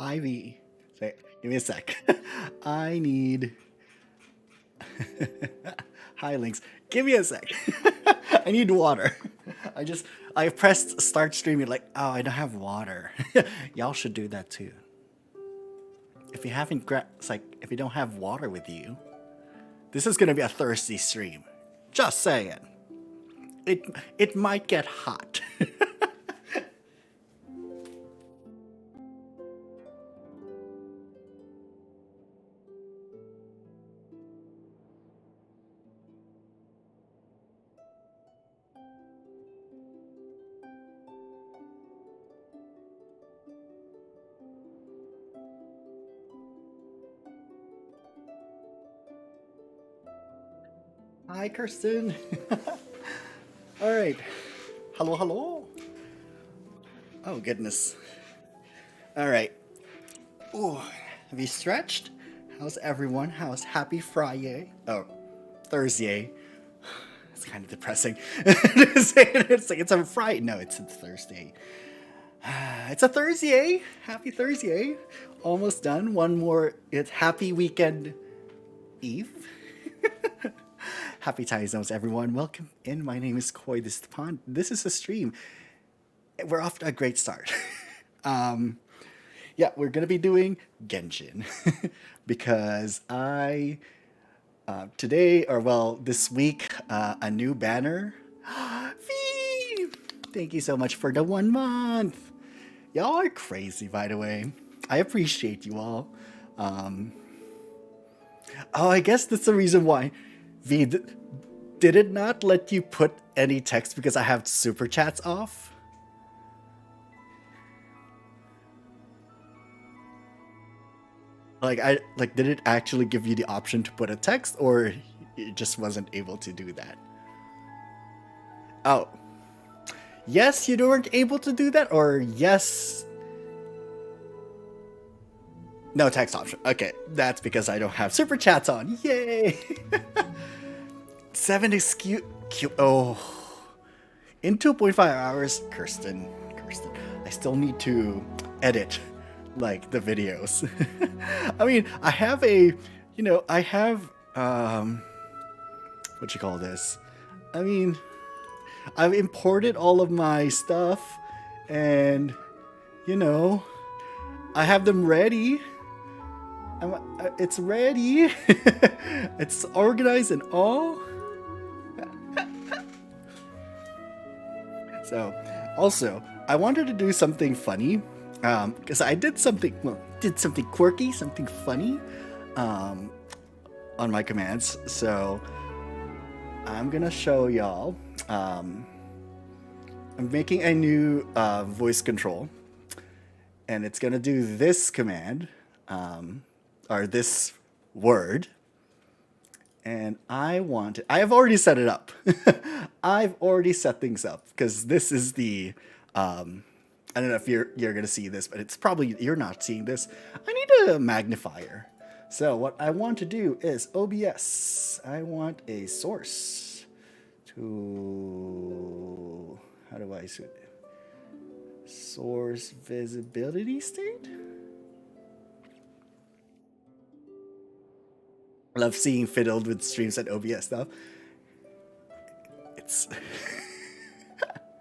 Ivy. Say, give me a sec. I need. Hi, Links. Give me a sec. I need water. I pressed start streaming like, oh, I don't have water. Y'all should do that too. If you haven't it's like if you don't have water with you, this is gonna be a thirsty stream. Just saying. It might get hot. Hi, Kirsten. All right. Hello, hello. Oh, goodness. All right. Ooh, have you stretched? How's everyone? How's happy Friday? Oh, Thursday. It's kind of depressing. It's a Friday. No, it's a Thursday. It's a Thursday. Happy Thursday. Almost done. One more. It's happy weekend eve. Happy time zones, everyone. Welcome in. My name is Koi this Pond. This is a stream. We're off to a great start. Yeah, we're gonna be doing Genshin because today, or well, this week, a new banner. Fee! Thank you so much for the 1 month. Y'all are crazy, by the way. I appreciate you all. Oh, I guess that's the reason why. V, did it not let you put any text because I have super chats off? Did it actually give you the option to put a text, or it just wasn't able to do that? Oh. Yes, you weren't able to do that, or yes. No text option. Okay, that's because I don't have super chats on. Yay! 7 is cute. Oh. In 2.5 hours, Kirsten. I still need to edit, like, the videos. I mean, I have what you call this? I mean, I've imported all of my stuff, and, I have them ready. It's ready. It's organized and all. So, also, I wanted to do something funny, because I did something quirky, something funny, on my commands. So, I'm gonna show y'all. I'm making a new voice control, and it's gonna do this command, or this word. And I have already set it up. I've already set things up because this is the, I don't know if you're gonna see this, but it's probably, you're not seeing this. I need a magnifier. So what I want to do is OBS. I want a source to, how do I say it? Source visibility state? I love seeing fiddled with streams at OBS stuff. It's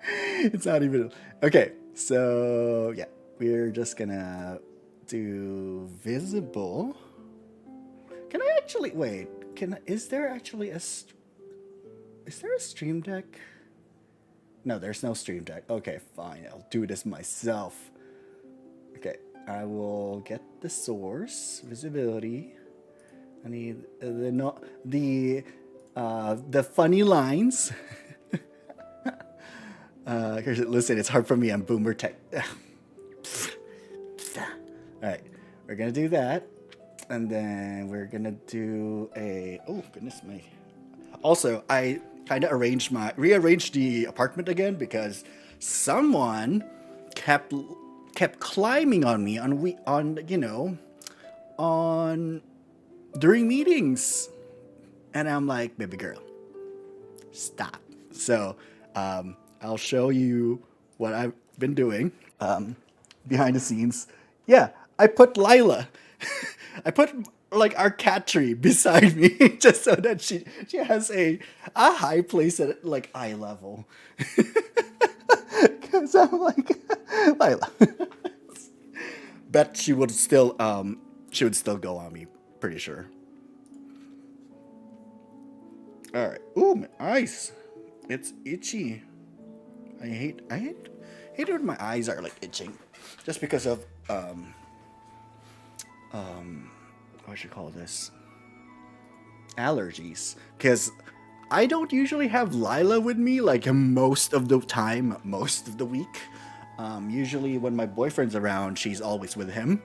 it's not even okay. So yeah, we're just gonna do visible. Can I actually wait? Is there actually is there a stream deck? No, there's no stream deck. Okay, fine. I'll do this myself. Okay, I will get the source visibility. I need the funny lines. Listen, it's hard for me. I'm boomer tech. All right, we're gonna do that, and then we're gonna do a. Oh goodness me! Also, I kind of rearranged the apartment again because someone kept climbing on me on during meetings, and I'm like, baby girl, stop. So I'll show you what I've been doing behind the scenes. Yeah, I put Lila. I put like our cat tree beside me just so that she has a high place at like eye level. Because I'm like Lila. Bet she would still go on me, pretty sure. All right. Ooh, my eyes. It's itchy. I hate it when my eyes are like itching, just because of what should I call this, allergies. Because I don't usually have Lila with me like most of the time, most of the week. Usually when my boyfriend's around, she's always with him.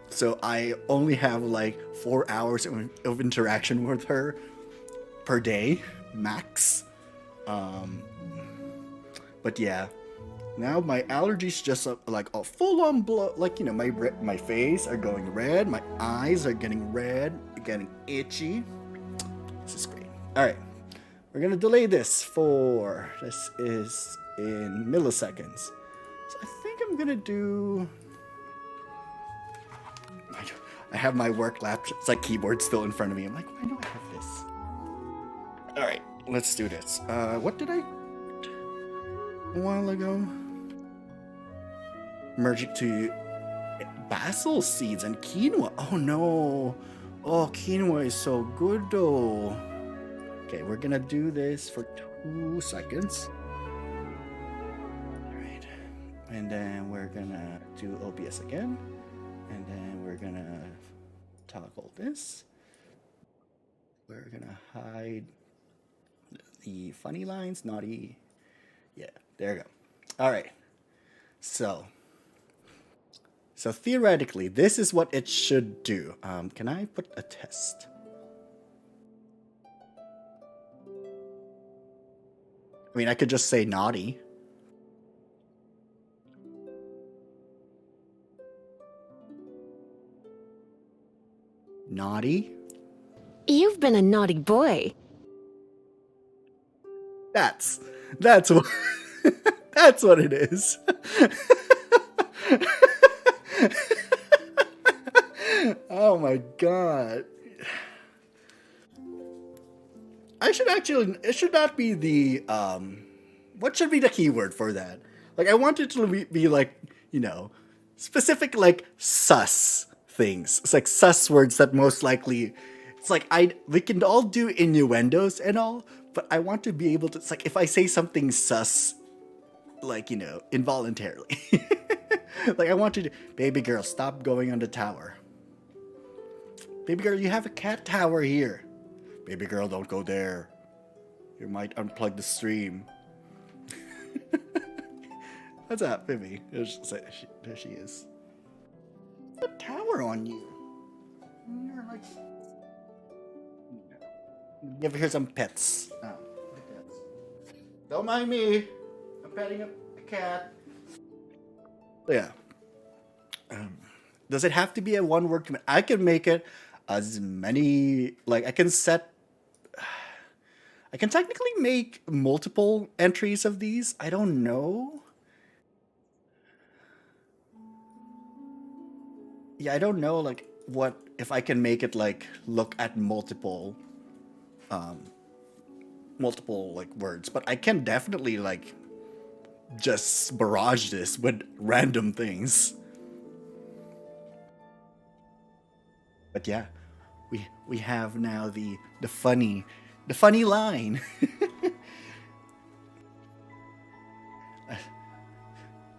So I only have like 4 hours of interaction with her per day, max. But yeah, now my allergies just like a full-on blow. Like, you know, my face are going red, my eyes are getting red, getting itchy. This is great. All right, we're gonna delay this is in milliseconds. So I think I'm gonna do. I have my work laptop. It's like keyboard still in front of me. I'm like, why do I have this? All right, let's do this. What did I a while ago? Merge it to basil seeds and quinoa. Oh no. Oh, quinoa is so good though. Okay, we're gonna do this for 2 seconds. All right, and then we're gonna do OBS again. And then we're gonna toggle this. We're gonna hide the funny lines, naughty. Yeah, there we go. All right. So theoretically, this is what it should do. Can I put a test? I mean, I could just say naughty. Naughty? You've been a naughty boy. That's what that's what it is. Oh my god. It should not be the what should be the keyword for that? Like, I want it to be like, you know, specific, like sus things. It's like sus words that most likely, it's like we can all do innuendos and all, but I want to be able to, it's like if I say something sus, like, you know, involuntarily. Like, I want to do, baby girl, stop going on the tower. Baby girl, you have a cat tower here. Baby girl, don't go there. You might unplug the stream. What's up, Vivi? There she is. A tower on you. You're like. Give her some pets. Oh, pets. Don't mind me. I'm petting a cat. Yeah. Does it have to be a one-word command? I can make it as many. Like, I can technically make multiple entries of these. I don't know. Yeah, I don't know, like, what if I can make it like look at multiple like words, but I can definitely like just barrage this with random things. But yeah, we have now the funny line.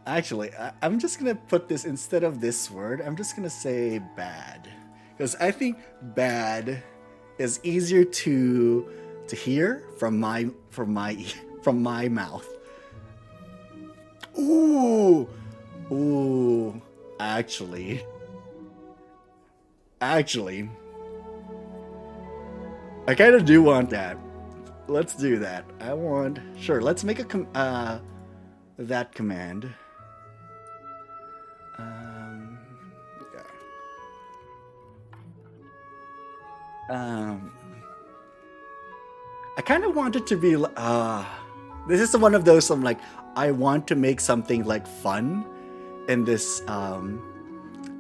Actually, I'm just gonna put this instead of this word. I'm just gonna say bad, because I think bad is easier to hear from my mouth. Ooh, actually, I kind of do want that. Let's do that. Sure. Let's make that command. I kind of want it to be. This is one of those. I'm like, I want to make something like fun in this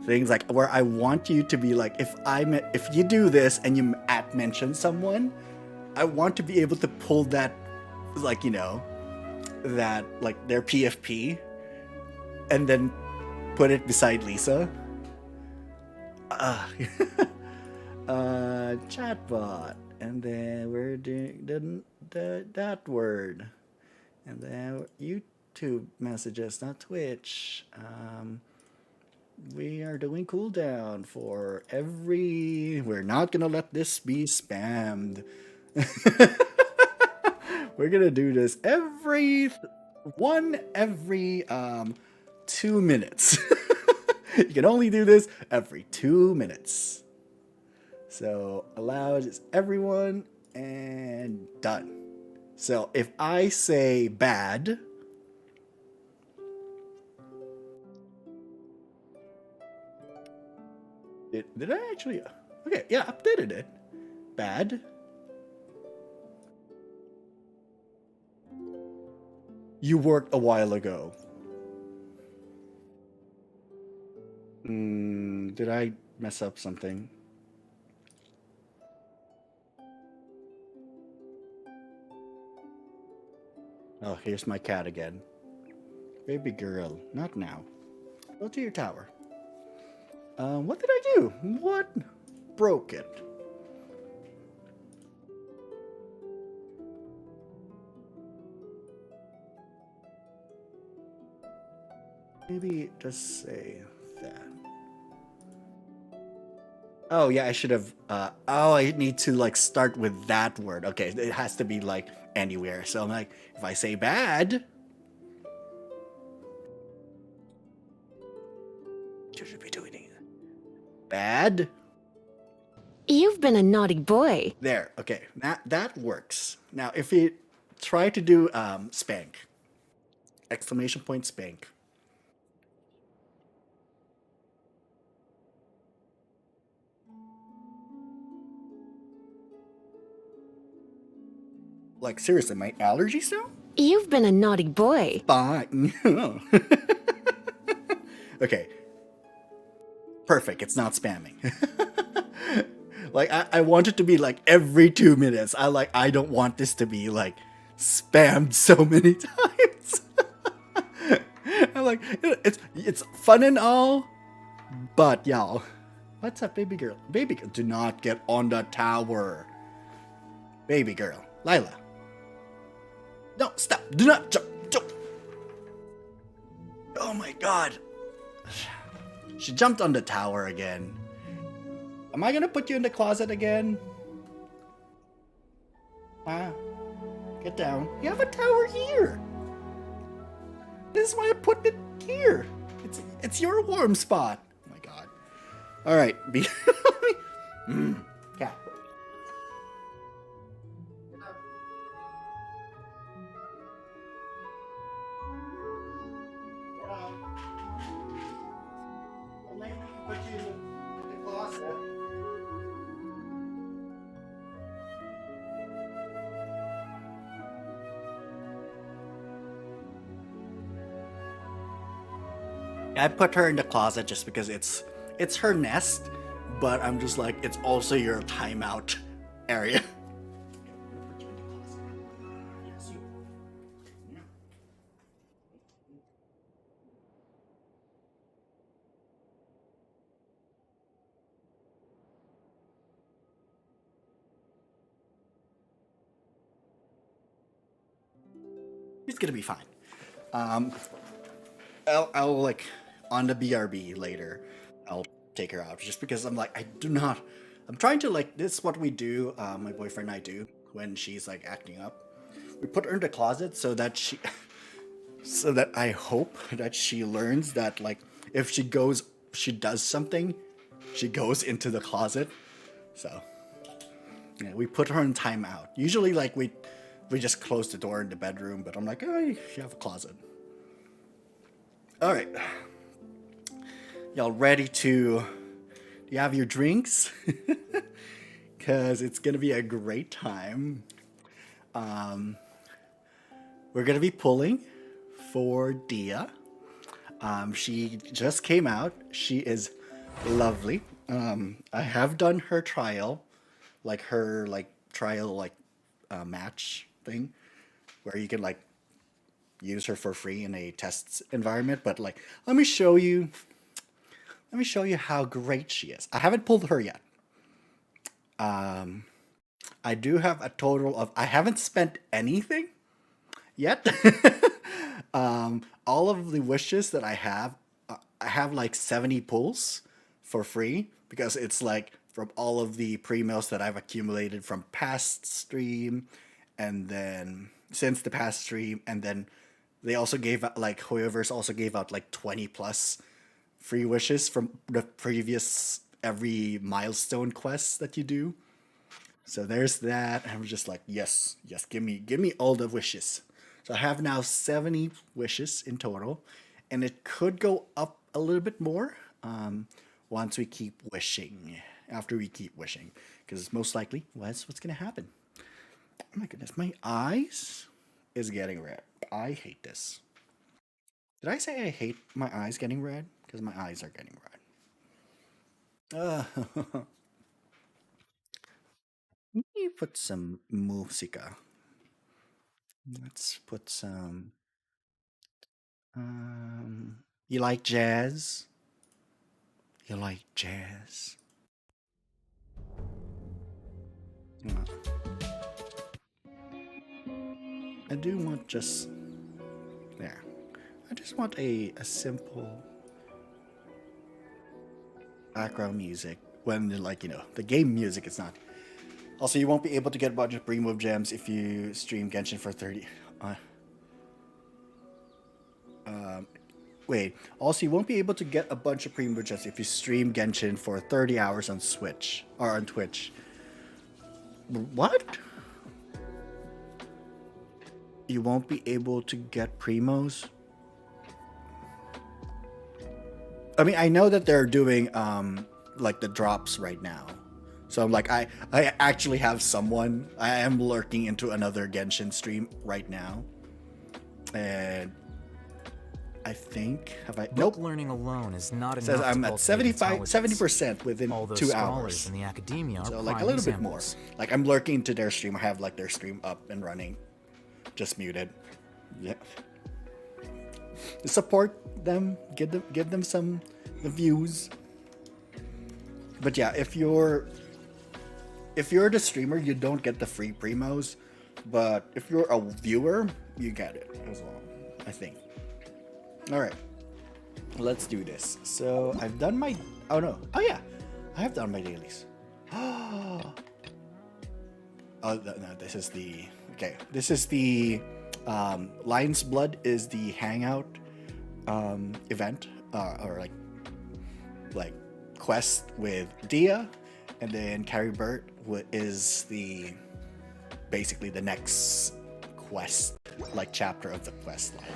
things like where I want you to be like, if you do this and you at mention someone, I want to be able to pull that, like, that like their PFP, and then put it beside Lisa. Uh, chatbot, and then we're doing that word, and then YouTube messages, not Twitch. We are doing cooldown for every. We're not gonna let this be spammed. We're gonna do this every 2 minutes. You can only do this every 2 minutes. So allowed is everyone and done. So if I say bad, did I actually? Okay, yeah, updated it. Bad. You worked a while ago. Did I mess up something? Oh, here's my cat again. Baby girl, not now. Go to your tower. What did I do? What broke it? Maybe just say that. Oh yeah, I should have. I need to like start with that word. Okay, it has to be like anywhere. So I'm like, if I say bad, should be doing it. Bad. You've been a naughty boy. There. Okay, that works. Now, if we try to do spank, exclamation point spank. Like seriously, my allergies now? You've been a naughty boy. Fine. Okay. Perfect. It's not spamming. Like I want it to be like every 2 minutes. I don't want this to be like spammed so many times. I'm like, it's fun and all, but y'all, what's up, baby girl? Baby girl, do not get on the tower. Baby girl, Lila. No, stop. Do not jump. Jump. Oh my god. She jumped on the tower again. Am I gonna put you in the closet again? Huh? Get down. You have a tower here. This is why I put it here. It's your warm spot. Oh my god. Alright, be cat. I put her in the closet just because it's her nest, but I'm just like, it's also your timeout area. It's gonna be fine. I'll like on the BRB later. I'll take her out just because I'm like I do not. I'm trying to like this is what we do. My boyfriend and I do when she's like acting up. We put her in the closet so that so that I hope that she learns that like if she does something, she goes into the closet. So yeah, we put her in timeout. Usually like we just close the door in the bedroom, but I'm like, oh, you have a closet. All right. Y'all ready to... Do you have your drinks? Because it's going to be a great time. We're going to be pulling for Dehya. She just came out. She is Lovely. I have done her trial, like her like trial like match thing, where you can like use her for free in a test environment. But like, let me show you how great she is. I haven't pulled her yet. I do have a total of. I haven't spent anything yet. All of the wishes that I have like 70 pulls for free because it's like from all of the pre-mills that I've accumulated from past stream and then since the past stream and then they also gave out like whoever's also gave out like 20 plus free wishes from the previous every milestone quest that you do. So there's that. I'm just like, yes, yes, give me all the wishes. So I have now 70 wishes in total, and it could go up a little bit more once we keep wishing. After we keep wishing, because most likely what's gonna happen. Oh my goodness, my eyes is getting red. I hate this. Did I say I hate my eyes getting red? Because my eyes are getting red. Let me put some musica. Let's put some. You like jazz? You like jazz? Uh, I do want just there. I just want a simple background music when like the game music is not. Also, you won't be able to get a bunch of pre-move gems if you stream Genshin for 30. Wait. Also, you won't be able to get a bunch of pre-move gems if you stream Genshin for 30 hours on Switch or on Twitch. What? You won't be able to get primos? I mean, I know that they're doing like the drops right now. So I'm like, I actually have someone. I am lurking into another Genshin stream right now, and I think have I? Book Nope. learning alone is not Says enough. I'm to at cultivate 70% within All those 2 scholars hours. in the academia are So like a prime little bit more. examples. Like I'm lurking into their stream. I have like their stream up and running, just muted. Yeah. Support them. Give them some views. But yeah, if you're the streamer, you don't get the free primos, but if you're a viewer, you get it as well, I think. All right, let's do this. So I've done my. Oh no. Oh yeah, I have done my dailies. Oh no, this is the. Okay, this is the. Lion's Blood is the hangout event or like quest with Dehya, and then Carrie Burt is the basically the next quest like chapter of the quest line.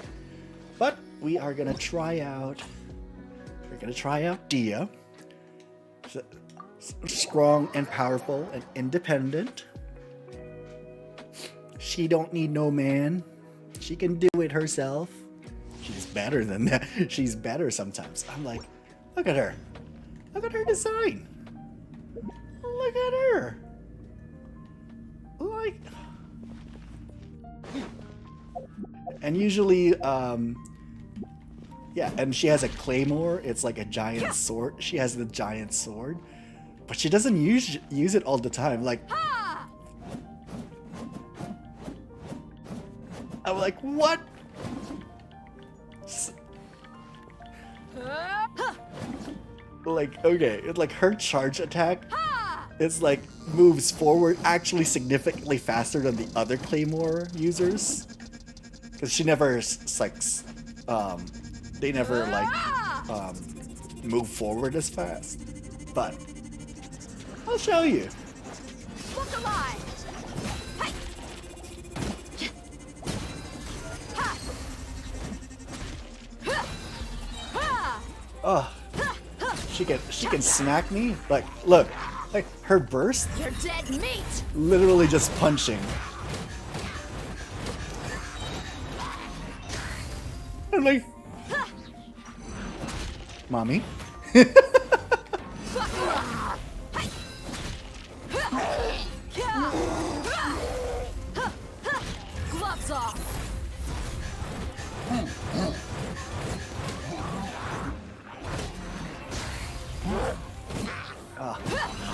But we are gonna try out. We're gonna try out Dehya. Strong and powerful and independent. She don't need no man. She can do it herself. She's better than that. She's better sometimes. I'm like, look at her. Look at her design. Look at her. Like, and usually, yeah, and she has a claymore. It's like a giant sword. She has the giant sword, but she doesn't use it all the time. Like, I'm like, what? Like, okay, it's like her charge attack. It's like moves forward actually significantly faster than the other claymore users, because she never they never move forward as fast. But I'll show you. Look alive! Oh, she can smack me. Like, look, like her burst, You're dead meat! literally just punching. I'm like, mommy.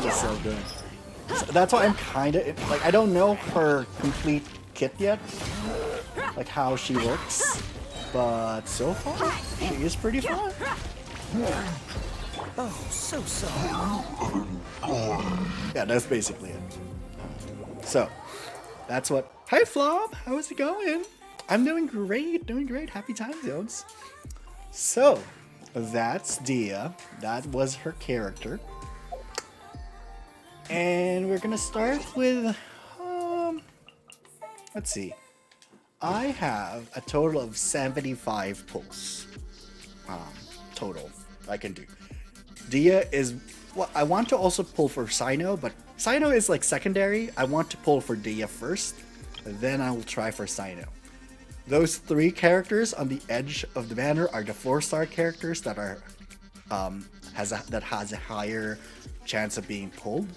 Just so good. So that's why I'm kind of like I don't know her complete kit yet, like how she works, but so far she is pretty fun. Oh, so sorry. Yeah, that's basically it. So that's what. Hi Flop, how is it going? I'm doing great, doing great. Happy time zones. So that's Dehya. That was her character. And we're gonna start with, let's see. I have a total of 75 pulls, total I can do. Dehya is, well, I want to also pull for Cyno, but Cyno is like secondary. I want to pull for Dehya first, then I will try for Cyno. Those 3 characters on the edge of the banner are the 4-star characters that are, has a higher chance of being pulled.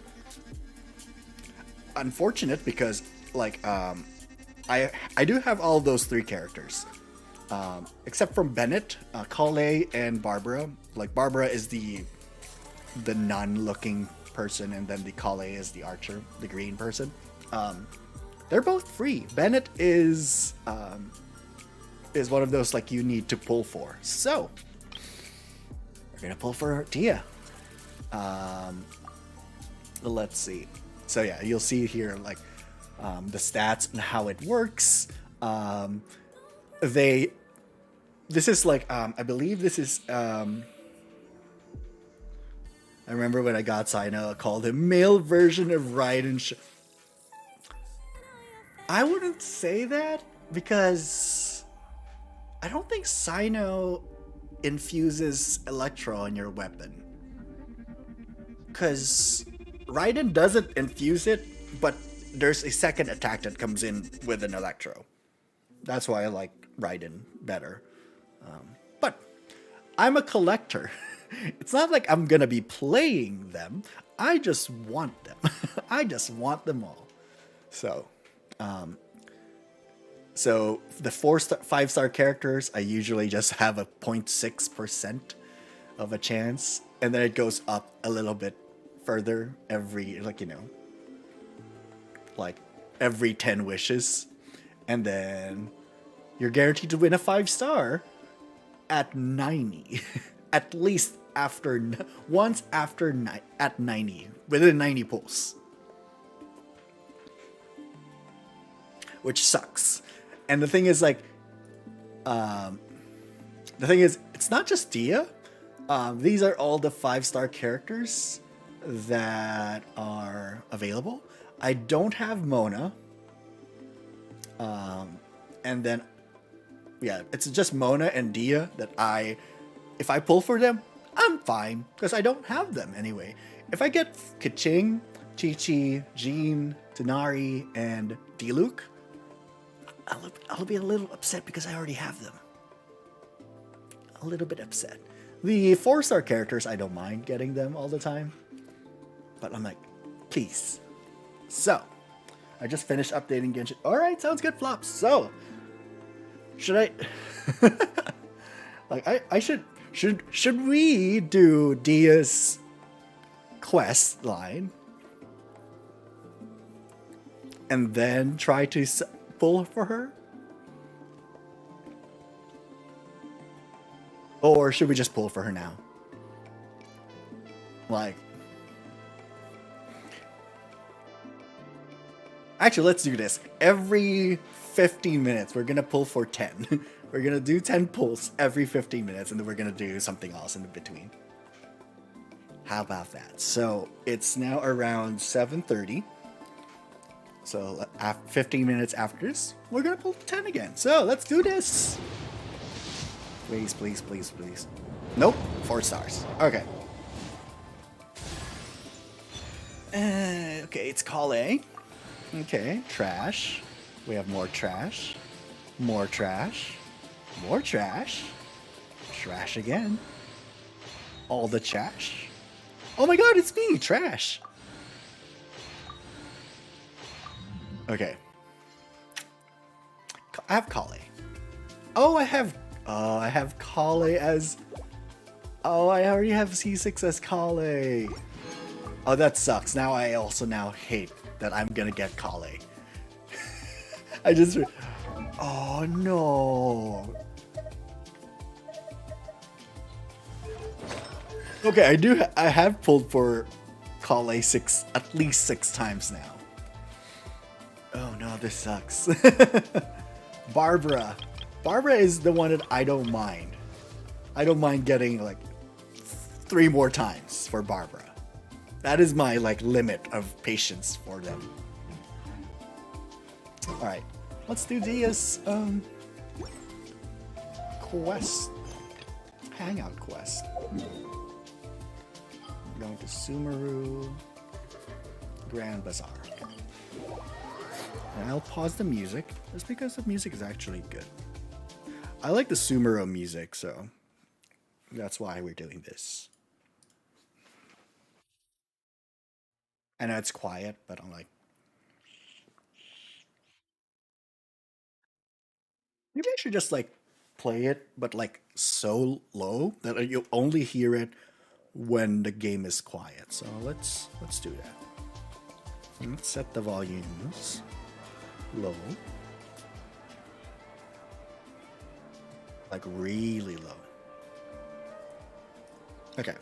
Unfortunate because like I do have all those 3 characters except from Bennett, Kale, and Barbara. Like Barbara is the nun-looking person, and then the Kale is the archer, the green person. They're both free. Bennett is one of those like you need to pull for. So we're gonna pull for Dehya. Let's see. So yeah, you'll see here like the stats and how it works. This is like I believe this is I remember when I got Cyno, I called him male version of Raiden. I wouldn't say that because I don't think Cyno infuses Electro on your weapon. Because Raiden doesn't infuse it, but there's a second attack that comes in with an Electro. That's why I like Raiden better. But I'm a collector. It's not like I'm gonna be playing them. I just want them. I just want them all. So the 5-star characters, I usually just have a 0.6% of a chance, and then it goes up a little bit further every, like, you know, like every 10 wishes, and then you're guaranteed to win a 5-star at 90. At least once after at 90, within 90 pulls, which sucks. And the thing is, like, it's not just Dehya. These are all the 5-star characters that are available. I don't have Mona. And then, yeah, it's just Mona and Dehya that if I pull for them, I'm fine, because I don't have them anyway. If I get Keqing, Chi-Chi, Jean, Denari, and Diluc, I'll be a little upset because I already have them. A little bit upset. The 4-star characters, I don't mind getting them all the time. But I'm like, please. So, I just finished updating Genshin. Alright, sounds good, Flops. So, should I... like, I should we do Dehya's quest line? And then try to pull for her? Or should we just pull for her now? Like... Actually, let's do this. Every 15 minutes, we're gonna pull for 10. We're gonna do 10 pulls every 15 minutes, and then we're gonna do something else in between. How about that? So, it's now around 7:30. So, 15 minutes after this, we're gonna pull 10 again. So, let's do this! Please, please, please, please. Nope, 4 stars. Okay. Okay, it's Kale. Okay, trash. We have more trash. More trash. More trash. Trash again. All the trash. Oh my god, it's me, trash. Okay. I have Kale. Oh, I have Kale as... Oh, I already have C6 as Kale. Oh, that sucks. Now I also now hate that I'm gonna get Kale. I just... Oh, no. Okay, I have pulled for Kale at least six times now. Oh no, this sucks. Barbara. Barbara is the one that I don't mind. I don't mind getting like 3 more times for Barbara. That is my like limit of patience for them. Alright, let's do Dehya's quest. Hangout quest. Going to Sumeru Grand Bazaar. Okay. And I'll pause the music just because the music is actually good. I like the Sumeru music, so that's why we're doing this. I know it's quiet, but I'm like, maybe I should just like play it, but like so low that you only hear it when the game is quiet. So let's do that. Let's set the volumes low, like really low. Okay.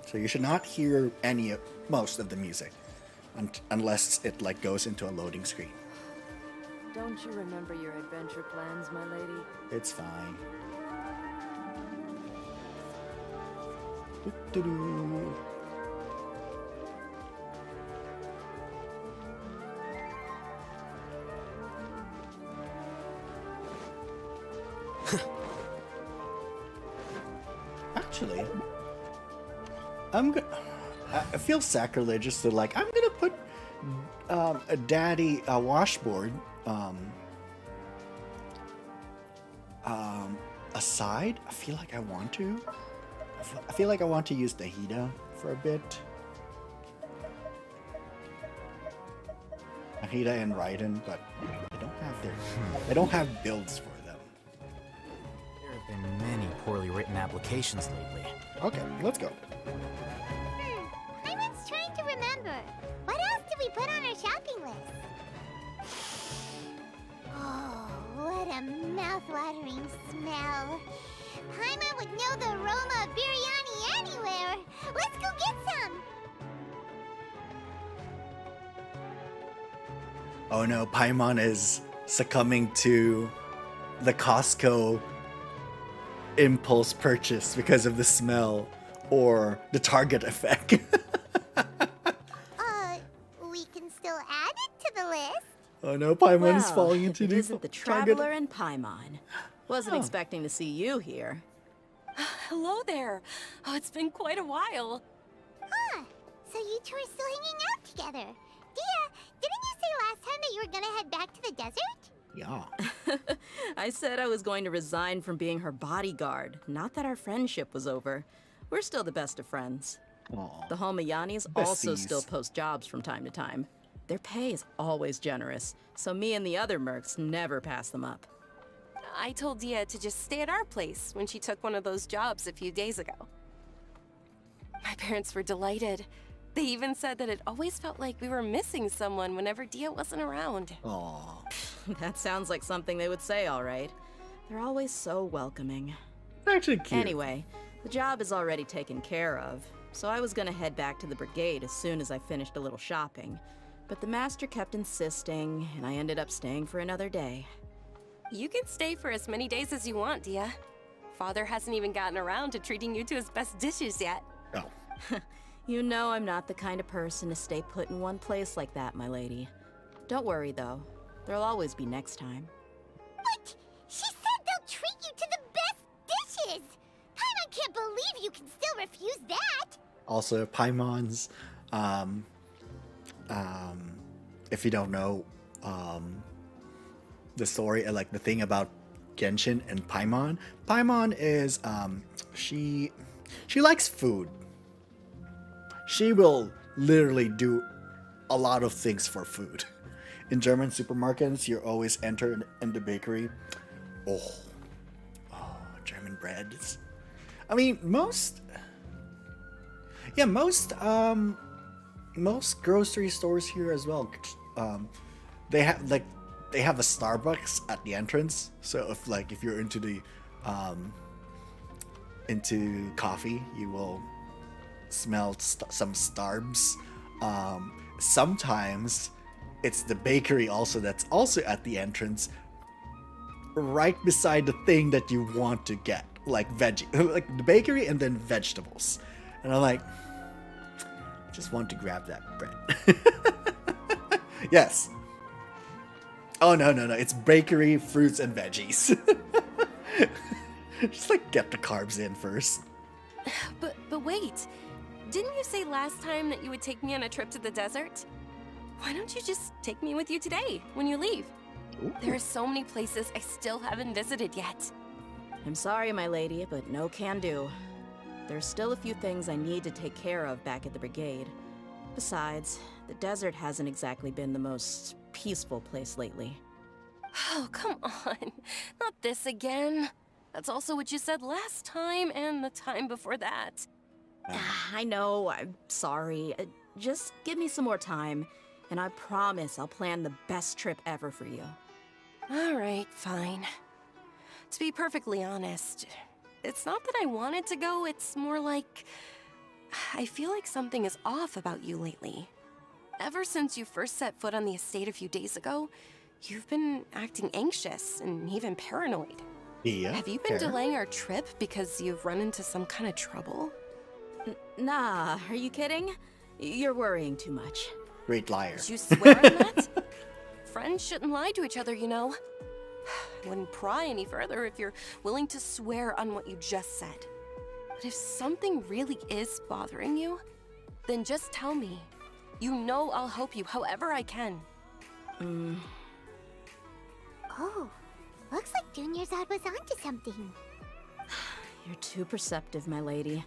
So you should not hear most of the music unless it like goes into a loading screen. Don't you remember your adventure plans, my lady? It's fine. Doo-doo-doo. Actually, I feel sacrilegious to like. I'm gonna put a daddy washboard aside. I feel like I want to. I feel like I want to use Dehya for a bit. Dehya and Raiden, but they don't have builds for them. There have been many poorly written applications lately. Okay, let's go. I was trying to remember. What else did we put on our shopping list? Oh, what a mouth-watering smell. Paimon would know the aroma of biryani anywhere. Let's go get some. Oh no, Paimon is succumbing to the Costco impulse purchase because of the smell or the Target effect. We can still add it to the list. Oh no, Paimon is falling into it the isn't the Target. Traveler and Paimon. Wasn't expecting to see you here. Hello there. Oh, it's been quite a while. So you two are still hanging out together. Dehya, didn't you say last time that you were gonna head back to the desert? Yeah. I said I was going to resign from being her bodyguard, not that our friendship was over. We're still the best of friends. Aw. The Holmayanis also Besties. still post jobs from time to time. Their pay is always generous, so me and the other mercs never pass them up. I told Dehya to just stay at our place when she took one of those jobs a few days ago. My parents were delighted. They even said that it always felt like we were missing someone whenever Dehya wasn't around. Aw. That sounds like something they would say, all right. They're always so welcoming. Actually cute. Anyway, the job is already taken care of, so I was gonna head back to the brigade as soon as I finished a little shopping. But the master kept insisting, and I ended up staying for another day. You can stay for as many days as you want, Dehya. Father hasn't even gotten around to treating you to his best dishes yet. Oh. You know I'm not the kind of person to stay put in one place like that, my lady. Don't worry, though. There'll always be next time. But she said they'll treat you to the best dishes. Paimon can't believe you can still refuse that. Also, Paimon's, if you don't know, the story, like the thing about Genshin and Paimon. Paimon is, she likes food. She will literally do a lot of things for food. In German supermarkets, you always enter in the bakery. Oh, German breads. I mean, Yeah, most grocery stores here as well. They have a Starbucks at the entrance. So if you're into the into coffee, you will smell some Starbs. Sometimes it's the bakery also that's also at the entrance, right beside the thing that you want to get, like veggie, like the bakery and then vegetables. And I'm like, I just want to grab that bread. Yes. Oh no, it's bakery, fruits, and veggies. Just like get the carbs in first. But wait, didn't you say last time that you would take me on a trip to the desert? Why don't you just take me with you today when you leave? Ooh. There are so many places I still haven't visited yet. I'm sorry, my lady, but no can do. There's still a few things I need to take care of back at the brigade. Besides, the desert hasn't exactly been the most peaceful place lately. Oh, come on. Not this again. That's also what you said last time and the time before that. I know, I'm sorry. Just give me some more time, and I promise I'll plan the best trip ever for you. All right, fine. To be perfectly honest, it's not that I wanted to go, it's more like I feel like something is off about you lately. Ever since you first set foot on the estate a few days ago, you've been acting anxious and even paranoid. Yeah. Have you been delaying our trip because you've run into some kind of trouble? Nah, are you kidding? You're worrying too much. Great liar. Did you swear on that? Friends shouldn't lie to each other, you know. I wouldn't pry any further if you're willing to swear on what you just said. But if something really is bothering you, then just tell me. You know I'll help you however I can. Oh, looks like Junior's dad was onto something. You're too perceptive, my lady.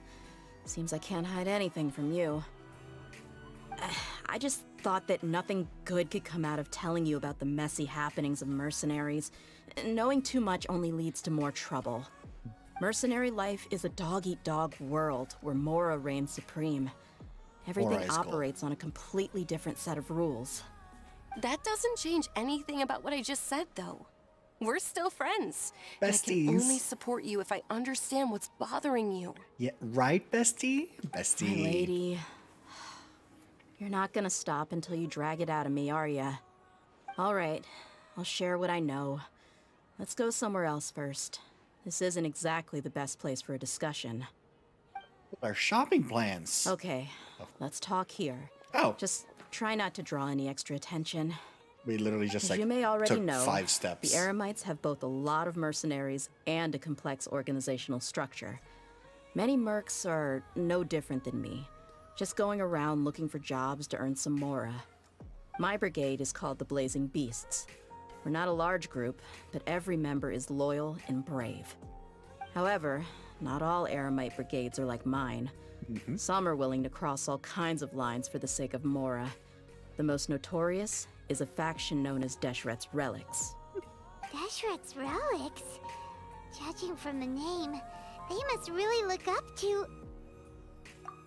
Seems I can't hide anything from you. I just thought that nothing good could come out of telling you about the messy happenings of mercenaries. Knowing too much only leads to more trouble. Mercenary life is a dog-eat-dog world where Mora reigns supreme. Everything Mora is gold. operates on a completely different set of rules. That doesn't change anything about what I just said, though. We're still friends. And I can Besties. only support you if I understand what's bothering you. Yeah, right, bestie? Bestie. My lady, you're not gonna stop until you drag it out of me, are ya? All right, I'll share what I know. Let's go somewhere else first. This isn't exactly the best place for a discussion. Our shopping plans. Okay, let's talk here. Oh, Just try not to draw any extra attention. we literally just As you may already took know, 5 steps. the Eremites have both a lot of mercenaries and a complex organizational structure. Many mercs are no different than me, just going around looking for jobs to earn some mora. My brigade is called the Blazing Beasts. We're not a large group, but every member is loyal and brave. However, not all Eremite brigades are like mine. Some are willing to cross all kinds of lines for the sake of mora. The most notorious is a faction known as Deshret's Relics. Deshret's relics? Judging from the name, they must really look up to...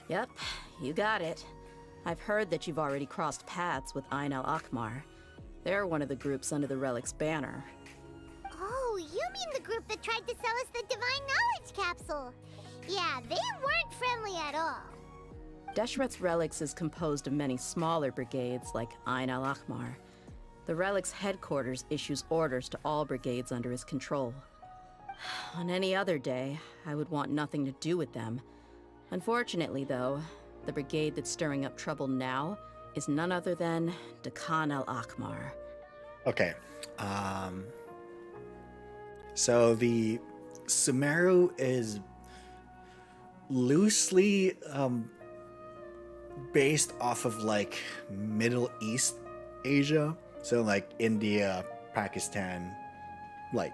Yep, you got it. I've heard that you've already crossed paths with Ain al-Akmar. They're one of the groups under the Relic's banner. Oh, you mean the group that tried to sell us the Divine Knowledge Capsule? Yeah, they weren't friendly at all. Deshret's Relics is composed of many smaller brigades like Ain al-Akmar. The Relic's headquarters issues orders to all brigades under his control. On any other day, I would want nothing to do with them. Unfortunately, though, the brigade that's stirring up trouble now is none other than Dekan al-Akmar. Okay. So the Sumeru is loosely based off of like Middle East Asia. So like India, Pakistan, like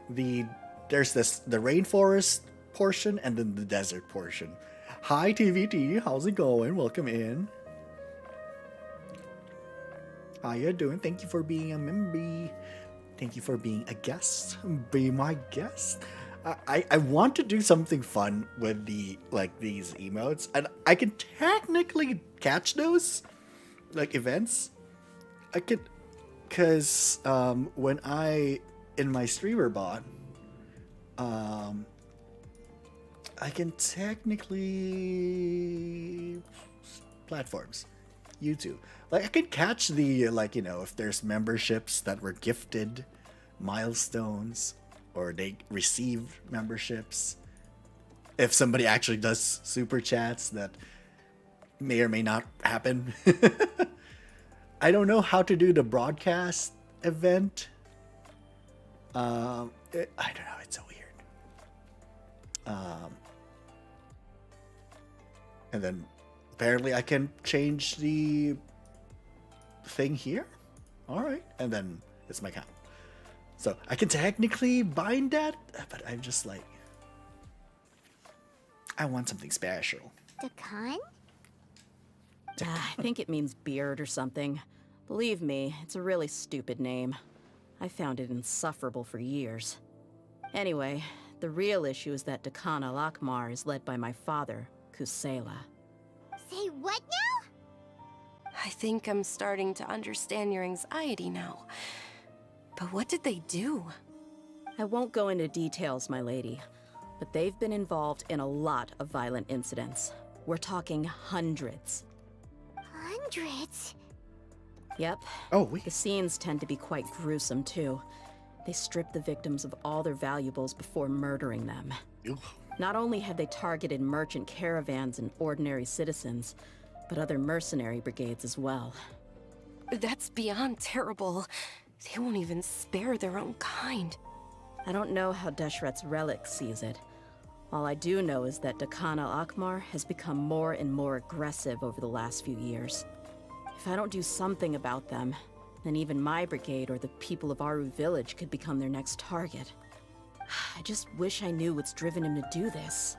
there's the rainforest portion and then the desert portion. Hi TVT, how's it going? Welcome in. How you doing? Thank you for being a member. Thank you for being a guest. Be my guest. I want to do something fun with these emotes, and I can technically catch those like events. I could, cause when I in my streamer bot, I can technically platforms, YouTube. Like I could catch the if there's memberships that were gifted, milestones, or they received memberships. If somebody actually does super chats that may or may not happen. I don't know how to do the broadcast event. I don't know. It's so weird. And then apparently I can change the thing here. All right, and then it's my account. So I can technically bind that, but I'm just like, I want something special. Dakan? I think it means beard or something. Believe me, it's a really stupid name. I found it insufferable for years. Anyway, the real issue is that Dakan al-Akmar is led by my father, Kusela. Say what now? I think I'm starting to understand your anxiety now. But what did they do? I won't go into details, my lady, but they've been involved in a lot of violent incidents. We're talking hundreds. Hundreds? Yep. Oh, wait. The scenes tend to be quite gruesome, too. They strip the victims of all their valuables before murdering them. Ugh. Not only have they targeted merchant caravans and ordinary citizens, but other mercenary brigades as well. That's beyond terrible. They won't even spare their own kind. I don't know how Deshret's relic sees it. All I do know is that Dakan al-Akmar has become more and more aggressive over the last few years. If I don't do something about them, then even my brigade or the people of Aru village could become their next target. I just wish I knew what's driven him to do this.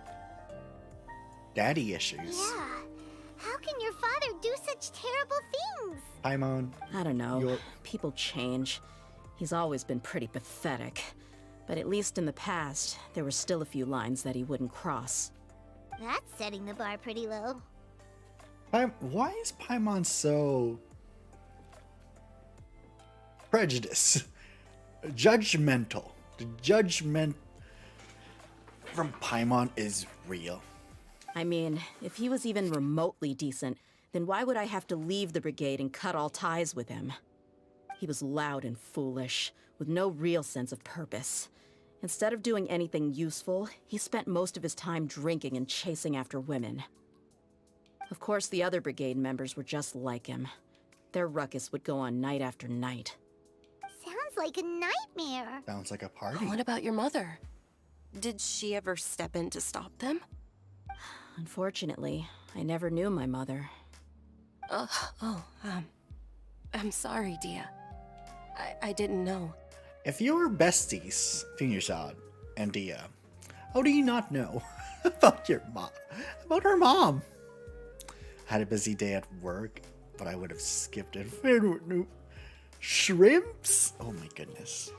Daddy issues. Yeah. How can your father do such terrible things? Paimon. I don't know. You're- People change. He's always been pretty pathetic. But at least in the past, there were still a few lines that he wouldn't cross. That's setting the bar pretty low. Why is Paimon so prejudiced? Judgmental. The judgment from Paimon is real. I mean, if he was even remotely decent, then why would I have to leave the brigade and cut all ties with him? He was loud and foolish, with no real sense of purpose. Instead of doing anything useful, he spent most of his time drinking and chasing after women. Of course, the other brigade members were just like him. Their ruckus would go on night after night. Sounds like a nightmare. Sounds like a party. What about your mother? Did she ever step in to stop them? Unfortunately, I never knew my mother. I'm sorry, Dehya. I didn't know. If you were besties, Finushad and Dehya, how do you not know about your mom? About her mom? Had a busy day at work, but I would have skipped it. Shrimps? Oh my goodness.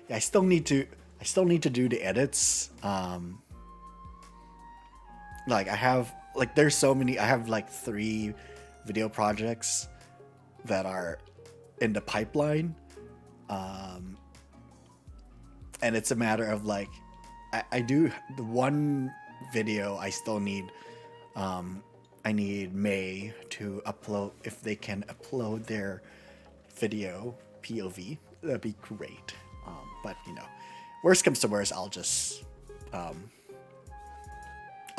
Yeah, I still need to do the edits. Like I have there's so many. I have 3 video projects that are in the pipeline. And it's a matter of I do the one video I still need. I need May to upload, if they can upload their video POV, that'd be great. But worst comes to worst, I'll just I'll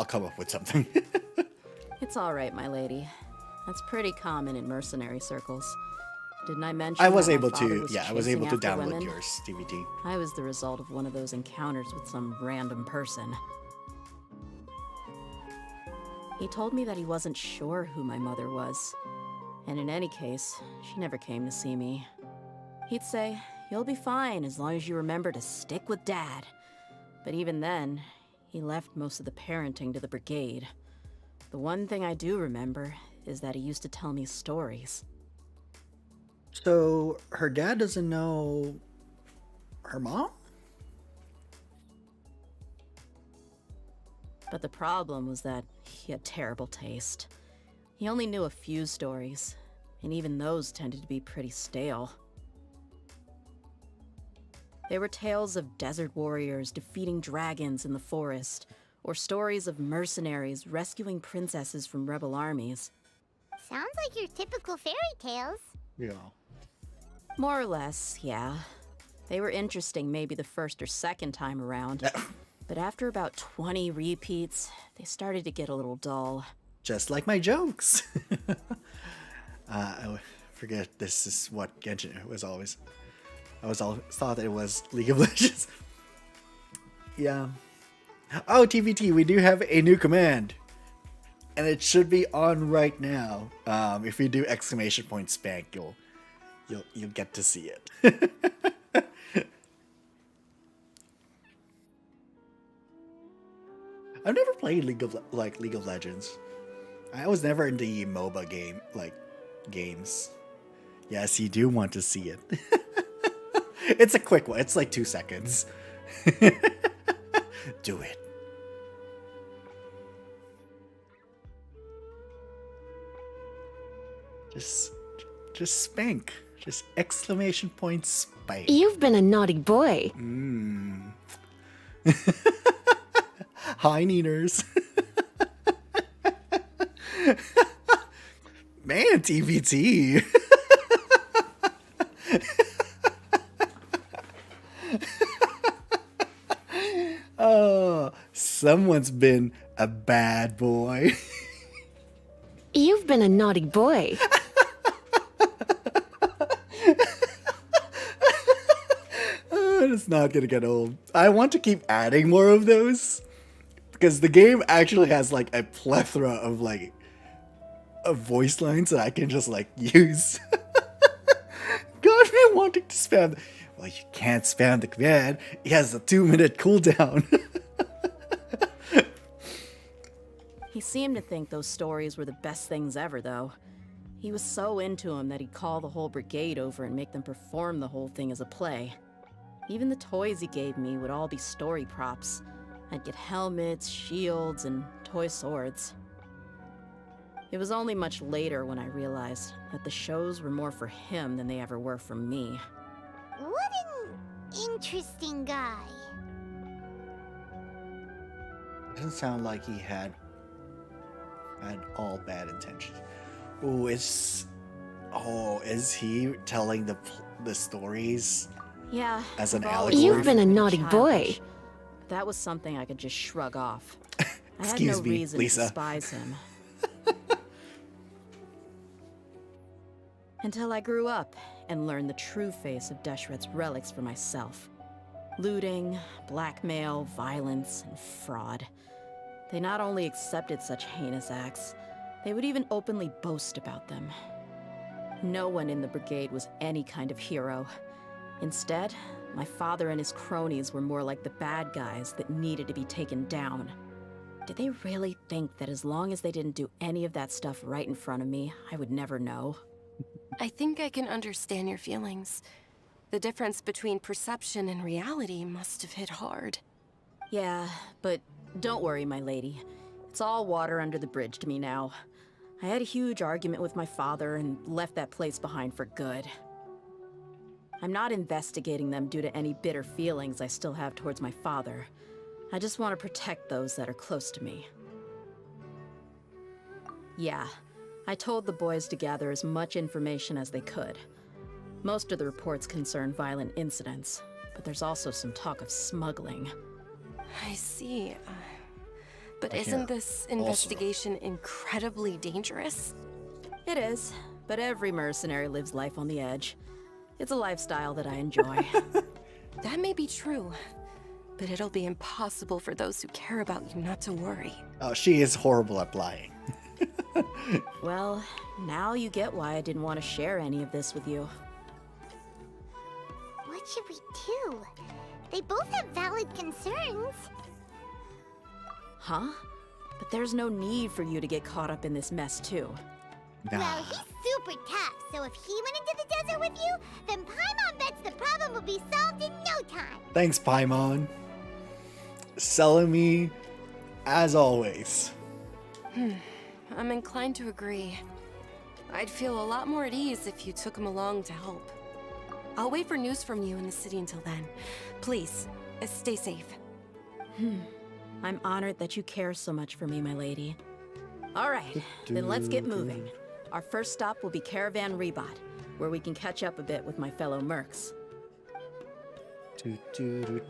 come up with something. It's all right, my lady. That's pretty common in mercenary circles. Didn't I mention I was that my able father to, was I was able chasing to after download women? yours DVD. I was the result of one of those encounters with some random person. He told me that he wasn't sure who my mother was. And in any case, she never came to see me. He'd say, "You'll be fine as long as you remember to stick with Dad." But even then, he left most of the parenting to the brigade. The one thing I do remember is that he used to tell me stories. So her dad doesn't know her mom? But the problem was that he had terrible taste. He only knew a few stories, and even those tended to be pretty stale. They were tales of desert warriors defeating dragons in the forest, or stories of mercenaries rescuing princesses from rebel armies. Sounds like your typical fairy tales. Yeah. More or less, yeah. They were interesting maybe the first or second time around. But after about 20 repeats, they started to get a little dull. Just like my jokes. I forget this is what Genshin was always. I was all thought it was League of Legends. Yeah. Oh, TVT, we do have a new command. And it should be on right now. If we do exclamation point spank, you'll get to see it. I've never played League of Legends. I was never into the MOBA games. Yes, you do want to see it. It's a quick one. It's like 2 seconds. Do it. Just spank. Just exclamation point spank. You've been a naughty boy. Hi, Neaners. Man, TVT. Oh, someone's been a bad boy. You've been a naughty boy. It's not gonna get old. I want to keep adding more of those because the game actually has like a plethora of voice lines that I can just use. God, me wanting to spam. Well, you can't spam the command. It has a 2-minute cooldown. He seemed to think those stories were the best things ever, though. He was so into them that he'd call the whole brigade over and make them perform the whole thing as a play. Even the toys he gave me would all be story props. I'd get helmets, shields, and toy swords. It was only much later when I realized that the shows were more for him than they ever were for me. What an interesting guy. Doesn't sound like he had all bad intentions. Ooh, is he telling the stories? Yeah, As an I've always allegory. You've been a been naughty boy. childish. That was something I could just shrug off. I had Excuse no me, reason Lisa. to despise him. Until I grew up and learned the true face of Deshret's relics for myself. Looting, blackmail, violence, and fraud. They not only accepted such heinous acts, they would even openly boast about them. No one in the brigade was any kind of hero. Instead, my father and his cronies were more like the bad guys that needed to be taken down. Did they really think that as long as they didn't do any of that stuff right in front of me, I would never know? I think I can understand your feelings. The difference between perception and reality must have hit hard. Yeah, but don't worry, my lady. It's all water under the bridge to me now. I had a huge argument with my father and left that place behind for good. I'm not investigating them due to any bitter feelings I still have towards my father. I just want to protect those that are close to me. Yeah, I told the boys to gather as much information as they could. Most of the reports concern violent incidents, but there's also some talk of smuggling. I see. But I isn't hear this investigation incredibly dangerous? It is, but every mercenary lives life on the edge. It's a lifestyle that I enjoy. That may be true, but it'll be impossible for those who care about you not to worry. Oh, she is horrible at lying. Well, now you get why I didn't want to share any of this with you. What should we do? They both have valid concerns. Huh? But there's no need for you to get caught up in this mess, too. Nah. Well, he's super tough, so if he went into the desert with you, then Paimon bets the problem will be solved in no time. Thanks, Paimon. Selling me as always. I'm inclined to agree. I'd feel a lot more at ease if you took him along to help. I'll wait for news from you in the city until then. Please, stay safe. I'm honored that you care so much for me, my lady. All right, then let's get moving. Our first stop will be Caravan Rebot, where we can catch up a bit with my fellow mercs. Alright.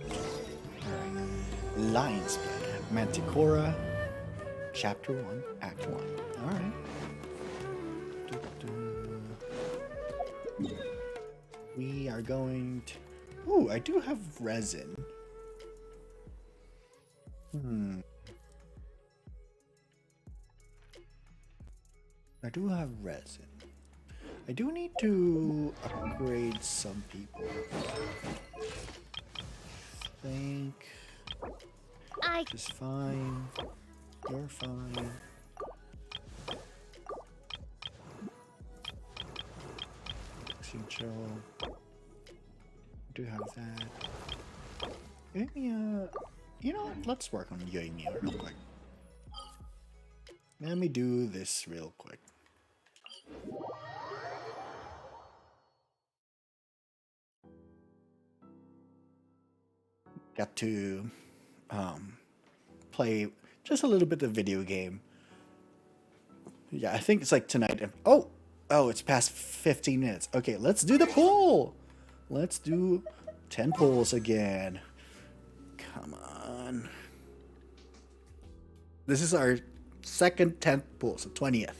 Lion's Blood, Manticora, Chapter 1, Act 1. Alright. We are going to... Ooh, I do have resin. I do have resin. I do need to upgrade some people. I think... Just fine. You're fine. Chill. Do have that. Maybe, you know what? Let's work on Yoimiya real quick. Let me do this real quick. Got to play just a little bit of video game. Yeah, I think it's like tonight. Oh, it's past 15 minutes. Okay, let's do the poll. Let's do 10 polls again. Come on. This is our second 10th poll, so 20th.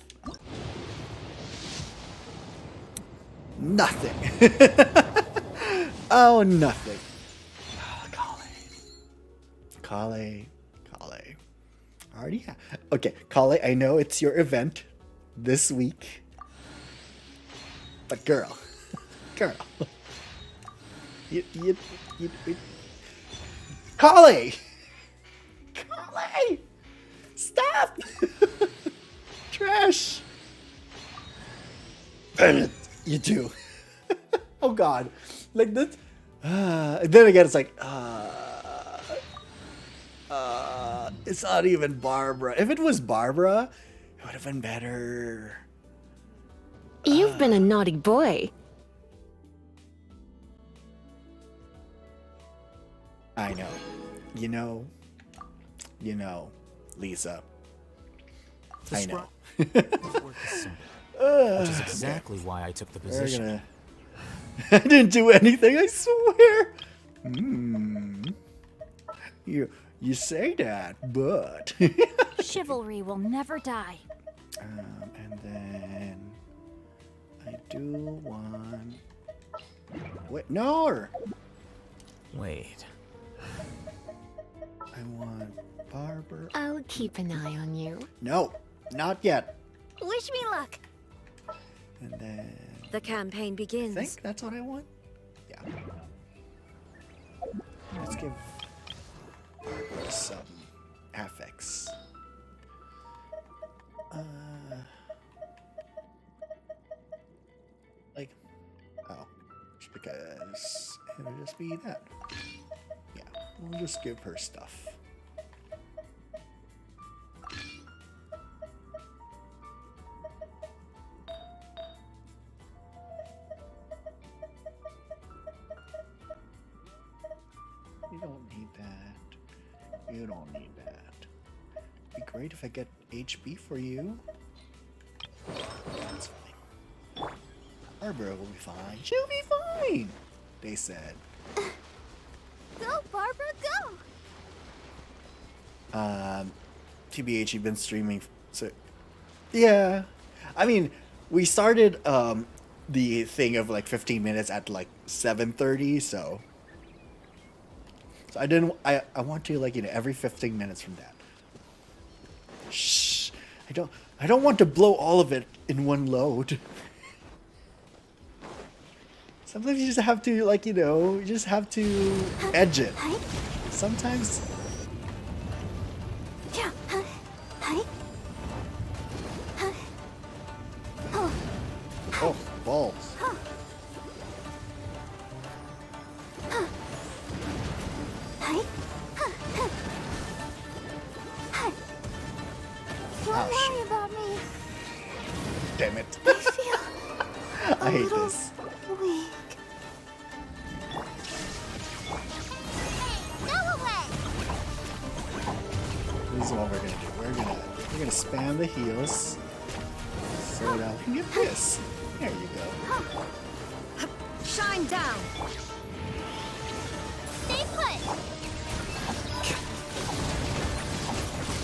Nothing. Oh, nothing. Kale. Already have. Okay, Kale, I know it's your event this week. But girl. You Kale! Stop! Trash! You do. Oh god. Like this. Then again, it's like, it's not even Barbara. If it was Barbara, it would have been better. You've been a naughty boy. I know. You know, Lisa. I know. Which is exactly why I took the position. I didn't do anything, I swear. You say that, but Chivalry will never die. and then I do want. Wait, no. Wait. I want Barbara. I'll keep an eye on you. No, not yet. Wish me luck. And then The campaign I begins. think that's what I want. Yeah. Let's give Barbara some affects. Like, just because it'll just be that. Yeah, we'll just give her stuff. You don't need that. You don't need that. It'd be great if I get HB for you. That's fine. Barbara will be fine. She'll be fine, they said. Go, Barbara, go! TBH, you've been streaming, so yeah. I mean, we started the thing of like 15 minutes at like 7:30, so I didn't. I want to, like, every 15 minutes from that. Shh. I don't want to blow all of it in one load. Sometimes you just have to, like, you just have to edge it. Sometimes. Oh, balls. damn it. I feel I hate little this. weak. Hey, go away! This is what we're gonna do. We're gonna spam the heals so that we can get this. There you go. Shine down. Stay put!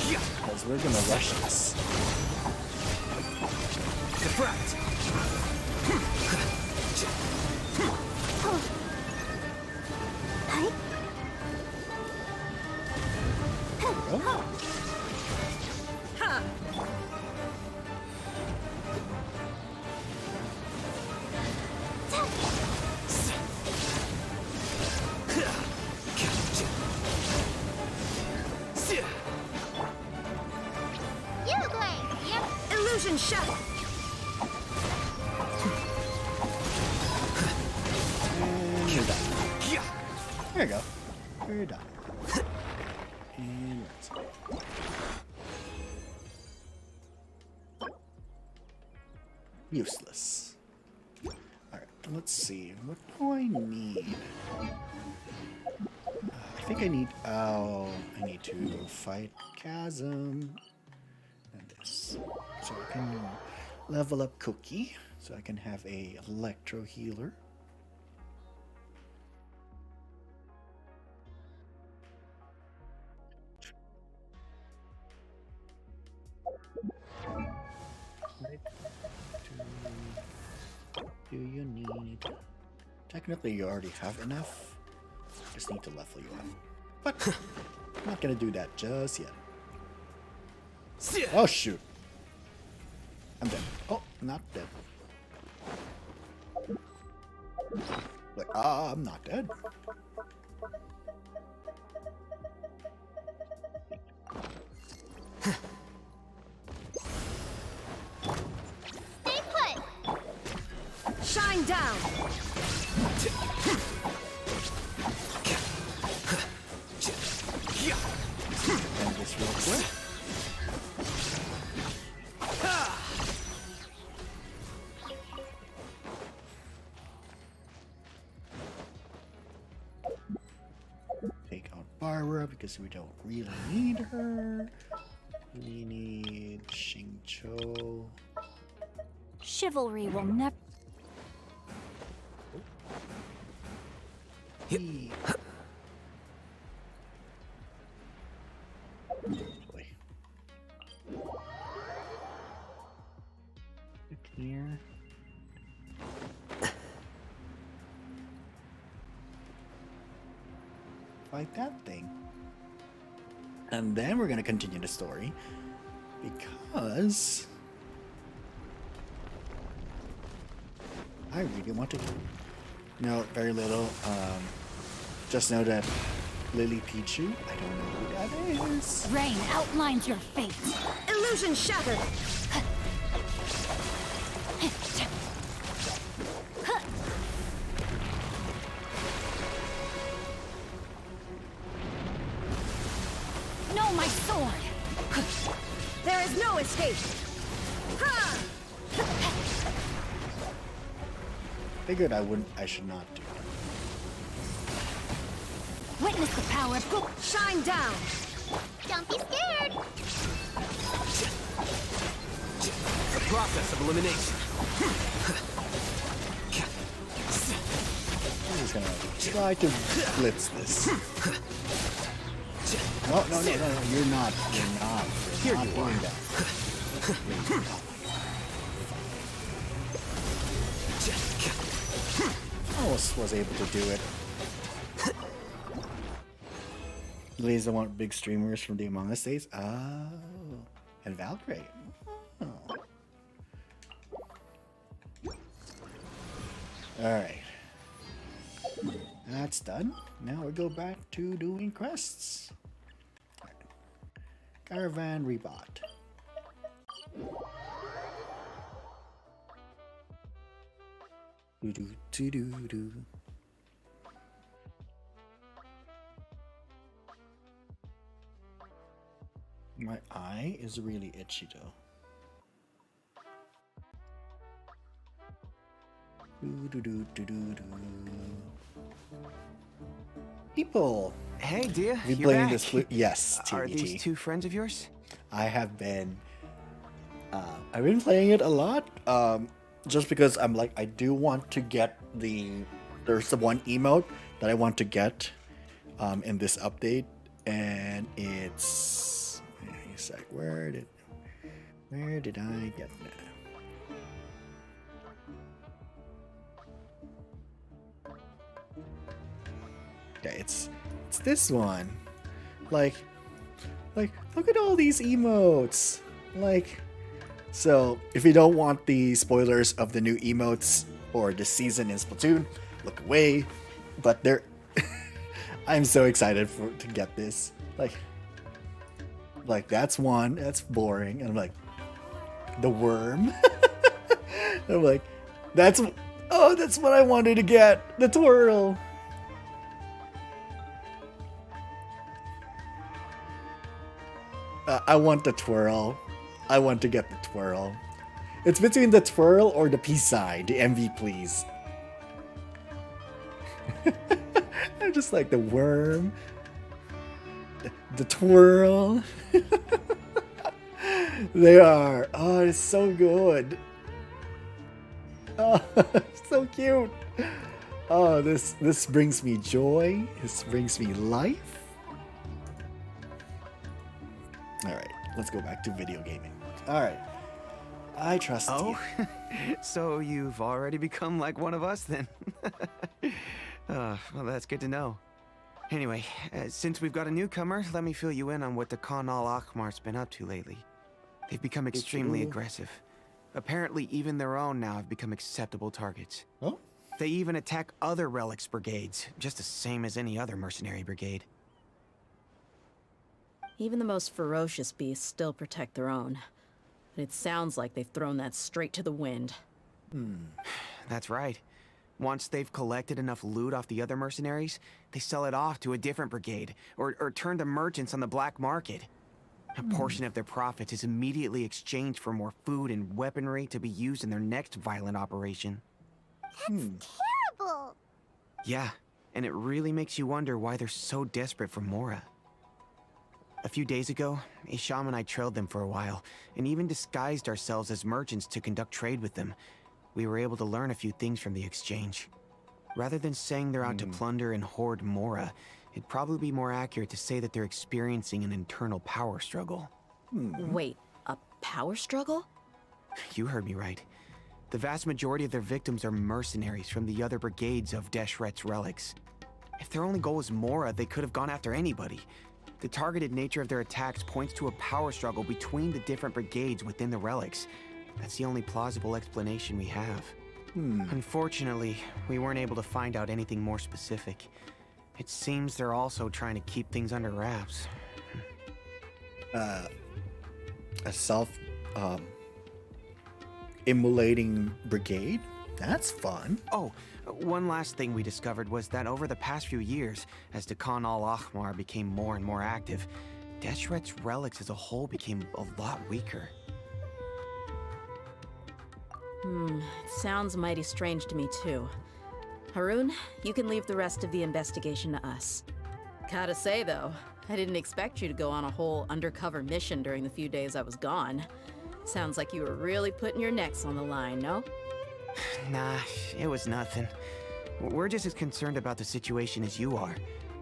Because we're gonna rush this. Deflect. Hi. Oh, You blame! Yep. Illusion shattered. and you're done. There you go. You're done. And that's it. Useless. Alright, let's see. What do I need? I think I need... Oh, I need to fight Chasm. And this. So I can level up Cookie. So I can have a Electro Healer. Right. Do you need... Technically, you already have enough. Just need to level you up. But I'm not gonna do that just yet. Oh shoot! I'm dead. Oh, not dead. Like, I'm not dead. Stay put! Shine down. And this real quick. Take out Barbara because we don't really need her. We need Xingqiu. Chivalry will never. Boy. Look here. Fight that thing. And then we're gonna continue the story because I really want to know very little. Just know that Lily Pichu, I don't know who that is. Rain outlines your fate. Illusion shattered. No, my sword. There is no escape. Figured I should not do. Witness the power of Cook. Shine down. Don't be scared! The process of elimination. I'm just gonna try to blitz this. No, you're not. You're not doing that. Almost was able to do it. Lily's the one big streamers from the Among Us days. Oh, and Valkyrie. Oh. Alright. That's done. Now we go back to doing quests. Alright. Caravan rebought. Do. My eye is really itchy though. Do-do-do-do-do-do. People, Hey, Dehya, we you're playing back. this? Yes, Are TBT. these two friends of yours? I have been. I've been playing it a lot. Just because I'm like, I do want to get there's the one emote that I want to get in this update, and it's like, where did I get that? Yeah, it's this one. Like look at all these emotes. Like, so if you don't want the spoilers of the new emotes or the season in Splatoon, look away. But they're I'm so excited to get this. Like that's one that's boring, and I'm like, the worm. I'm like, that's what I wanted to get, the twirl. I want the twirl. I want to get the twirl. It's between the twirl or the peace sign, the MV please. I'm just like the worm, the twirl. They are. Oh, it's so good. Oh, so cute. Oh, this brings me joy. This brings me life. All right, let's go back to video gaming. All right, I trust you. So you've already become like one of us then? Well, that's good to know. Anyway, since we've got a newcomer, let me fill you in on what the Khan al-Ahmar's been up to lately. They've become extremely aggressive. Apparently, even their own now have become acceptable targets. Oh? They even attack other relics brigades, just the same as any other mercenary brigade. Even the most ferocious beasts still protect their own. And it sounds like they've thrown that straight to the wind. That's right. Once they've collected enough loot off the other mercenaries, they sell it off to a different brigade, or turn to merchants on the black market. A portion of their profits is immediately exchanged for more food and weaponry to be used in their next violent operation. Terrible! Yeah, and it really makes you wonder why they're so desperate for Mora. A few days ago, Isham and I trailed them for a while, and even disguised ourselves as merchants to conduct trade with them. We were able to learn a few things from the exchange. Rather than saying they're out to plunder and hoard Mora, it'd probably be more accurate to say that they're experiencing an internal power struggle. Wait, a power struggle? You heard me right. The vast majority of their victims are mercenaries from the other brigades of Deshret's relics. If their only goal was Mora, they could have gone after anybody. The targeted nature of their attacks points to a power struggle between the different brigades within the relics. That's the only plausible explanation we have. Unfortunately, we weren't able to find out anything more specific. It seems they're also trying to keep things under wraps. A emulating brigade? That's fun. Oh, one last thing we discovered was that over the past few years, as the Khan al-Ahmar became more and more active, Deshret's relics as a whole became a lot weaker. It sounds mighty strange to me too. Harun, you can leave the rest of the investigation to us. Gotta say though, I didn't expect you to go on a whole undercover mission during the few days I was gone. Sounds like you were really putting your necks on the line, no? Nah, it was nothing. We're just as concerned about the situation as you are.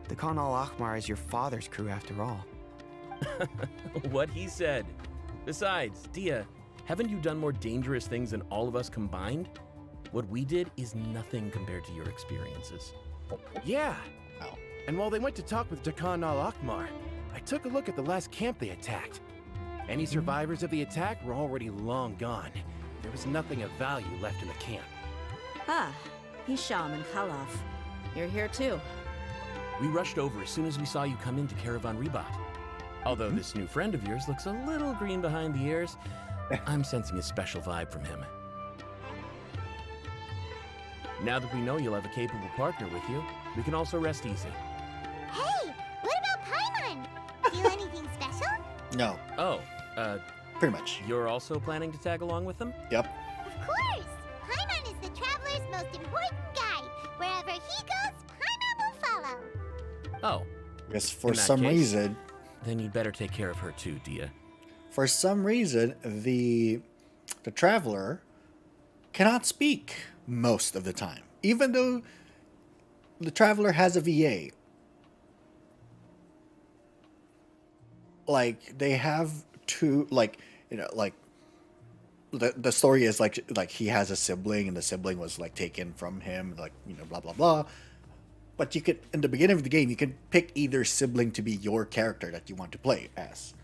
The Khan al-Ahmar is your father's crew after all. What he said. Besides, Dehya, haven't you done more dangerous things than all of us combined? What we did is nothing compared to your experiences. Yeah. Oh. And while they went to talk with Khan al-Ahmar, I took a look at the last camp they attacked. Any survivors of the attack were already long gone. There was nothing of value left in the camp. Ah, Hisham and Khalaf. You're here too. We rushed over as soon as we saw you come into Caravan Rebat. Although this new friend of yours looks a little green behind the ears, I'm sensing a special vibe from him. Now that we know you'll have a capable partner with you, we can also rest easy. Hey, what about Paimon? Feel anything special? No, Oh, pretty much. you're also planning to tag along with them? Yep. Of course! Paimon is the the traveler's most important guide. Wherever he goes, Paimon will follow. Oh, Because for In that some case- reason, then you'd better take care of her too, Dehya. the traveler cannot speak most of the time, even though the traveler has a VA. Like they have two, like the story is like he has a sibling and the sibling was like taken from him, like blah blah blah. But you could, in the beginning of the game, you can pick either sibling to be your character that you want to play as.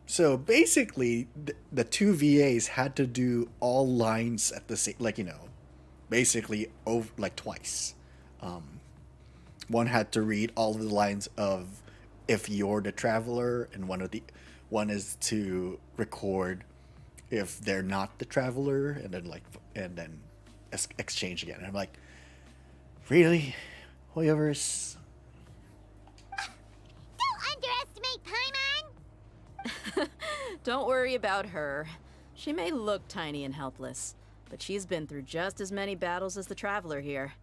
So basically, the two VAs had to do all lines at the same, basically over like twice. One had to read all of the lines of if you're the traveler, and one is to record if they're not the traveler, and then exchange again. And I'm like, really, whoever's. Don't underestimate Paimon! Don't worry about her. She may look tiny and helpless, but she's been through just as many battles as the traveler here.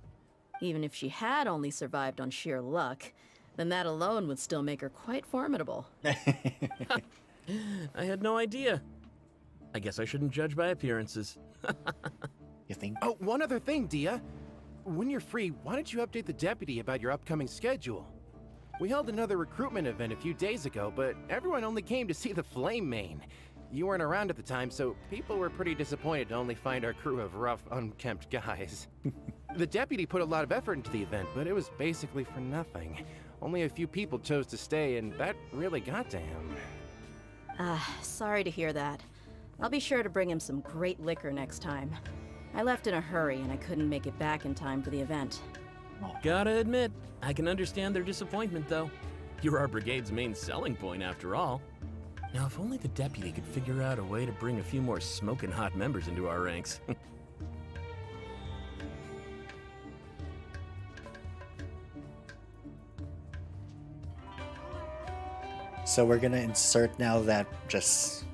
Even if she had only survived on sheer luck, then that alone would still make her quite formidable. I had no idea. I guess I shouldn't judge by appearances. You think? Oh, one other thing, Dehya. When you're free, why don't you update the deputy about your upcoming schedule? We held another recruitment event a few days ago, but everyone only came to see the Flame-Mane. You weren't around at the time, so people were pretty disappointed to only find our crew of rough, unkempt guys. The deputy put a lot of effort into the event, but it was basically for nothing. Only a few people chose to stay, and that really got to him. Sorry to hear that. I'll be sure to bring him some great liquor next time. I left in a hurry and I couldn't make it back in time for the event. Gotta admit, I can understand their disappointment, though. You're our brigade's main selling point, after all. Now, if only the deputy could figure out a way to bring a few more smoking hot members into our ranks. So we're gonna insert now that just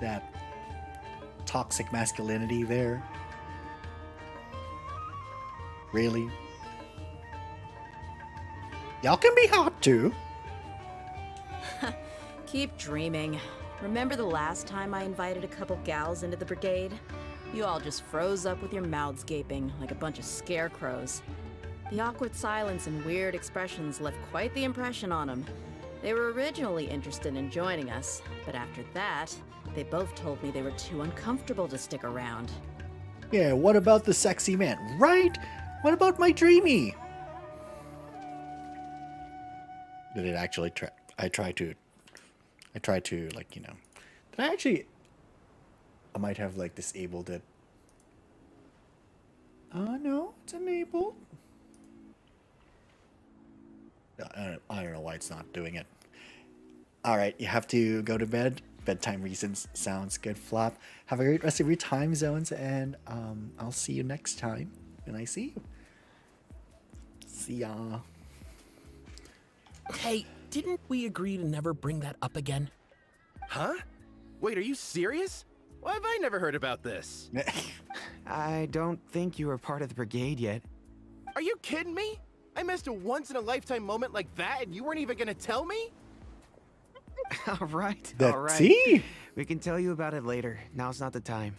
that toxic masculinity there. Really? Y'all can be hot too. Keep dreaming. Remember the last time I invited a couple gals into the brigade? You all just froze up with your mouths gaping like a bunch of scarecrows. The awkward silence and weird expressions left quite the impression on them. They were originally interested in joining us, but after that, they both told me they were too uncomfortable to stick around. Yeah, what about the sexy man? Right? What about my dreamy? Did it actually try? I tried to like, did I actually, I might have like disabled it. No, it's enabled. I don't know why it's not doing it. All right, you have to go to bed. Bedtime reasons. Sounds good, Flop. Have a great rest of your time zones, and I'll see you next time when I see you. See ya. Hey, didn't we agree to never bring that up again? Huh? Wait, are you serious? Why have I never heard about this? I don't think you were part of the brigade yet. Are you kidding me? I missed a once-in-a-lifetime moment like that, and you weren't even gonna tell me? All right, The all right. tea. We can tell you about it later. Now's not the time.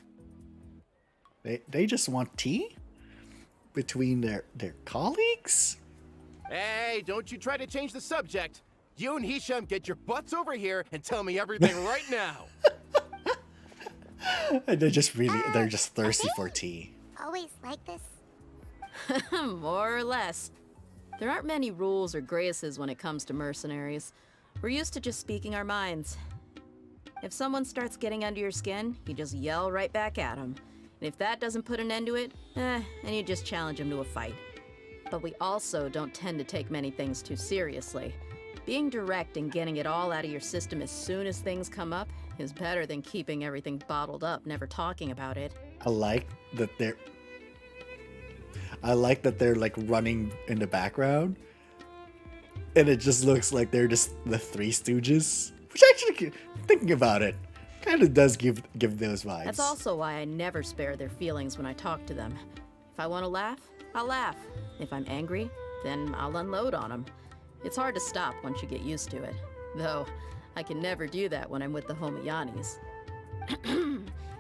They just want tea between their colleagues. Hey, don't you try to change the subject. You and Hisham get your butts over here and tell me everything right now. And they're just thirsty for tea. Always like this? More or less. There aren't many rules or graces when it comes to mercenaries. We're used to just speaking our minds. If someone starts getting under your skin, you just yell right back at them. And if that doesn't put an end to it, and you just challenge them to a fight. But we also don't tend to take many things too seriously. Being direct and getting it all out of your system as soon as things come up is better than keeping everything bottled up, never talking about it. I like that they're like running in the background, and it just looks like they're just the Three Stooges. Which actually, thinking about it, Kind of does give those vibes. That's also why I never spare their feelings when I talk to them. If I want to laugh, I'll laugh. If I'm angry, then I'll unload on them. It's hard to stop once you get used to it. Though, I can never do that when I'm with the Homiyanis.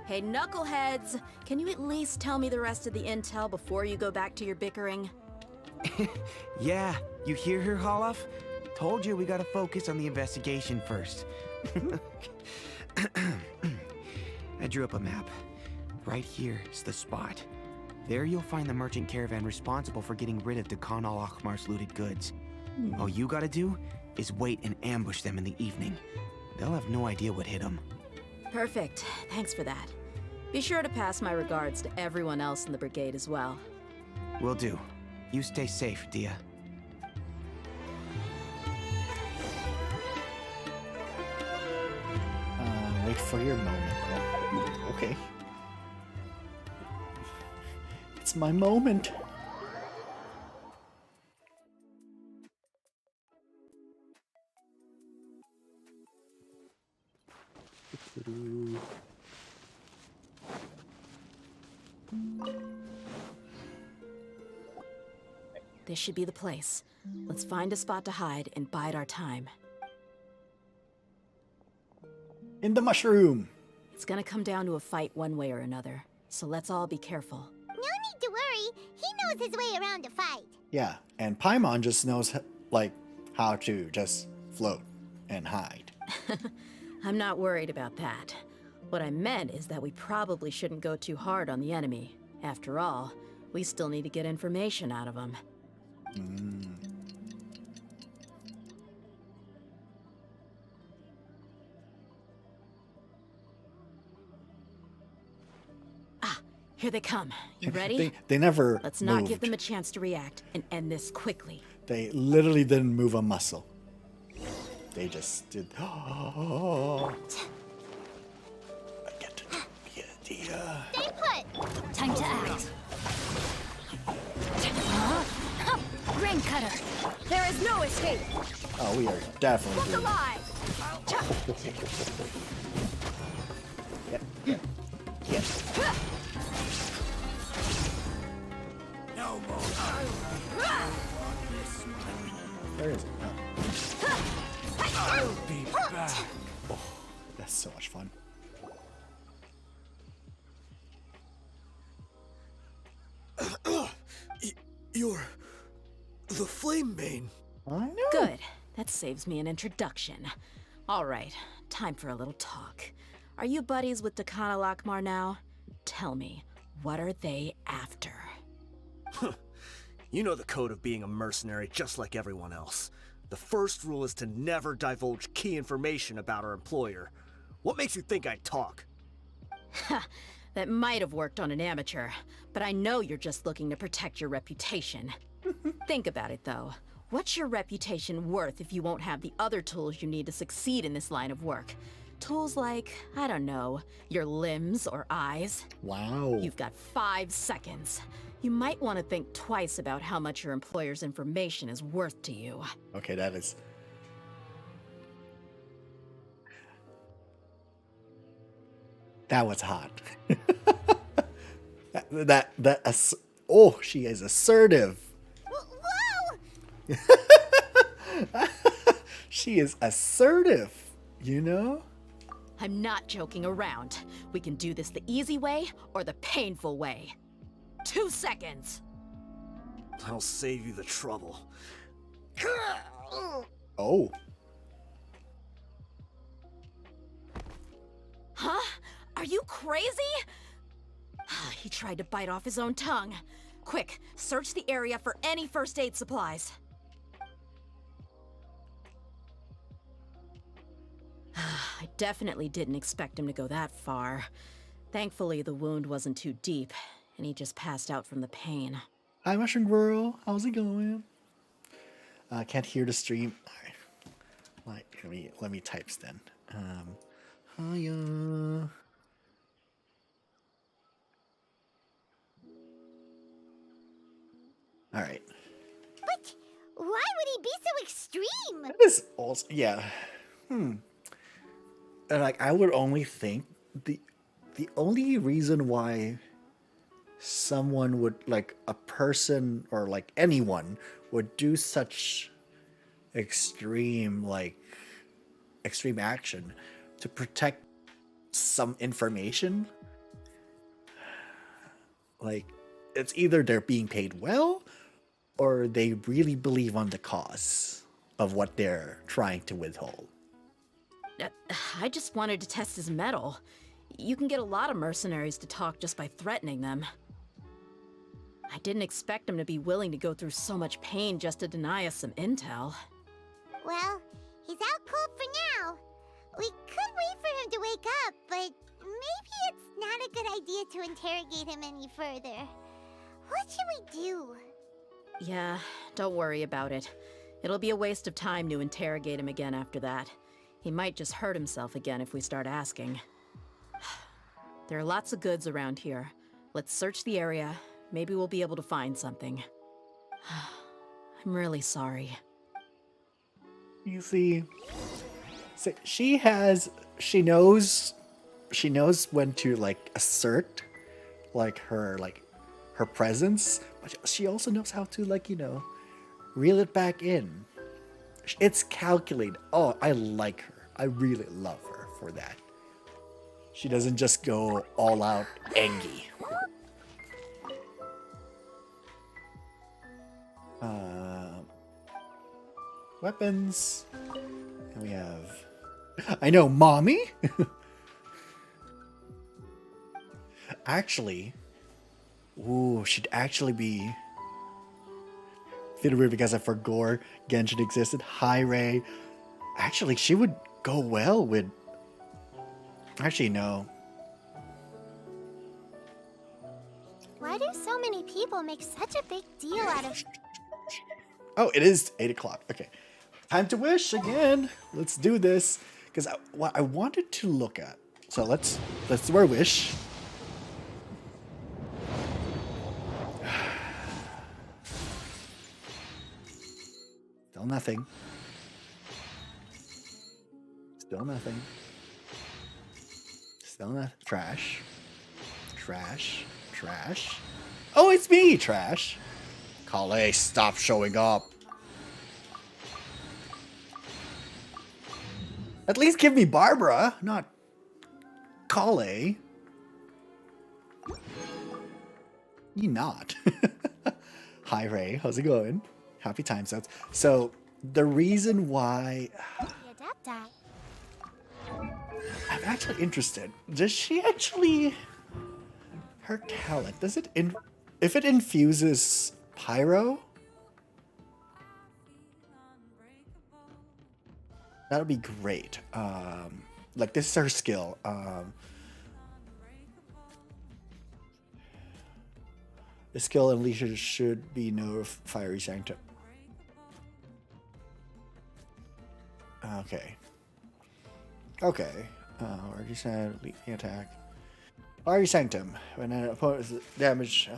Hey, knuckleheads! Can you at least tell me the rest of the intel before you go back to your bickering? Yeah, you hear her, Holloff? Told you we gotta focus on the investigation first. I drew up a map. Right here is the spot. There you'll find the merchant caravan responsible for getting rid of Khan al-Akhmar's looted goods. All you gotta do is wait and ambush them in the evening. They'll have no idea what hit them. Perfect. Thanks for that. Be sure to pass my regards to everyone else in the brigade as well. Will do. You stay safe, Dehya. Wait for your moment. Oh, okay. It's my moment. This should be the place. Let's find a spot to hide and bide our time. In the mushroom. It's gonna come down to a fight one way or another, so let's all be careful. No need to worry. He knows his way around a fight. Yeah, and Paimon just knows like how to just float and hide. I'm not worried about that. What I meant is that we probably shouldn't go too hard on the enemy. After all, we still need to get information out of them. Ah, here they come. You ready? They never Let's not moved. give them a chance to react and end this quickly. They literally didn't move a muscle. They just did. Oh, I get to be a Dehya. Stay put. Time to act. Grain cutter. There is no escape. Oh, we are definitely Look doing it. alive. Yep. Yep. No more. Where is it? Oh. I'll be back. Oh, that's so much fun. You're the Flame-Mane. I know. Good. That saves me an introduction. All right, time for a little talk. Are you buddies with Khan al-Akhmar now? Tell me, what are they after? You know the code of being a mercenary just like everyone else. The first rule is to never divulge key information about our employer. What makes you think I'd talk? That might have worked on an amateur, but I know you're just looking to protect your reputation. Think about it, though. What's your reputation worth if you won't have the other tools you need to succeed in this line of work? Tools like, I don't know, your limbs or eyes? Wow. You've got 5 seconds. You might want to think twice about how much your employer's information is worth to you. Okay, that is. That was hot. Oh, she is assertive. Whoa! She is assertive, you know? I'm not joking around. We can do this the easy way or the painful way. 2 seconds. I'll save you the trouble. Oh. Huh? Are you crazy? He tried to bite off his own tongue. Quick, search the area for any first aid supplies. I definitely didn't expect him to go that far. Thankfully, the wound wasn't too deep, and he just passed out from the pain. Hi, Mushroom Girl. How's it going? Can't hear the stream. All right. Let me type then. Hiya. All right. But why would he be so extreme? That is also, yeah. And like I would only think the only reason why someone would like a person or like anyone would do such extreme extreme action to protect some information, like it's either they're being paid well or they really believe on the cause of what they're trying to withhold. I just wanted to test his mettle. You can get a lot of mercenaries to talk just by threatening them. I didn't expect him to be willing to go through so much pain just to deny us some intel. Well, he's out cold for now. We could wait for him to wake up, but maybe it's not a good idea to interrogate him any further. What should we do? Yeah, don't worry about it. It'll be a waste of time to interrogate him again after that. He might just hurt himself again if we start asking. There are lots of goods around here. Let's search the area. Maybe we'll be able to find something. I'm really sorry. You see, so she knows when to like assert her presence, but she also knows how to reel it back in. It's calculated. Oh, I like her. I really love her for that. She doesn't just go all out Engie. Weapons. And we have... I know, mommy? Actually... Ooh, she'd actually be... Feel weird because I forgot Genshin existed. Hi, Ray. Actually, she would go well with... Actually, no. Why do so many people make such a big deal out of... Oh, it is 8 o'clock. Okay. Time to wish again. Let's do this. Because what I wanted to look at. So let's do our wish. Still nothing. Still nothing. Still nothing. Trash. Trash. Trash. Oh, it's me, Trash. Kale, stop showing up. At least give me Barbara, not Kale. You not. Hi, Ray. How's it going? Happy time zones. So, the reason why... I'm actually interested. Does she actually... Her talent, does it... If it infuses pyro... That would be great. Like, this is her skill. The skill unleashes should be no fiery sanctum. Okay. Okay. Already said, lead the attack. Fiery sanctum. When an opponent is damaged,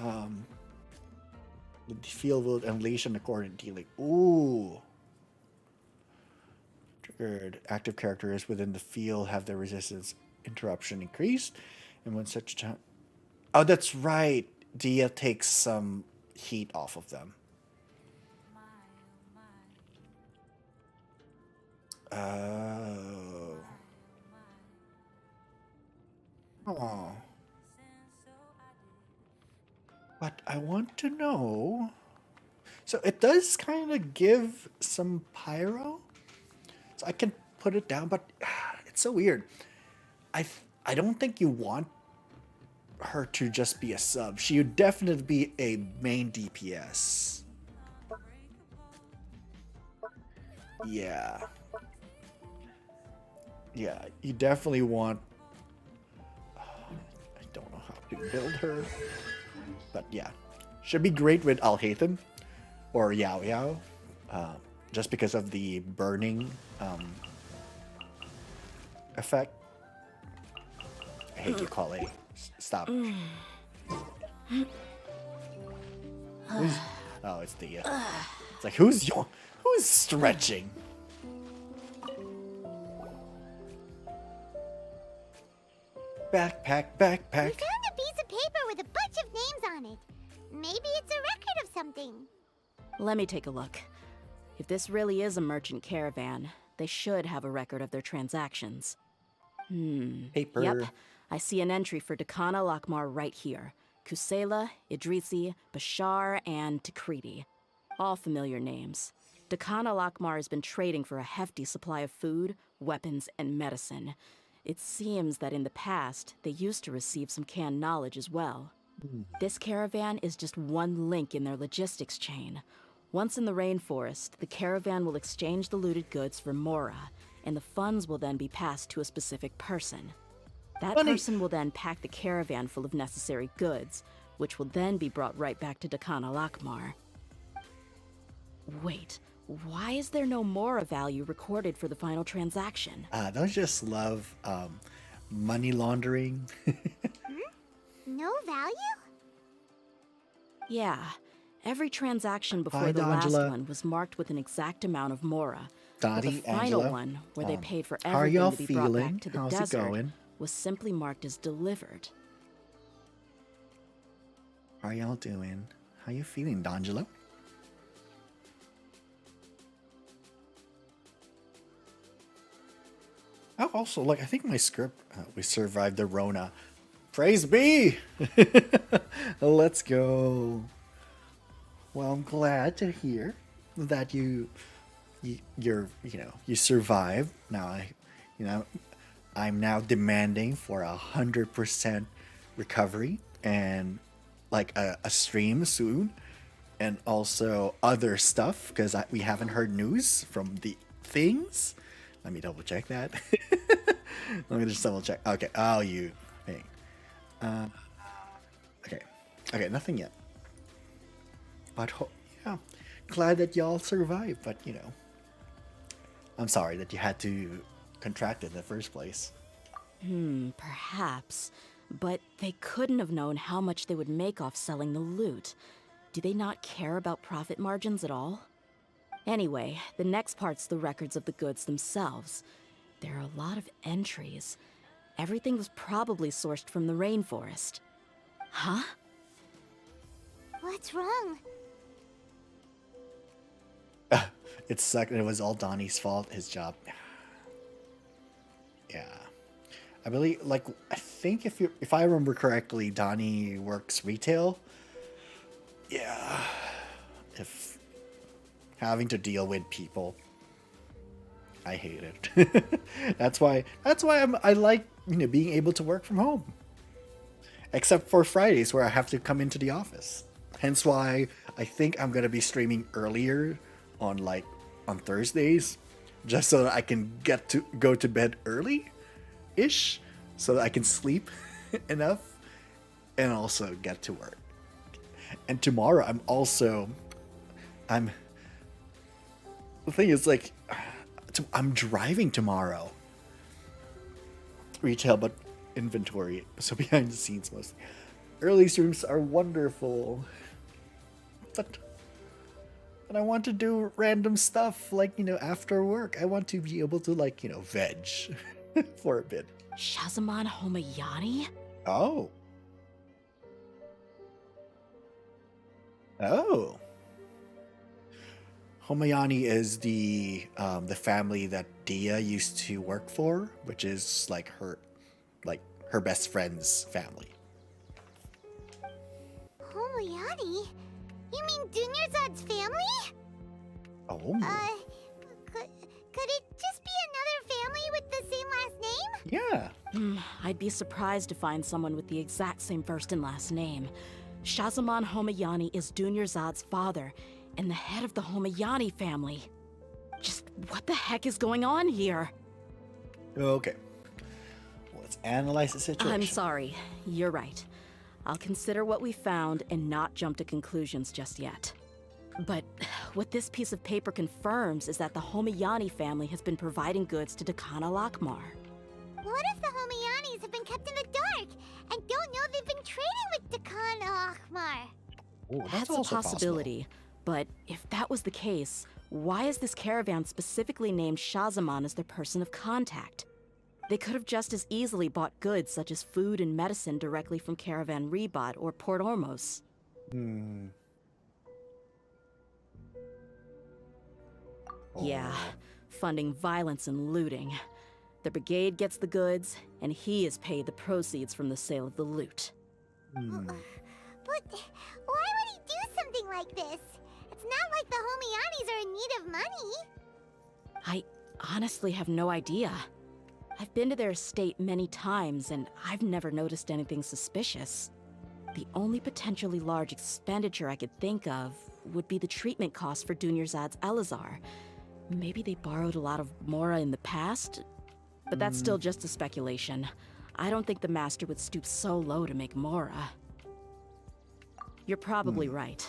the field will unleash an accordant dealing. Ooh. Triggered. Active characters within the field have their resistance interruption increased. And when such time... Oh, that's right. Dehya takes some heat off of them. Oh. Oh. But I want to know... So it does kind of give some pyro. So I can put it down, but it's so weird. I don't think you want her to just be a sub. She would definitely be a main DPS. Yeah. Yeah, you definitely want... I don't know how to build her. But yeah. Should be great with Alhaitham or Yao Yao. Just because of the burning effect. I hate you, Kale. Stop. Oh, it's Dehya. It's like, who's stretching? backpack. We found a piece of paper with a bunch of names on it. Maybe it's a record of something. Let me take a look. If this really is a merchant caravan, they should have a record of their transactions. Paper. Yep, I see an entry for Dakana Lakmar right here. Kusela, Idrisi, Bashar, and Takriti. All familiar names. Dakana Lakmar has been trading for a hefty supply of food, weapons, and medicine. It seems that in the past, they used to receive some canned knowledge as well. This caravan is just one link in their logistics chain. Once in the rainforest, the caravan will exchange the looted goods for Mora, and the funds will then be passed to a specific person. That person will then pack the caravan full of necessary goods, which will then be brought right back to Dakana Lakmar. Wait, why is there no Mora value recorded for the final transaction? Don't you just love money laundering? No value? Yeah, every transaction before Hi, the last Angela. one was marked with an exact amount of Mora. But the Dottie, final Angela, one, where they paid for how are everything y'all to be brought feeling? back to the How's it desert, going? was simply marked as delivered. How are y'all doing? How you feeling, D'Angelo? Oh, also, like, I think my script, we survived the Rona. Praise be! Let's go. Well, I'm glad to hear that you survived. Now I'm now demanding for 100% recovery and like a stream soon, and also other stuff because we haven't heard news from the things. Let me double check that. Let me just double check. Okay. Oh, you thing. Okay. Nothing yet. But yeah, glad that y'all survived. But I'm sorry that you had to contract it in the first place. Perhaps. But they couldn't have known how much they would make off selling the loot. Do they not care about profit margins at all? Anyway, the next part's the records of the goods themselves. There are a lot of entries. Everything was probably sourced from the rainforest. Huh? What's wrong? It sucked. It was all Donnie's fault. His job. Yeah. I believe, I think if I remember correctly, Donnie works retail. Yeah. If having to deal with people, I hate it. That's why I like being able to work from home. Except for Fridays where I have to come into the office. Hence why I think I'm gonna be streaming earlier on Thursdays, just so that I can go to bed early-ish, so that I can sleep enough and also get to work. And tomorrow the thing is, I'm driving tomorrow. Retail, but inventory, so behind the scenes mostly. Early streams are wonderful, but I want to do random stuff after work. I want to be able to veg for a bit. Shazamon Homayani? Oh. Homayani is the family that Dehya used to work for, which is her best friend's family. Homayani? You mean Dunyarzad's family? Oh. Could it just be another family with the same last name? Yeah. I'd be surprised to find someone with the exact same first and last name. Shazamon Homayani is Dunyarzad's father, and the head of the Homayani family. Just what the heck is going on here? Okay. Let's analyze the situation. I'm sorry. You're right. I'll consider what we found and not jump to conclusions just yet. But what this piece of paper confirms is that the Homayani family has been providing goods to Dakana Lakmar. What if the Homayanis have been kept in the dark and don't know they've been trading with Dakana Akhmar? Ooh, That's a also possibility. But if that was the case, why is this caravan specifically named Shazamon as their person of contact? They could have just as easily bought goods such as food and medicine directly from Caravan Rebot or Port Ormos. Yeah, funding violence and looting. The brigade gets the goods, and he is paid the proceeds from the sale of the loot. But why would he do something like this? It's not like the Homianis are in need of money. I honestly have no idea. I've been to their estate many times, and I've never noticed anything suspicious. The only potentially large expenditure I could think of would be the treatment costs for Dunyarzad's Elazar. Maybe they borrowed a lot of Mora in the past? But that's still just a speculation. I don't think the Master would stoop so low to make Mora. You're probably right.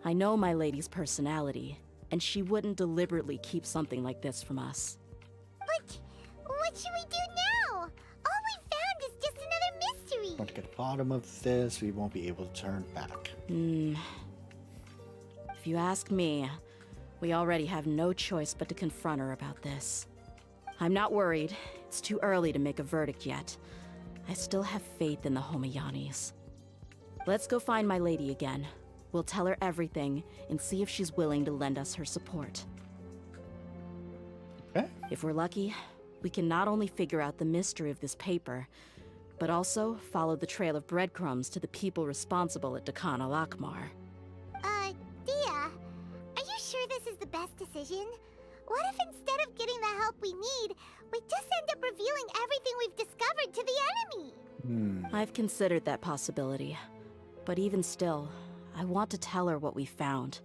I know my lady's personality, and she wouldn't deliberately keep something like this from us. But what should we do now? All we found is just another mystery. Want to get to the bottom of this, we won't be able to turn back. If you ask me, we already have no choice but to confront her about this. I'm not worried. It's too early to make a verdict yet. I still have faith in the Homianis. Let's go find my lady again. We'll tell her everything and see if she's willing to lend us her support. Okay. If we're lucky, we can not only figure out the mystery of this paper, but also follow the trail of breadcrumbs to the people responsible at Dakan al-Akmar. Dehya, are you sure this is the best decision? What if instead of getting the help we need, we just end up revealing everything we've discovered to the enemy? I've considered that possibility. But even still, I want to tell her what we found.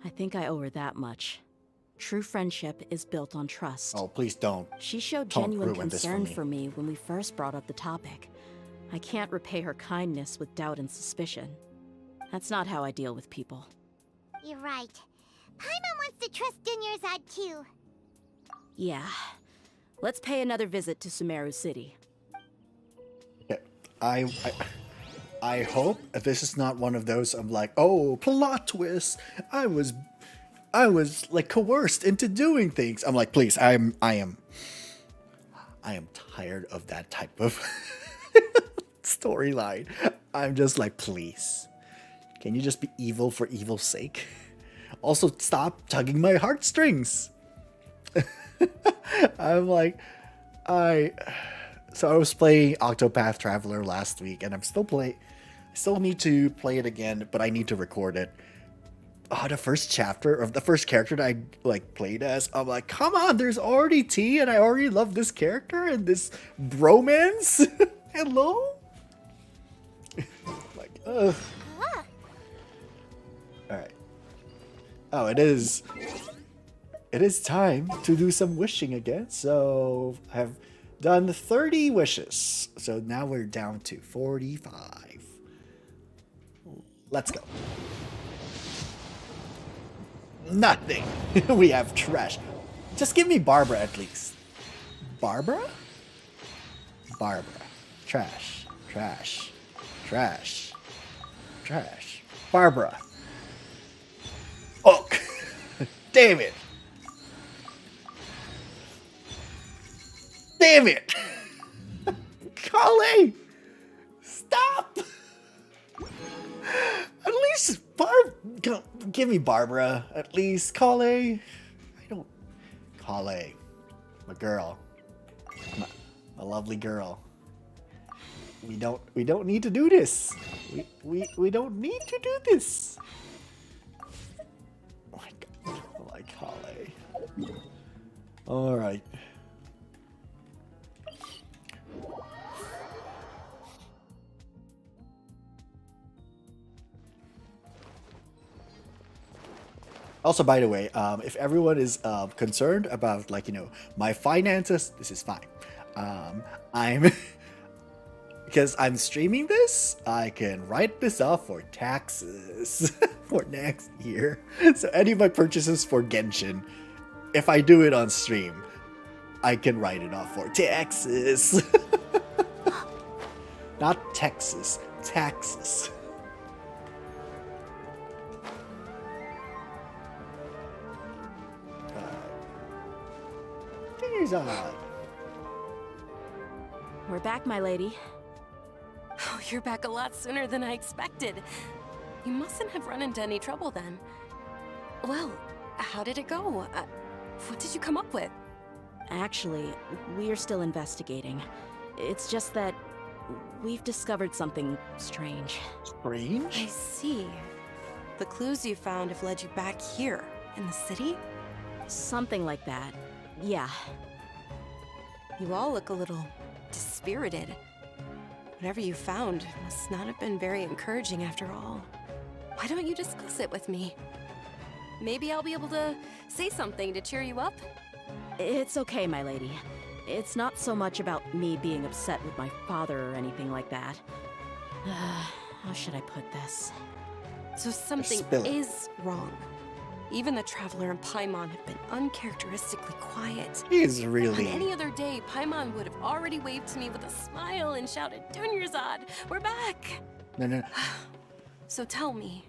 I think I owe her that much. True friendship is built on trust. Oh, please don't. She showed Don't genuine ruin this for concern me. for me when we first brought up the topic. I can't repay her kindness with doubt and suspicion. That's not how I deal with people. You're right. Paimon wants to trust Dunyarzad too. Yeah. Let's pay another visit to Sumeru City. Okay. I hope this is not one of those I'm like, oh, plot twist. I was like coerced into doing things. I'm like, please, I am tired of that type of storyline. I'm just like, please. Can you just be evil for evil's sake? Also, stop tugging my heartstrings. I'm like, so I was playing Octopath Traveler last week, and I still need to play it again, but I need to record it. Oh, the first chapter of the first character that I played as, I'm like, come on, there's already tea, and I already love this character and this bromance. Hello? Like, ugh. Alright. Oh, it is time to do some wishing again. So I've done 30 wishes. So now we're down to 45. Let's go. Nothing. We have trash. Just give me Barbara at least. Barbara? Barbara. Trash. Trash. Trash. Trash. Barbara. Oh, damn it. Damn it. Colleen, stop. At least give me Barbara. At least Colleen. Colleen, my girl, my lovely girl. We don't need to do this. We don't need to do this. Oh my god, I like Holly. All right. Also, by the way, if everyone is concerned about my finances, this is fine. I'm because I'm streaming this, I can write this off for taxes for next year. So any of my purchases for Genshin, if I do it on stream, I can write it off for taxes. Not Texas, taxes. Here's odd. we're back, my lady. Oh, you're back a lot sooner than I expected. You mustn't have run into any trouble then. Well, how did it go? What did you come up with? Actually, we're still investigating. It's just that we've discovered something strange. Strange? I see. The clues you found have led you back here, in the city? Something like that. Yeah. You all look a little dispirited. Whatever you found must not have been very encouraging after all. Why don't you discuss it with me? Maybe I'll be able to say something to cheer you up? It's okay, my lady. It's not so much about me being upset with my father or anything like that. How should I put this? So something Spill it. is wrong. Even the Traveler and Paimon have been uncharacteristically quiet. He's On really... any other day, Paimon would have already waved to me with a smile and shouted, "Dunyarzad, we're back!" No. So tell me,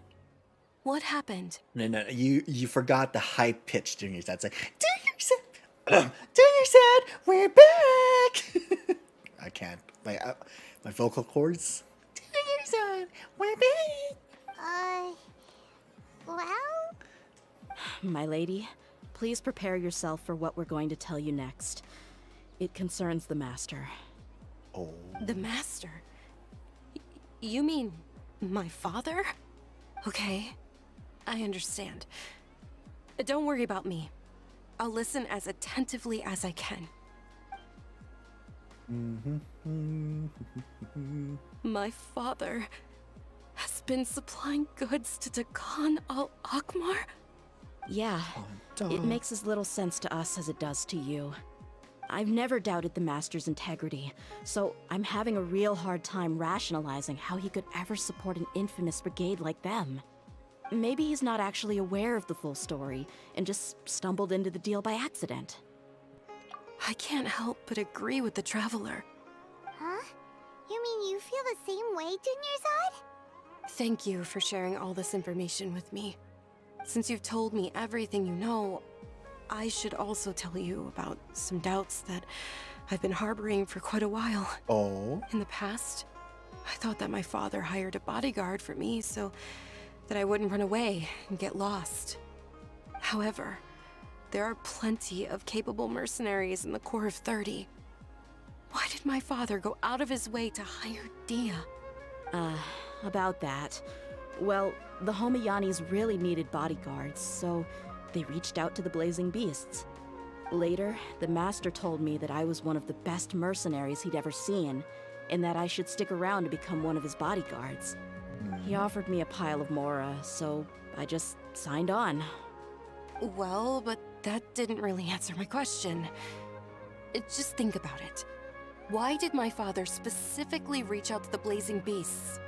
what happened? No. You forgot the high-pitched Junior Sad. It's like, Junior Sad, we're back! I can't. My vocal cords. Junior Sad, we're back! Well? My lady, please prepare yourself for what we're going to tell you next. It concerns the Master. Oh. The Master? You mean my father? Okay, I understand. Don't worry about me. I'll listen as attentively as I can. My father has been supplying goods to Dakan al-Akmar? Yeah, it makes as little sense to us as it does to you. I've never doubted the Master's integrity, so I'm having a real hard time rationalizing how he could ever support an infamous brigade like them. Maybe he's not actually aware of the full story and just stumbled into the deal by accident. I can't help but agree with the Traveler. Huh? You mean you feel the same way, Dunyarzad? Thank you for sharing all this information with me. Since you've told me everything you know, I should also tell you about some doubts that I've been harboring for quite a while. Oh. In the past, I thought that my father hired a bodyguard for me so that I wouldn't run away and get lost. However, there are plenty of capable mercenaries in the Corps of 30. Why did my father go out of his way to hire Dehya? About that. Well, the Homayanis really needed bodyguards, so they reached out to the Blazing Beasts. Later, the Master told me that I was one of the best mercenaries he'd ever seen, and that I should stick around to become one of his bodyguards. He offered me a pile of Mora, so I just signed on. Well, but that didn't really answer my question. Just think about it. Why did my father specifically reach out to the Blazing Beasts?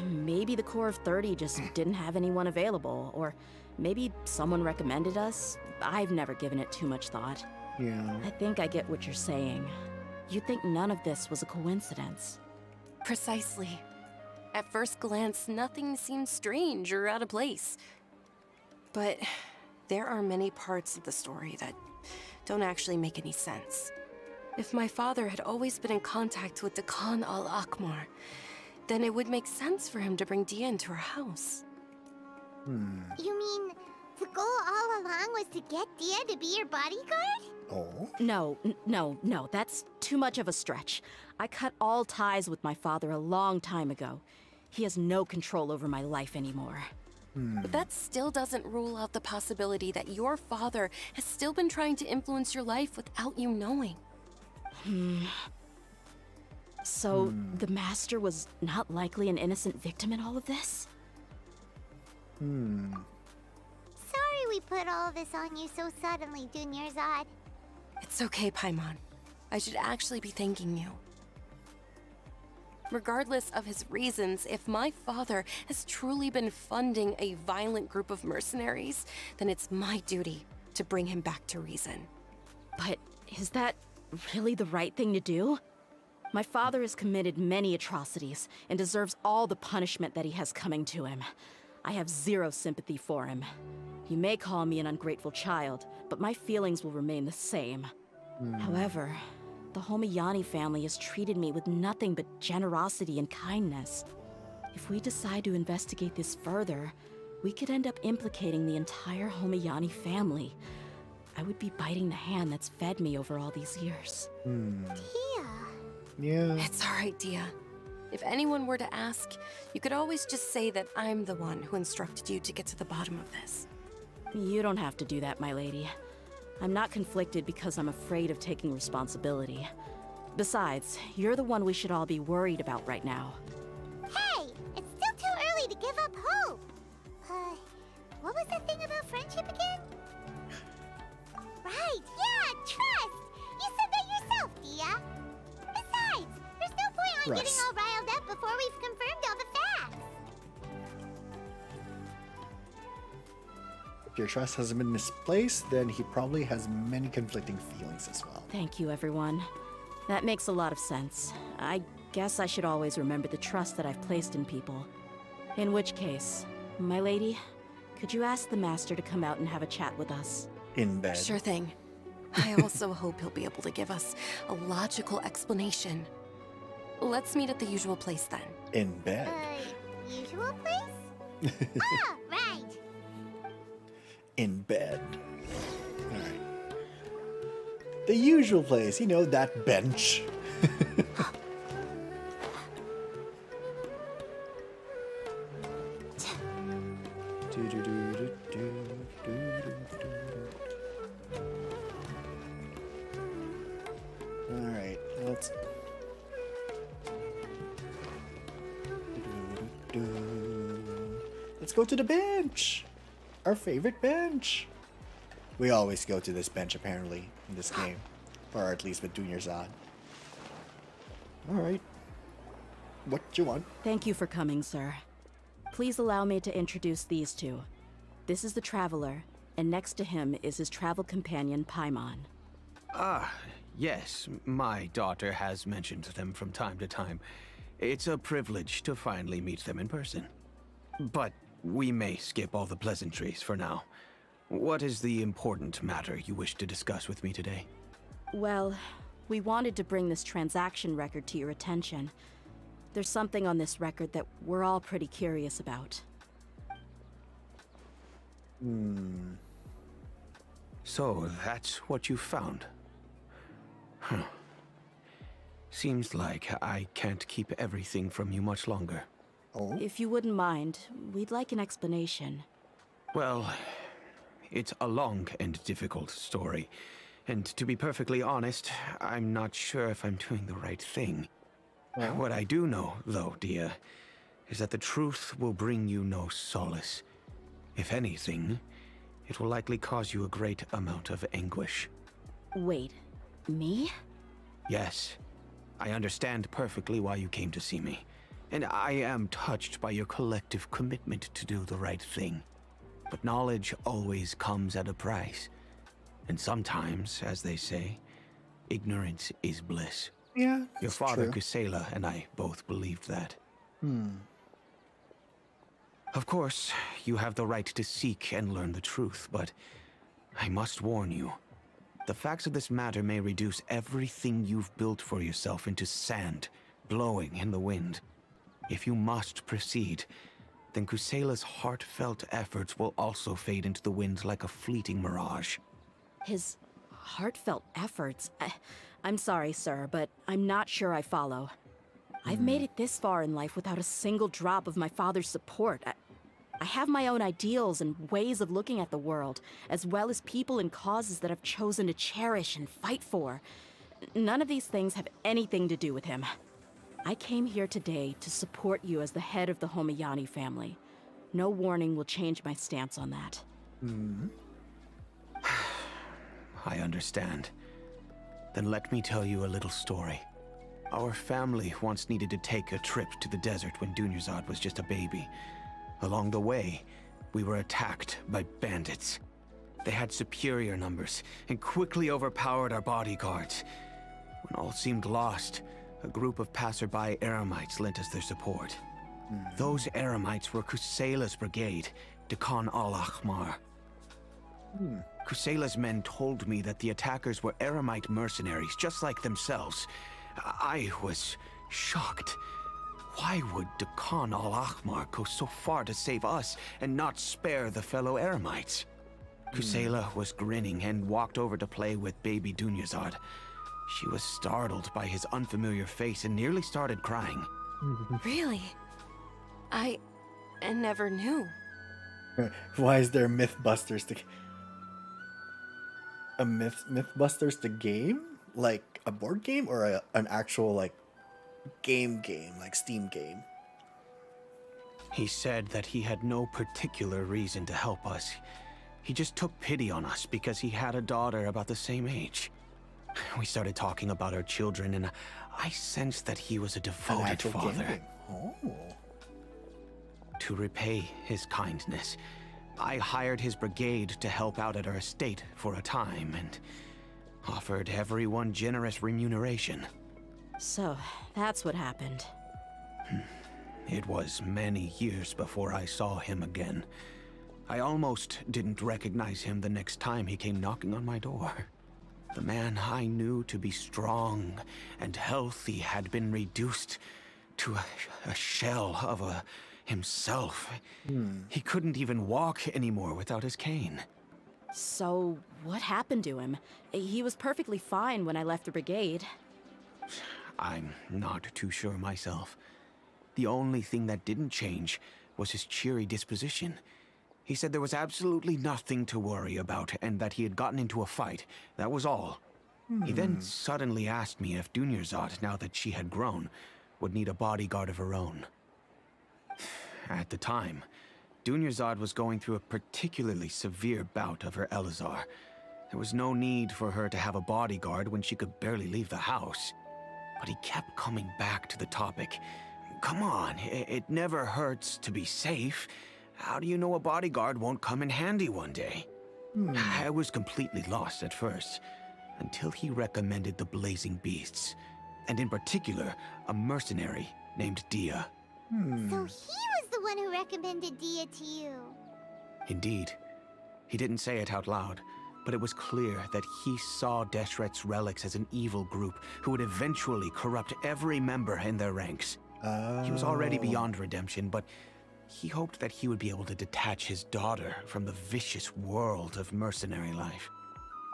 Maybe the Corps of 30 just didn't have anyone available, or maybe someone recommended us. I've never given it too much thought. Yeah. I think I get what you're saying. You think none of this was a coincidence. Precisely. At first glance, nothing seems strange or out of place. But there are many parts of the story that don't actually make any sense. If my father had always been in contact with Dakan al-Akmar, then it would make sense for him to bring Dehya into our house. You mean the goal all along was to get Dehya to be your bodyguard? Oh. No, that's too much of a stretch. I cut all ties with my father a long time ago. He has no control over my life anymore. But that still doesn't rule out the possibility that your father has still been trying to influence your life without you knowing. So, the Master was not likely an innocent victim in all of this? Sorry we put all this on you so suddenly, Dunyarzad. It's okay, Paimon. I should actually be thanking you. Regardless of his reasons, if my father has truly been funding a violent group of mercenaries, then it's my duty to bring him back to reason. But is that really the right thing to do? My father has committed many atrocities and deserves all the punishment that he has coming to him. I have zero sympathy for him. You may call me an ungrateful child, but my feelings will remain the same. However, the Homayani family has treated me with nothing but generosity and kindness. If we decide to investigate this further, we could end up implicating the entire Homayani family. I would be biting the hand that's fed me over all these years. Tia. Yeah. It's all right, Dehya. If anyone were to ask, you could always just say that I'm the one who instructed you to get to the bottom of this. You don't have to do that, my lady. I'm not conflicted because I'm afraid of taking responsibility. Besides, you're the one we should all be worried about right now. Hey, it's still too early to give up hope. What was that thing about friendship again? Right, yeah, trust! You said that yourself, Dehya. Besides, there's no point on getting Trust. all riled up before we've confirmed all the facts. If your trust hasn't been misplaced, then he probably has many conflicting feelings as well. Thank you, everyone. That makes a lot of sense. I guess I should always remember the trust that I've placed in people. In which case, my lady, could you ask the master to come out and have a chat with us? In bed. Sure thing. I also hope he'll be able to give us a logical explanation. Let's meet at the usual place then. In bed. Usual place? Ah, right. In bed. Alright. The usual place, you know, that bench. Alright, let's. Let's go to the bench! Our favorite bench! We always go to this bench apparently in this game. Or at least with Dunyarzad. Alright. What do you want? Thank you for coming, sir. Please allow me to introduce these two. This is the Traveler, and next to him is his travel companion, Paimon. Ah, yes, my daughter has mentioned them from time to time. It's a privilege to finally meet them in person. But we may skip all the pleasantries for now. What is the important matter you wish to discuss with me today? Well, we wanted to bring this transaction record to your attention. There's something on this record that we're all pretty curious about. So, that's what you found? Huh. Seems like I can't keep everything from you much longer. Oh? If you wouldn't mind, we'd like an explanation. Well, it's a long and difficult story. And to be perfectly honest, I'm not sure if I'm doing the right thing. What I do know, though, Dehya, is that the truth will bring you no solace. If anything, it will likely cause you a great amount of anguish. Wait, me? Yes, I understand perfectly why you came to see me. And I am touched by your collective commitment to do the right thing. But knowledge always comes at a price. And sometimes, as they say, ignorance is bliss. Yeah. Your father, Kusela, and I both believed that. Of course, you have the right to seek and learn the truth, but I must warn you. The facts of this matter may reduce everything you've built for yourself into sand, blowing in the wind. If you must proceed, then Kusela's heartfelt efforts will also fade into the wind like a fleeting mirage. His heartfelt efforts? I'm sorry, sir, but I'm not sure I follow. I've made it this far in life without a single drop of my father's support. I have my own ideals and ways of looking at the world, as well as people and causes that I've chosen to cherish and fight for. None of these things have anything to do with him. I came here today to support you as the head of the Homayani family. No warning will change my stance on that. I understand. Then let me tell you a little story. Our family once needed to take a trip to the desert when Dunyarzad was just a baby. Along the way, we were attacked by bandits. They had superior numbers and quickly overpowered our bodyguards. When all seemed lost, a group of passerby Eremites lent us their support. Those Eremites were Kusela's brigade, Dekan al-Ahmar. Kusela's men told me that the attackers were Eremite mercenaries, just like themselves. I was shocked. Why would Dukan al-Ahmar go so far to save us and not spare the fellow Eremites? Kusela was grinning and walked over to play with baby Dunyazad. She was startled by his unfamiliar face and nearly started crying. Really? I never knew. Why is there Mythbusters to... Mythbusters the game? Like a board game or an actual like game, like Steam game? He said that he had no particular reason to help us. He just took pity on us because he had a daughter about the same age. We started talking about our children, and I sensed that he was a devoted father. Oh. To repay his kindness, I hired his brigade to help out at our estate for a time and offered everyone generous remuneration. So, that's what happened. It was many years before I saw him again. I almost didn't recognize him the next time he came knocking on my door. The man I knew to be strong and healthy had been reduced to a shell of himself. He couldn't even walk anymore without his cane. So, what happened to him? He was perfectly fine when I left the brigade. I'm not too sure myself. The only thing that didn't change was his cheery disposition. He said there was absolutely nothing to worry about and that he had gotten into a fight. That was all. He then suddenly asked me if Dunyazad, now that she had grown, would need a bodyguard of her own. At the time, Dunyazad was going through a particularly severe bout of her Elazar. There was no need for her to have a bodyguard when she could barely leave the house. But he kept coming back to the topic. Come on, it never hurts to be safe. How do you know a bodyguard won't come in handy one day? I was completely lost at first, until he recommended the Blazing Beasts, and in particular, a mercenary named Dehya. So he was the one who recommended Dehya to you. Indeed. He didn't say it out loud, but it was clear that he saw Deshret's relics as an evil group who would eventually corrupt every member in their ranks. He was already beyond redemption, but he hoped that he would be able to detach his daughter from the vicious world of mercenary life.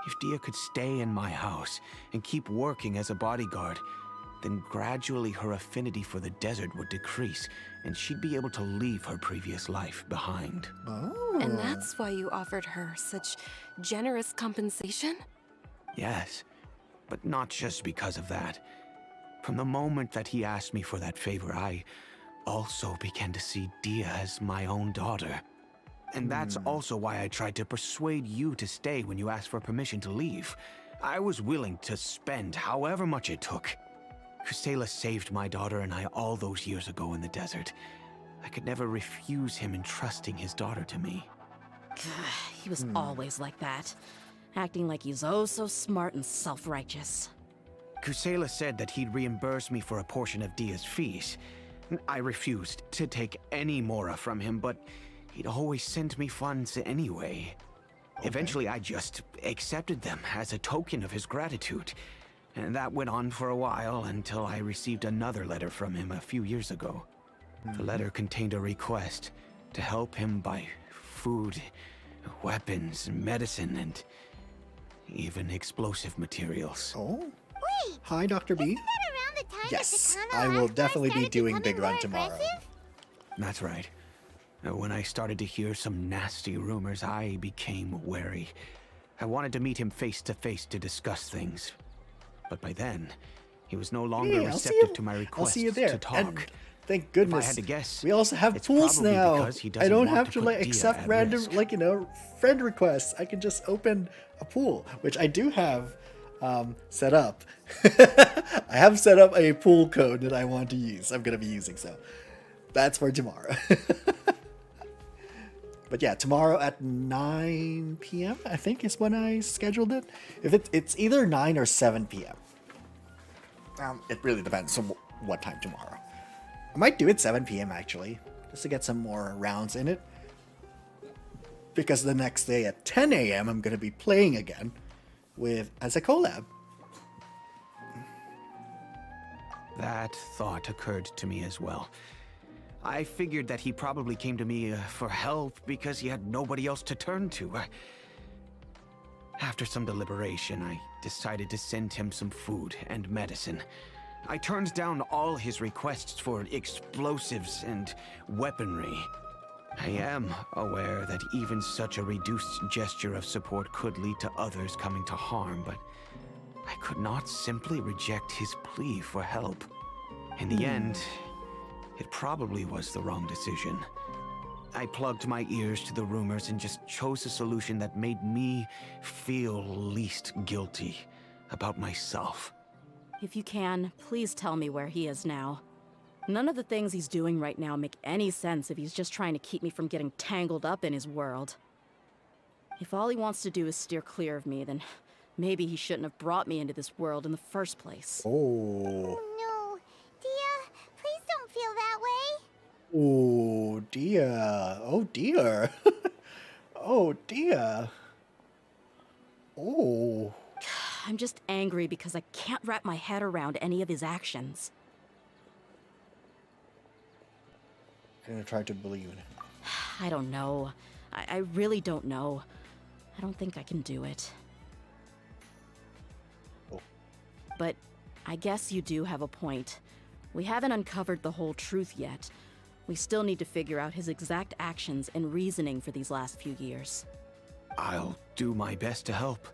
If Dehya could stay in my house and keep working as a bodyguard, then gradually her affinity for the desert would decrease, and she'd be able to leave her previous life behind. And that's why you offered her such generous compensation? Yes, but not just because of that. From the moment that he asked me for that favor, I also began to see Dehya as my own daughter. And that's also why I tried to persuade you to stay when you asked for permission to leave. I was willing to spend however much it took. Kusela saved my daughter and I all those years ago in the desert. I could never refuse him entrusting his daughter to me. He was always like that, acting like he's oh so smart and self-righteous. Kusela said that he'd reimburse me for a portion of Dehya's fees. I refused to take any Mora from him, but he'd always sent me funds anyway. Eventually, I just accepted them as a token of his gratitude. And that went on for a while until I received another letter from him a few years ago. The letter contained a request to help him buy food, weapons, medicine, and even explosive materials. Oh? Wait! Hi, Dr. B. Isn't that around the time Yes, that I will Takano definitely be started doing becoming Big Run more tomorrow. aggressive? That's right. When I started to hear some nasty rumors, I became wary. I wanted to meet him face to face to discuss things. But by then, he was no longer receptive to my requests I'll see you there. to talk. And thank goodness. If I had to guess, we also have it's pools probably now. because he I doesn't don't want have to to put like Dehya accept at random risk. friend requests. I can just open a pool, which I do have set up. I have set up a pool code that I want to use. I'm gonna be using, so that's for tomorrow. But yeah, tomorrow at 9 p.m. I think is when I scheduled it. If it's either 9 or 7 p.m. It really depends on what time tomorrow. I might do it 7 p.m. actually, just to get some more rounds in it. because the next day at 10 a.m. I'm going to be playing again as a collab. That thought occurred to me as well. I figured that he probably came to me for help because he had nobody else to turn to. After some deliberation, I decided to send him some food and medicine. I turned down all his requests for explosives and weaponry. I am aware that even such a reduced gesture of support could lead to others coming to harm, but I could not simply reject his plea for help. In the end, it probably was the wrong decision. I plugged my ears to the rumors and just chose a solution that made me feel least guilty about myself. If you can, please tell me where he is now. None of the things he's doing right now make any sense if he's just trying to keep me from getting tangled up in his world. If all he wants to do is steer clear of me, then maybe he shouldn't have brought me into this world in the first place. Oh. No. Dehya, please don't feel that way. Oh, dear. Oh, dear. Oh, dear. Oh. I'm just angry because I can't wrap my head around any of his actions. I'm gonna try to believe it. I don't know. I really don't know. I don't think I can do it. Oh. But I guess you do have a point. We haven't uncovered the whole truth yet. We still need to figure out his exact actions and reasoning for these last few years. I'll do my best to help.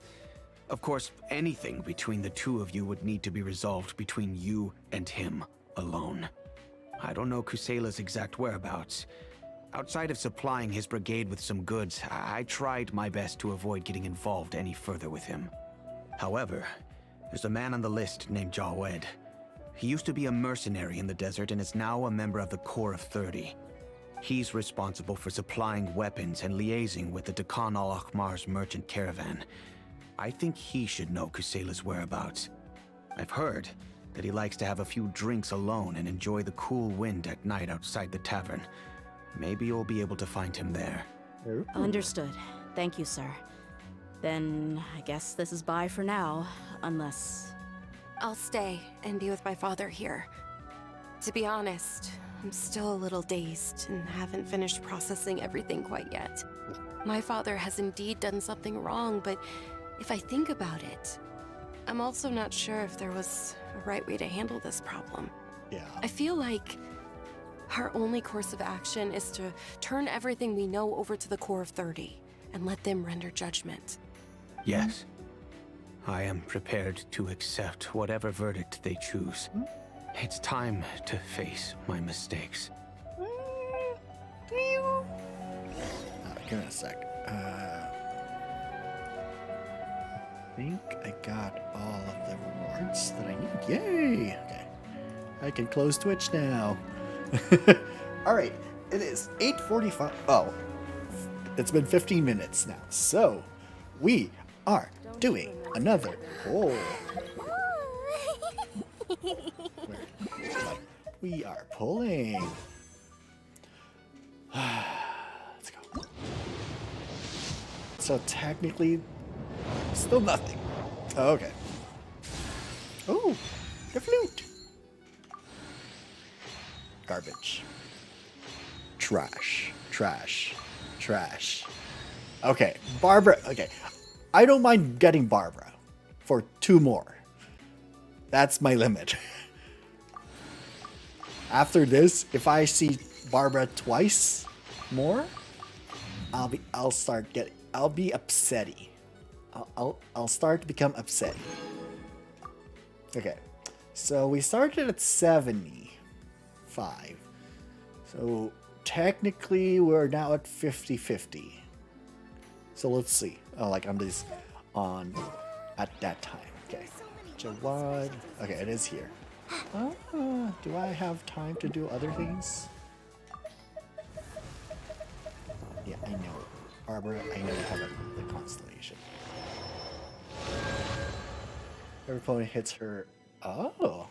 Of course, anything between the two of you would need to be resolved between you and him alone. I don't know Kusela's exact whereabouts. Outside of supplying his brigade with some goods, I tried my best to avoid getting involved any further with him. However, there's a man on the list named Jawed. He used to be a mercenary in the desert and is now a member of the Corps of 30. He's responsible for supplying weapons and liaising with the Dakan al-Ahmar's merchant caravan. I think he should know Kusela's whereabouts. I've heard that he likes to have a few drinks alone and enjoy the cool wind at night outside the tavern. Maybe you'll be able to find him there. Ooh. Understood. Thank you, sir. Then I guess this is bye for now, unless... I'll stay and be with my father here. To be honest, I'm still a little dazed and haven't finished processing everything quite yet. My father has indeed done something wrong, but if I think about it, I'm also not sure if there was a right way to handle this problem. Yeah. I feel like our only course of action is to turn everything we know over to the Corps of 30 and let them render judgment. Yes. I am prepared to accept whatever verdict they choose. It's time to face my mistakes. Give me a sec. I think I got all of the rewards that I need. Yay! Okay. I can close Twitch now. Alright, it is 8:45. Oh, it's been 15 minutes now. So, we are doing another poll. We are pulling. Let's go. So technically, still nothing. Oh, okay. Oh, the flute. Garbage. Trash. Trash. Trash. Okay, Barbara. Okay, I don't mind getting Barbara for 2 more. That's my limit. After this, if I see Barbara twice more, I'll be upsetty. I'll start to become upsetty. Okay, so we started at 75. So technically we're now at 50-50. So let's see. Oh, like on this, at that time. Okay, Jawad. Okay, it is here. Do I have time to do other things? Yeah, I know. Barbara, I know you have the constellation. Every opponent hits her. Oh.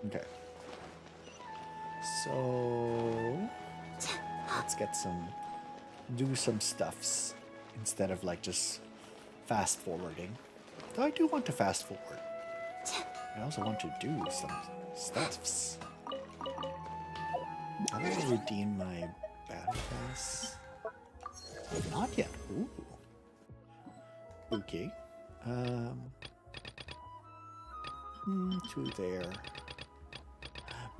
Okay. let's get some, do some stuffs instead of like just fast forwarding. Though I do want to fast forward. I also want to do some stuffs. How do I redeem my battle pass? Not yet. Ooh. Okay. To there.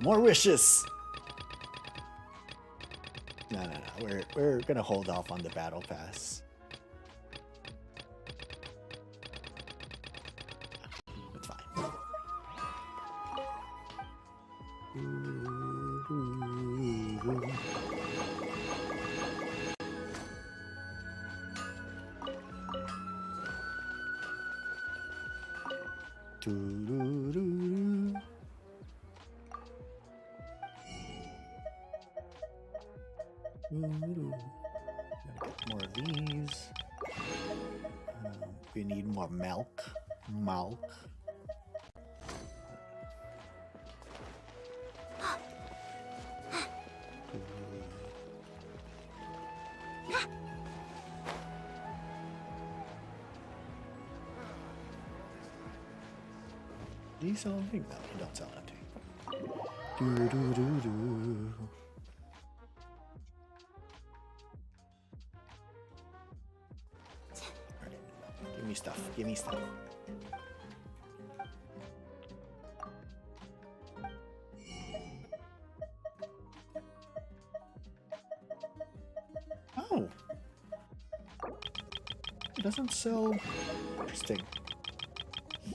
More wishes. No. We're gonna hold off on the battle pass. It's fine. Gotta get more of these. We need more milk. Do you sell anything? No, you don't sell anything. Give me stuff. Oh. It doesn't sell. Interesting.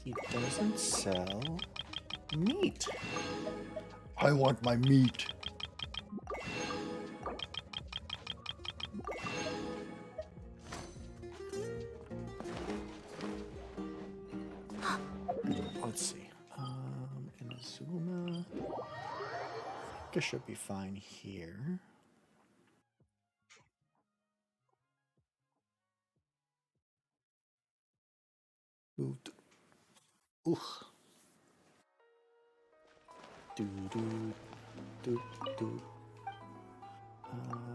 He doesn't sell meat. I want my meat. Let's see. Inazuma. I think I should be fine here. Moved. Ooh.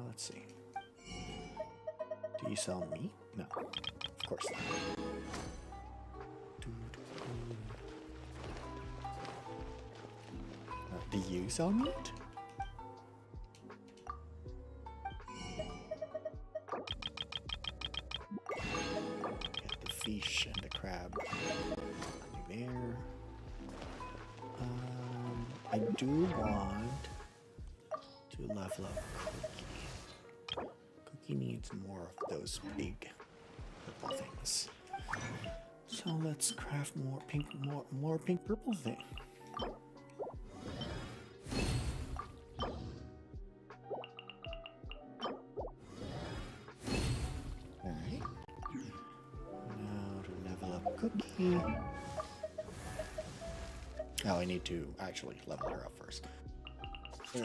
Let's see. Do you sell meat? No. Of course not. Do you sell meat? Get the fish and the crab. There. I do want to level up Cookie. Cookie needs more of those big purple things. So let's craft more pink purple thing. Alright. Now to level up Cookie. Oh, I need to actually level her up first. I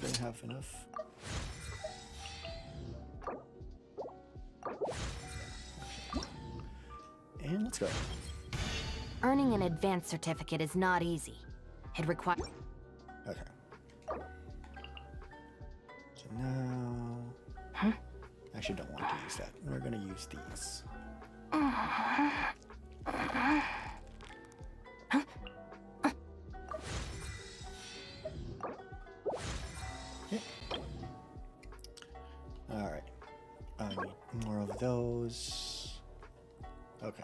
don't have enough. And let's go. Earning an advanced certificate is not easy. It requires... Okay. So now... Huh? I actually don't want to use that. We're gonna use these. Okay. Alright. I need more of those. Okay.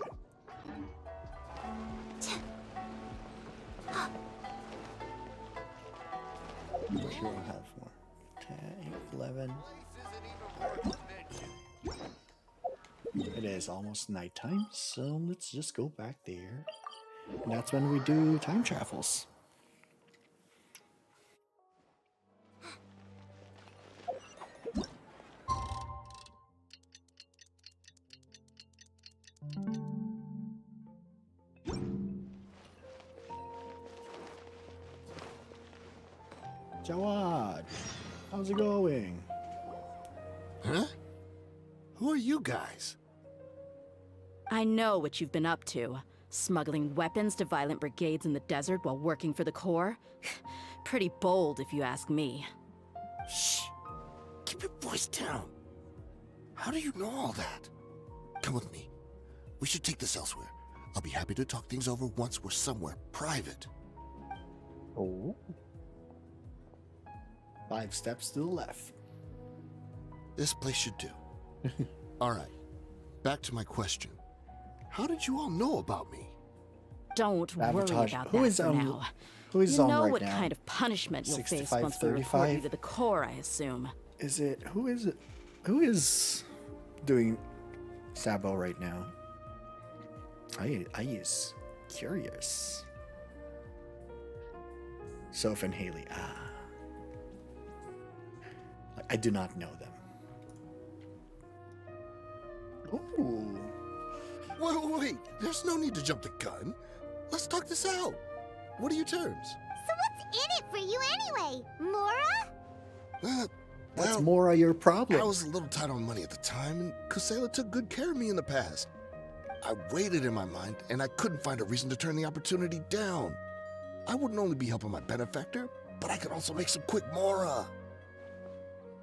I'm sure we'll have more. 10, 11. It is almost nighttime, so let's just go back there. And that's when we do time travels. Jawad, how's it going? Huh? Who are you guys? I know what you've been up to. Smuggling weapons to violent brigades in the desert while working for the Corps? Pretty bold, if you ask me. Shh. Keep your voice down. How do you know all that? Come with me. We should take this elsewhere. I'll be happy to talk things over once we're somewhere private. Oh. 5 steps to the left. This place should do. All right. Back to my question. How did you all know about me? Don't worry Sabotage. about Who that is for on- now. Who is You on know right what now? kind of punishment you'll face 65, once we report you 35? to the core, I assume. Is it? Who is it? Who is doing Sabo right now? I is curious. Soph and Haley. I do not know them. Ooh. Wait. There's no need to jump the gun. Let's talk this out. What are your terms? So what's in it for you anyway, Mora? What's Well, more your problem? I was a little tight on money at the time, and Kusela took good care of me in the past. I waited in my mind, and I couldn't find a reason to turn the opportunity down. I wouldn't only be helping my benefactor, but I could also make some quick Mora.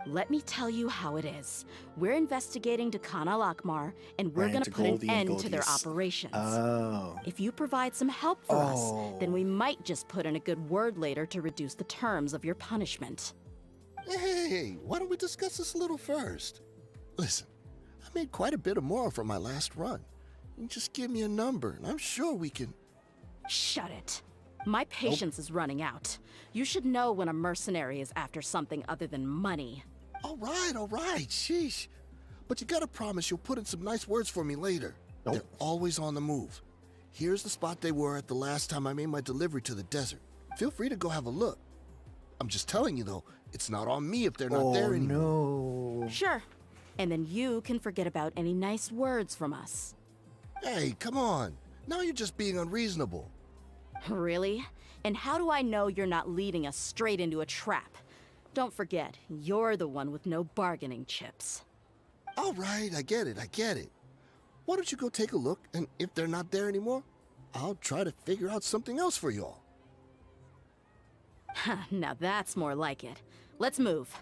Let me tell you how it is. We're investigating Dekhan al-Akmar, and we're Ran gonna to put an Goldie and end to their Goldie's. operations. Oh. If you provide some help for us, Oh. then we might just put in a good word later to reduce the terms of your punishment. Hey, why don't we discuss this a little first? Listen, I made quite a bit of Mora from my last run. You just give me a number, and I'm sure we can... Shut it. My patience is running out. You should know when a mercenary is after something other than money. All right, sheesh. But you gotta promise you'll put in some nice words for me later. Nope. They're always on the move. Here's the spot they were at the last time I made my delivery to the desert. Feel free to go have a look. I'm just telling you though, it's not on me if they're not there anymore. No. Sure. And then you can forget about any nice words from us. Hey, come on. Now you're just being unreasonable. Really? And how do I know you're not leading us straight into a trap? Don't forget, you're the one with no bargaining chips. All right, I get it. Why don't you go take a look, and if they're not there anymore, I'll try to figure out something else for y'all. Now that's more like it. Let's move.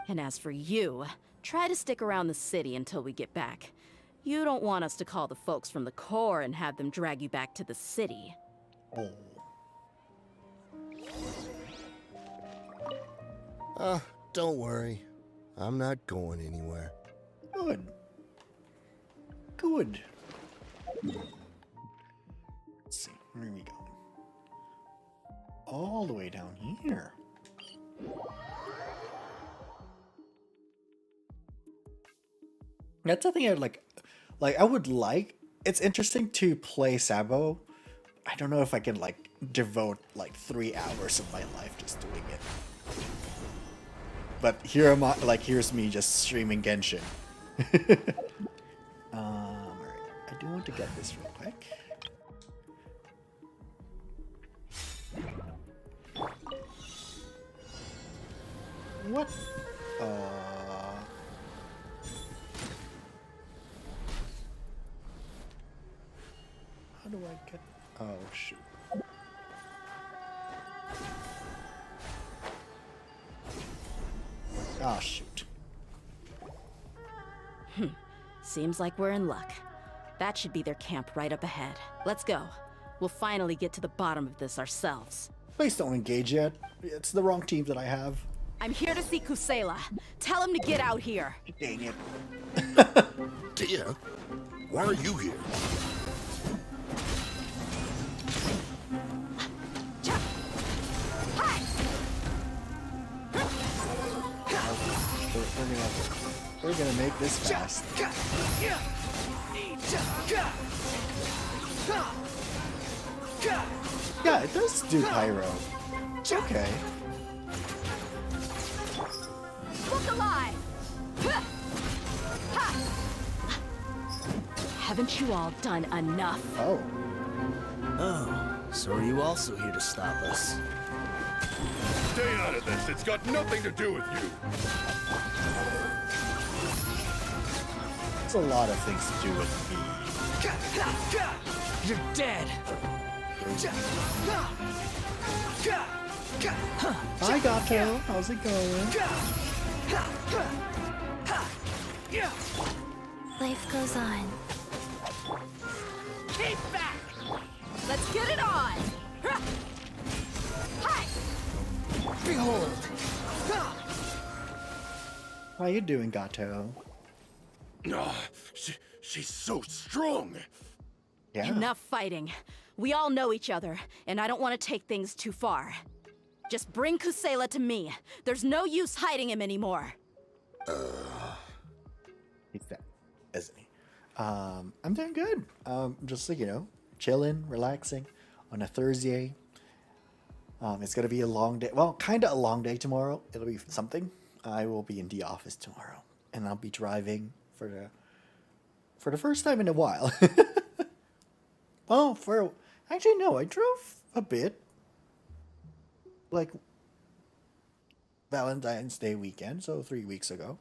And as for you, try to stick around the city until we get back. You don't want us to call the folks from the core and have them drag you back to the city. Oh. Don't worry. I'm not going anywhere. Good. Let's see, where are we going? All the way down here. That's something I'd like I would like. It's interesting to play Sabo. I don't know if I can like devote like 3 hours of my life just doing it. But here am I, like here's me just streaming Genshin. Alright. I do want to get this real quick. What? How do I get... Oh, shoot. Ah, shoot. Seems like we're in luck. That should be their camp right up ahead. Let's go. We'll finally get to the bottom of this ourselves. Please don't engage yet. It's the wrong team that I have. I'm here to see Kusela. Tell him to get out here. Dang it. Dehya, why are you here? We're gonna make this fast. Yeah, it does do pyro. Okay. Look alive! Haven't you all done enough? Oh. Oh, so are you also here to stop us? Stay out of this. It's got nothing to do with you. It's a lot of things to do with me. You're dead! Hi, Gato. How's it going? Life goes on. Keep back! Let's get it on! Hi! Behold! How you doing, Gato? She's so strong. Yeah. Enough fighting. We all know each other, and I don't want to take things too far. Just bring Kusela to me. There's no use hiding him anymore. He's dead, isn't he? I'm doing good. Just like, chilling, relaxing on a Thursday. It's gonna be a long day. Well, kind of a long day tomorrow. It'll be something. I will be in the office tomorrow, and I'll be driving for the first time in a while. Well, actually no, I drove a bit, like Valentine's Day weekend, so 3 weeks ago.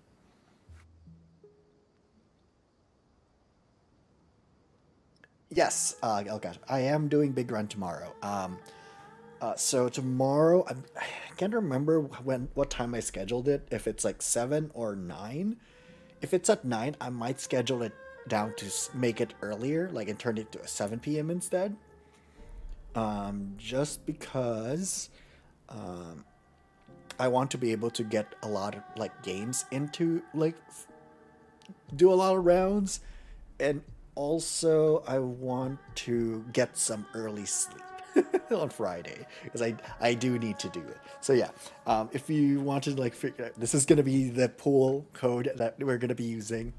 Yes, oh gosh, I am doing Big Run tomorrow. So tomorrow, I can't remember what time I scheduled it, if it's like 7 or 9. If it's at 9, I might schedule it down to make it earlier, like, and turn it to a 7 p.m. instead. Just because I want to be able to get a lot of, like, games into, like, do a lot of rounds, and also I want to get some early sleep on Friday, because I do need to do it. So yeah, if you want to, like, figure out, this is gonna be the pool code that we're gonna be using.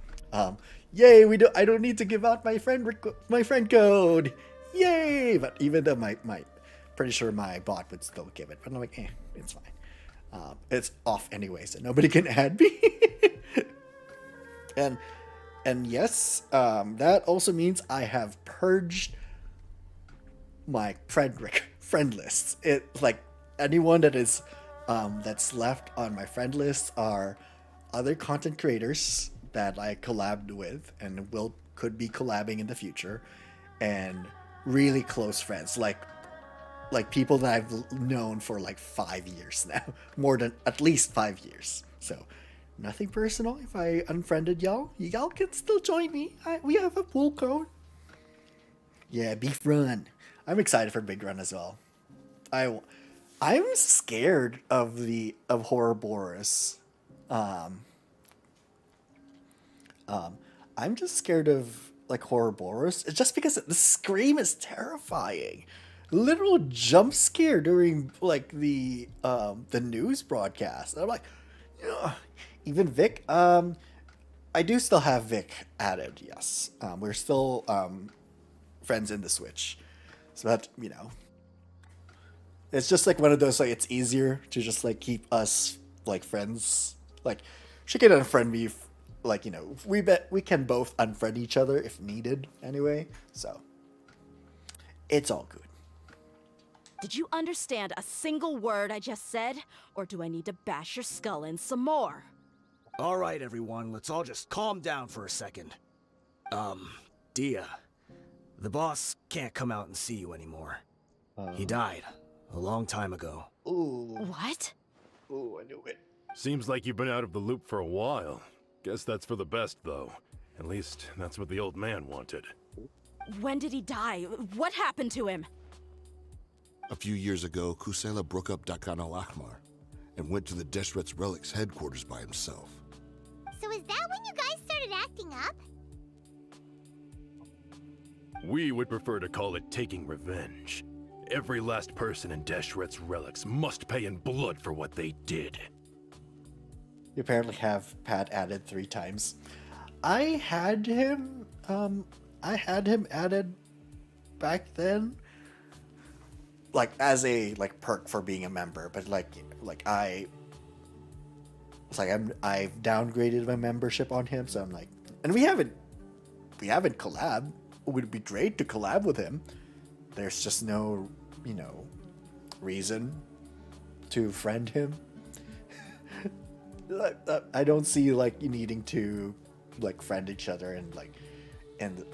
Yay! I don't need to give out my friend code. Yay! But even though my pretty sure my bot would still give it, but I'm like, it's fine. It's off anyway, so nobody can add me. And yes, that also means I have purged my friend lists. It, like, anyone that is that's left on my friend list are other content creators that I collabed with and could be collabing in the future, and really close friends, like people that I've known for like 5 years now, more than at least 5 years. So nothing personal. If I unfriended y'all can still join me. We have a pool code. Yeah, Beef Run. I'm excited for Big Run as well. I'm scared of Ouroboros. I'm just scared of, like, Ouroboros. It's just because the scream is terrifying. Literal jump scare during, like, the news broadcast. And I'm like, ugh. Even Vic. I do still have Vic added. Yes, we're still friends in the Switch. So that, it's just like one of those, like, it's easier to just, like, keep us, like, friends. Like, she can unfriend me, like, we can both unfriend each other if needed anyway. So it's all good. Did you understand a single word I just said? Or do I need to bash your skull in some more? All right, everyone, let's all just calm down for a second. Dehya, the boss can't come out and see you anymore. He died a long time ago. Ooh. What? Ooh, I knew it. Seems like you've been out of the loop for a while. Guess that's for the best, though. At least, that's what the old man wanted. When did he die? What happened to him? A few years ago, Kusela broke up Dakan al-Ahmar and went to the Deshret's Relics headquarters by himself. So is that when you guys started acting up? We would prefer to call it taking revenge. Every last person in Deshret's Relics must pay in blood for what they did. You apparently have Pat added 3 times. I had him added back then, like, as a, like, perk for being a member, but I've downgraded my membership on him, so I'm like, and we haven't collabed. It would be great to collab with him. There's just no, reason to friend him. I don't see, like, you needing to, like, friend each other and, like,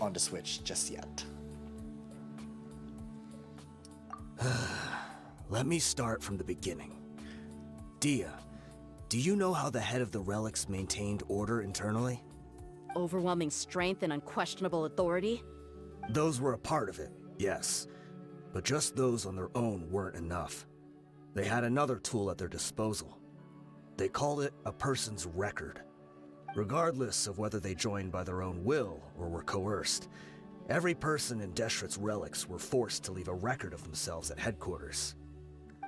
on the Switch just yet. Let me start from the beginning. Dehya, do you know how the head of the relics maintained order internally? Overwhelming strength and unquestionable authority? Those were a part of it, yes. But just those on their own weren't enough. They had another tool at their disposal. They called it a person's record. Regardless of whether they joined by their own will or were coerced, every person in Deshret's relics were forced to leave a record of themselves at headquarters.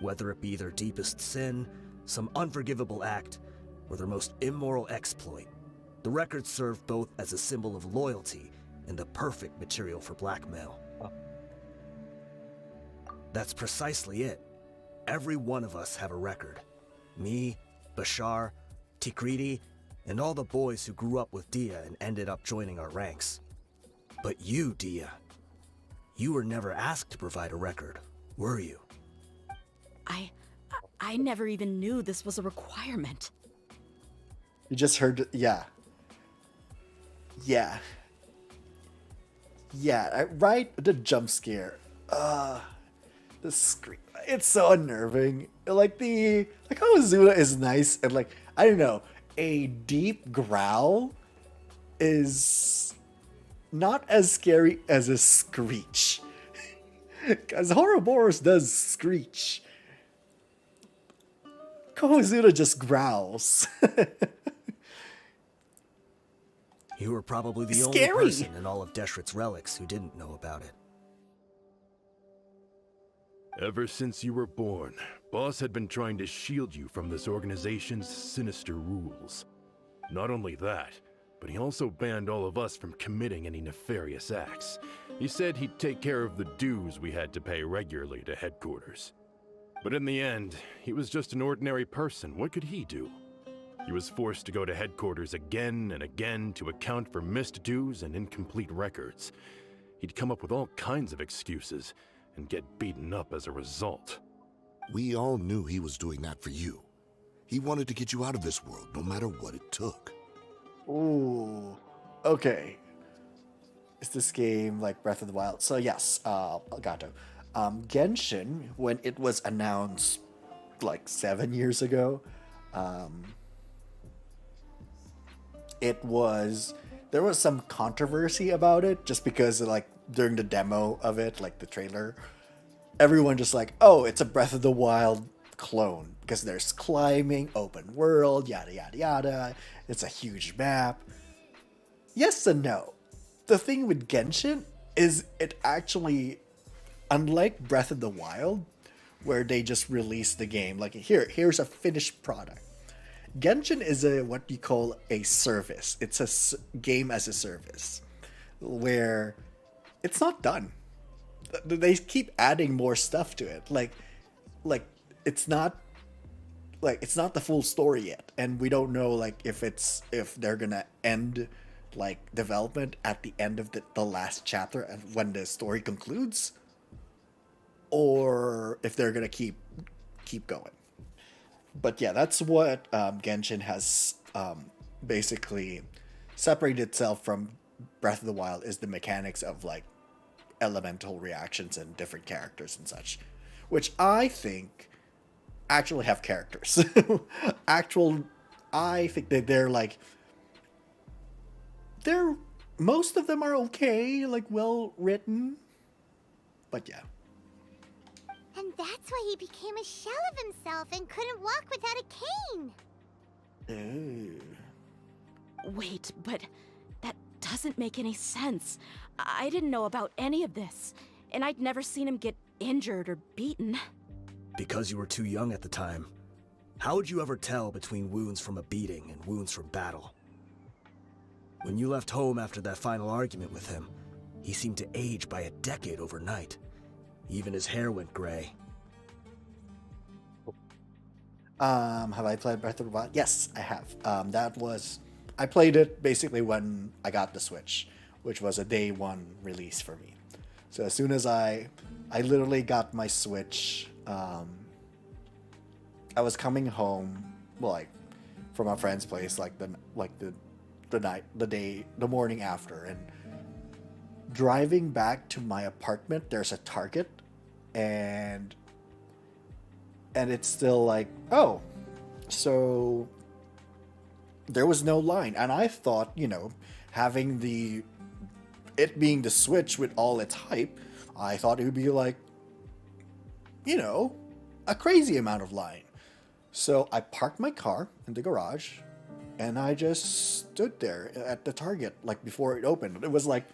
Whether it be their deepest sin, some unforgivable act, or their most immoral exploit, the record served both as a symbol of loyalty and the perfect material for blackmail. That's precisely it. Every one of us have a record. Me, Bashar, Tikriti, and all the boys who grew up with Dehya and ended up joining our ranks. But you, Dehya, you were never asked to provide a record, were you? I never even knew this was a requirement. You just heard, yeah. Yeah. Yeah, right? The jump scare. The scream. It's so unnerving. Like how Azula is nice and like, I don't know, a deep growl is not as scary as a screech. Because Ouroboros does screech. Koizuna just growls. You were probably the Scary. only person in all of Deshret's relics who didn't know about it. Ever since you were born, Boss had been trying to shield you from this organization's sinister rules. Not only that, but he also banned all of us from committing any nefarious acts. He said he'd take care of the dues we had to pay regularly to headquarters. But in the end, he was just an ordinary person. What could he do? He was forced to go to headquarters again and again to account for missed dues and incomplete records. He'd come up with all kinds of excuses and get beaten up as a result. We all knew he was doing that for you. He wanted to get you out of this world, no matter what it took. Ooh. Okay. Is this game like Breath of the Wild? So yes, Gato. Genshin, when it was announced like 7 years ago, there was some controversy about it just because like during the demo of it, like the trailer, everyone just like, oh, it's a Breath of the Wild clone because there's climbing, open world, yada yada yada. It's a huge map. Yes and no. The thing with Genshin is it actually, unlike Breath of the Wild, where they just released the game, like here's a finished product. Genshin is what you call a service. It's a game as a service, where it's not done. They keep adding more stuff to it. Like it's not the full story yet, and we don't know like if they're gonna end like development at the end of the last chapter and when the story concludes, or if they're gonna keep going. But yeah, that's what Genshin has basically separated itself from Breath of the Wild, is the mechanics of like elemental reactions and different characters and such, which I think actually have characters. I think that most of them are okay, like well written, but yeah. And that's why he became a shell of himself and couldn't walk without a cane. Ooh. Wait, but that doesn't make any sense. I didn't know about any of this, and I'd never seen him get injured or beaten. Because you were too young at the time. How would you ever tell between wounds from a beating and wounds from battle? When you left home after that final argument with him, he seemed to age by a decade overnight. Even his hair went gray. Have I played Breath of the Wild? Yes, I have. I played it basically when I got the Switch, which was a day one release for me. So as soon as I literally got my Switch, I was coming home like from a friend's place the morning after, and driving back to my apartment, there's a Target, and and it's still like, oh, so there was no line. And I thought, having it being the Switch with all its hype, I thought it would be like, a crazy amount of line. So I parked my car in the garage and I just stood there at the Target like before it opened. It was like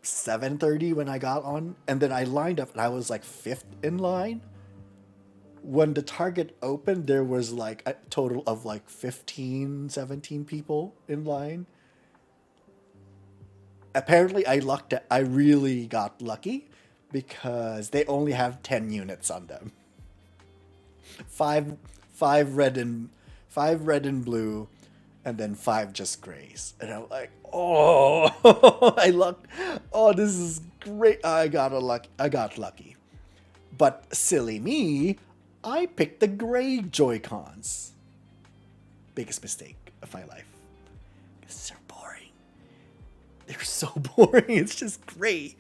7:30 when I got on, and then I lined up and I was like 5th in line. When the Target opened, there was like a total of like 15, 17 people in line. Apparently I really got lucky because they only have 10 units on them. Five red and blue, and then 5 just grays. And I'm like, oh, I lucked. Oh, this is great. I got lucky. But silly me, I picked the gray Joy-Cons. Biggest mistake of my life. Because they're boring. They're so boring. It's just gray.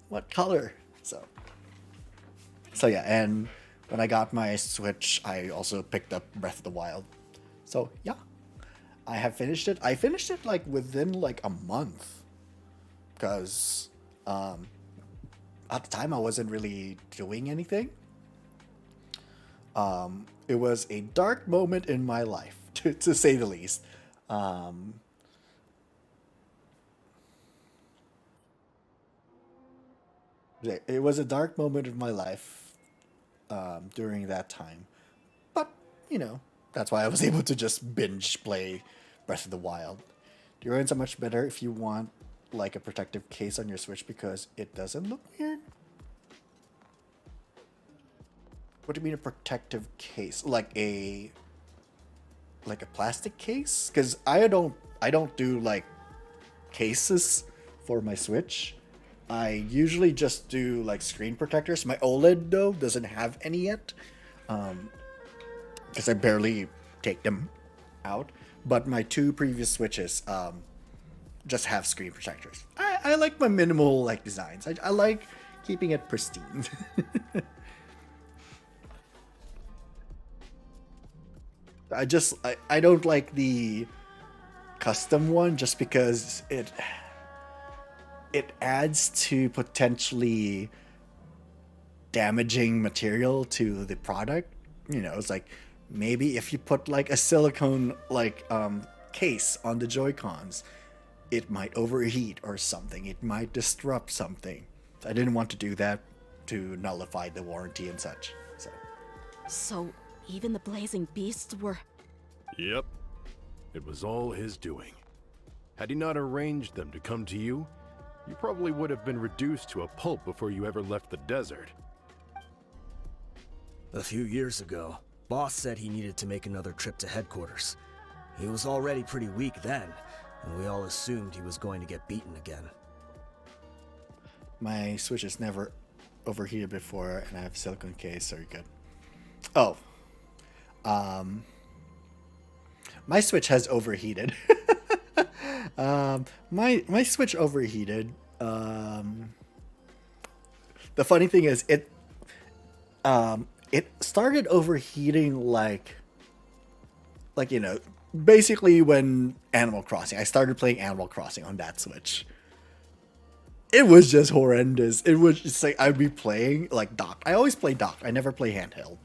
What color? So yeah, and when I got my Switch, I also picked up Breath of the Wild. So yeah, I have finished it. I finished it like within like a month, because at the time I wasn't really doing anything. It was a dark moment in my life, to say the least. It was a dark moment of my life during that time. But, that's why I was able to just binge play Breath of the Wild. The Orion's are much better if you want like a protective case on your Switch because it doesn't look weird. What do you mean a protective case? Like a plastic case? Because I don't do like cases for my Switch. I usually just do like screen protectors. My OLED though doesn't have any yet, because I barely take them out. But my 2 previous Switches just have screen protectors. I like my minimal like designs. I like keeping it pristine. I don't like the custom one just because it adds to potentially damaging material to the product. It's like maybe if you put like a silicone like case on the Joy-Cons, it might overheat or something. It might disrupt something. I didn't want to do that to nullify the warranty and such. So even the blazing beasts were... Yep. It was all his doing. Had he not arranged them to come to you, you probably would have been reduced to a pulp before you ever left the desert. A few years ago, Boss said he needed to make another trip to headquarters. He was already pretty weak then, and we all assumed he was going to get beaten again. My Switch has never overheated before, and I have a silicone case, so you're good. Oh. My Switch has overheated. My Switch overheated. The funny thing is, it started overheating like basically when Animal Crossing. I started playing Animal Crossing on that Switch. It was just horrendous. It was just like I'd be playing like dock. I always play dock. I never play handheld,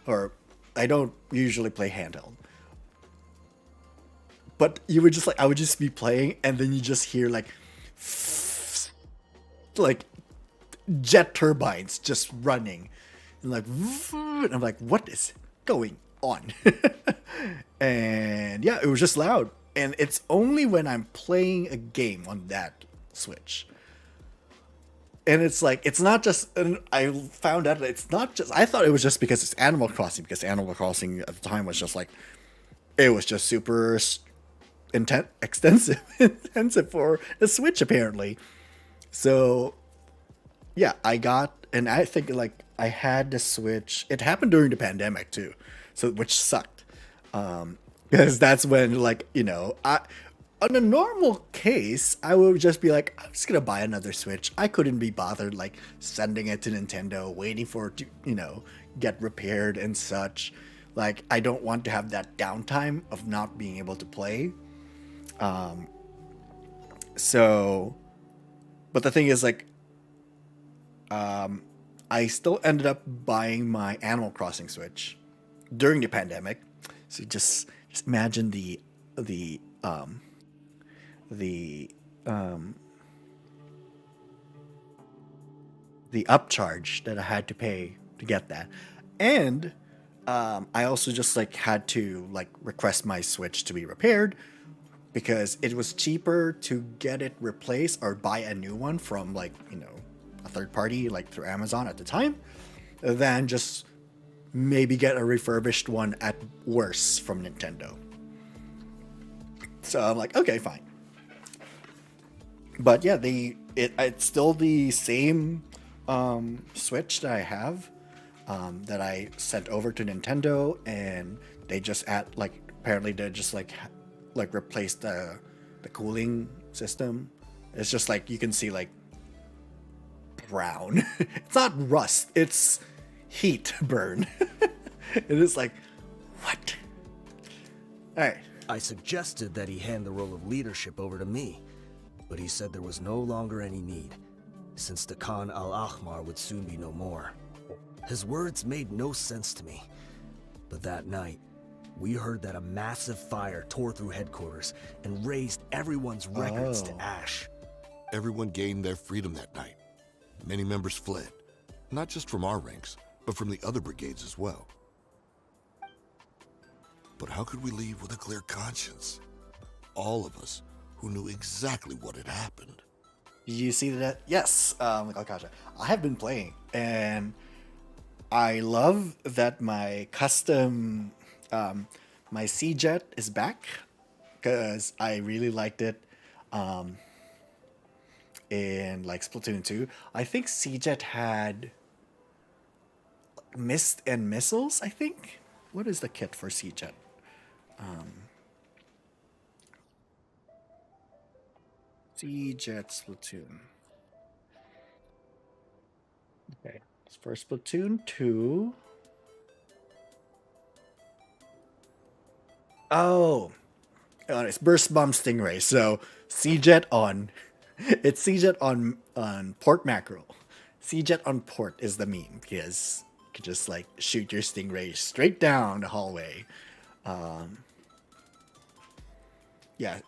or I don't usually play handheld. But you would just I would just be playing, and then you just hear like jet turbines just running, and and I'm like, what is going on? And yeah, it was just loud. And it's only when I'm playing a game on that Switch. And it's like, it's not just, and I found out that it's not just, I thought it was just because it's Animal Crossing, because Animal Crossing at the time was just like, it was just super intensive for a Switch apparently. So yeah, I think like I had the Switch, it happened during the pandemic too, so which sucked, because that's when on a normal case, I would just be like, I'm just gonna buy another Switch. I couldn't be bothered like sending it to Nintendo, waiting for it to, get repaired and such. Like, I don't want to have that downtime of not being able to play. But the thing is, like, I still ended up buying my Animal Crossing Switch during the pandemic. So just imagine the upcharge that I had to pay to get that. And I also just like had to like request my Switch to be repaired because it was cheaper to get it replaced or buy a new one from like, you know, a third party like through Amazon at the time than just maybe get a refurbished one at worst from Nintendo. So I'm like, okay, fine. But yeah, it's still the same Switch that I have that I sent over to Nintendo, and they just apparently they just like replaced the cooling system. It's just like you can see like brown. It's not rust, it's heat burn. It is like, what? Alright. I suggested that he hand the role of leadership over to me, but he said there was no longer any need, since the Khan al-Ahmar would soon be no more. His words made no sense to me, but that night, we heard that a massive fire tore through headquarters and razed everyone's records to ash. Everyone gained their freedom that night. Many members fled, not just from our ranks, but from the other brigades as well. But how could we leave with a clear conscience? All of us who knew exactly what had happened. You see that? Yes. Oh gosh, I have been playing, and I love that my custom, my C-Jet is back, because I really liked it in like Splatoon 2. I think C-Jet had mist and missiles, I think. What is the kit for C-Jet? C-Jet Splatoon. Okay, it's for Splatoon 2. Oh, it's Burst Bomb Stingray. So C-Jet on, it's C-Jet on port mackerel. C-Jet on port is the meme because you can just like shoot your Stingray straight down the hallway. Yeah,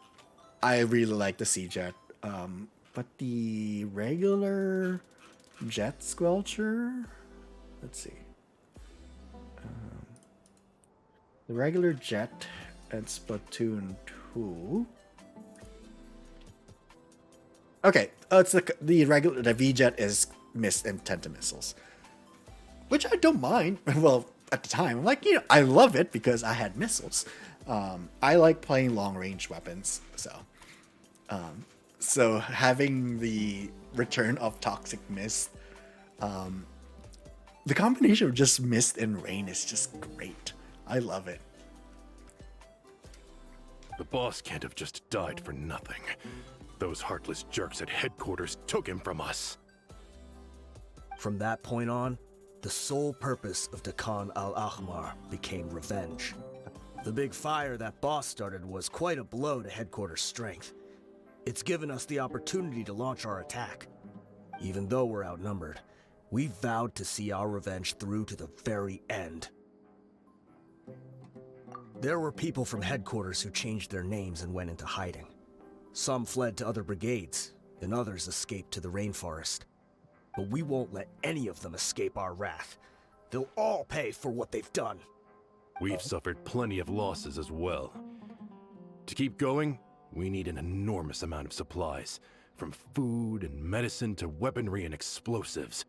I really like the C-Jet. But the regular Jet Squelcher, let's see. The regular Jet and Splatoon 2. Okay, it's the regular, the V-Jet is mist and Tenta missiles, which I don't mind. Well, at the time, I'm like, you know, I love it because I had missiles. I like playing long-range weapons, so having the return of Toxic Mist, the combination of just mist and rain is just great. I love it. The boss can't have just died for nothing. Those heartless jerks at headquarters took him from us. From that point on, the sole purpose of the Khan al-Ahmar became revenge. The big fire that boss started was quite a blow to headquarters' strength. It's given us the opportunity to launch our attack. Even though we're outnumbered, we vowed to see our revenge through to the very end. There were people from headquarters who changed their names and went into hiding. Some fled to other brigades, and others escaped to the rainforest. But we won't let any of them escape our wrath. They'll all pay for what they've done. We've suffered plenty of losses as well. To keep going, we need an enormous amount of supplies, from food and medicine to weaponry and explosives.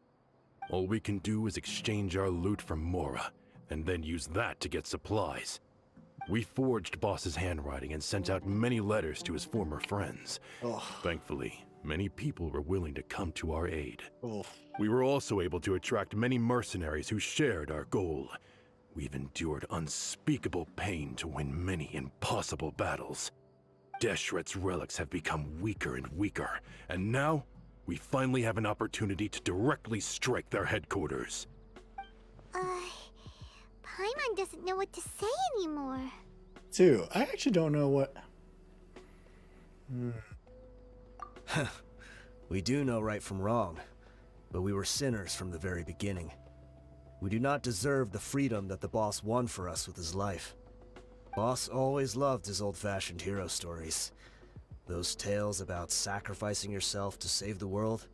All we can do is exchange our loot from Mora, and then use that to get supplies. We forged Boss's handwriting and sent out many letters to his former friends. Thankfully, many people were willing to come to our aid. We were also able to attract many mercenaries who shared our goal. We've endured unspeakable pain to win many impossible battles. Deshret's relics have become weaker and weaker, and now we finally have an opportunity to directly strike their headquarters. Paimon doesn't know what to say anymore. Too. I actually don't know what. We do know right from wrong, but we were sinners from the very beginning. We do not deserve the freedom that the boss won for us with his life. Boss always loved his old-fashioned hero stories. Those tales about sacrificing yourself to save the world.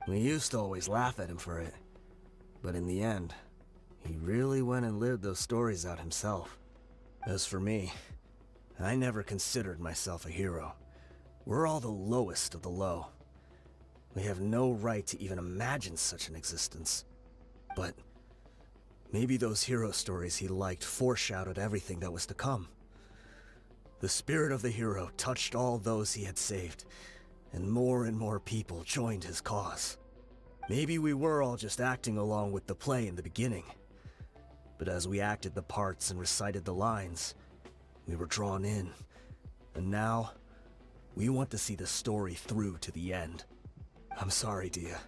We used to always laugh at him for it. But in the end, he really went and lived those stories out himself. As for me, I never considered myself a hero. We're all the lowest of the low. We have no right to even imagine such an existence. But maybe those hero stories he liked foreshadowed everything that was to come. The spirit of the hero touched all those he had saved, and more people joined his cause. Maybe we were all just acting along with the play in the beginning. But as we acted the parts and recited the lines, we were drawn in. And now, we want to see the story through to the end. I'm sorry, Dehya.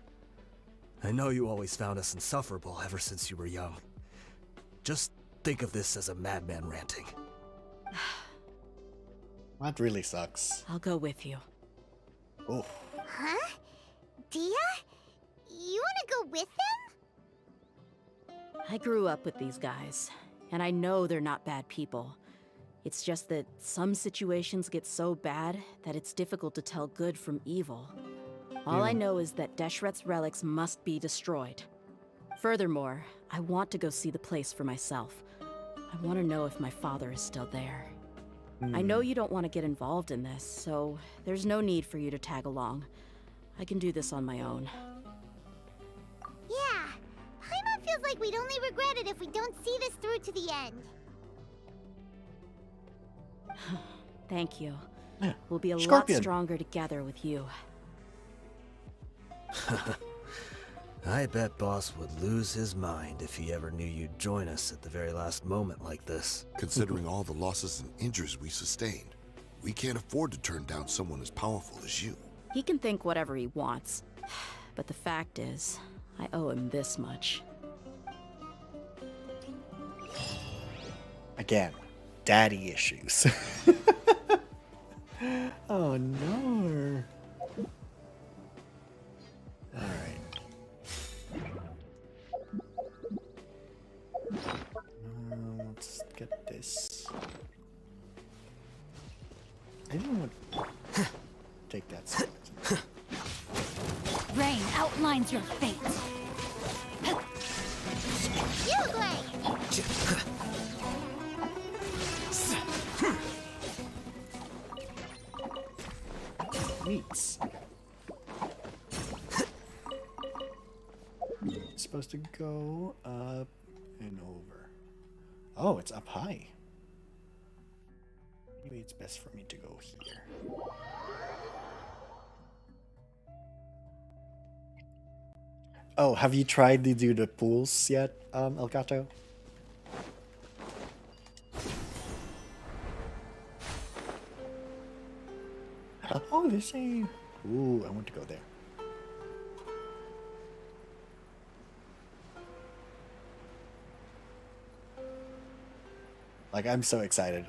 I know you always found us insufferable ever since you were young. Just think of this as a madman ranting. That really sucks. I'll go with you. Oh. Huh? Dehya? You wanna go with them? I grew up with these guys, and I know they're not bad people. It's just that some situations get so bad that it's difficult to tell good from evil. All I know is that Deshret's relics must be destroyed. Furthermore, I want to go see the place for myself. I want to know if my father is still there. I know you don't want to get involved in this, so there's no need for you to tag along. I can do this on my own. Yeah. Paimon feels like we'd only regret it if we don't see this through to the end. Thank you. We'll be a Scorpion. lot stronger together with you. I bet Boss would lose his mind if he ever knew you'd join us at the very last moment like this. Considering all the losses and injuries we sustained, we can't afford to turn down someone as powerful as you. He can think whatever he wants, but the fact is, I owe him this much. Again, daddy issues. Oh no. Alright. Let's get this. I didn't want to take that side. Rain outlines your fate. You, Gray! Meats. It's supposed to go up and over. Oh, it's up high. Maybe it's best for me to go here. Oh, have you tried to do the pools yet, Elgato? Oh, there's a... Ooh, I want to go there. Like, I'm so excited.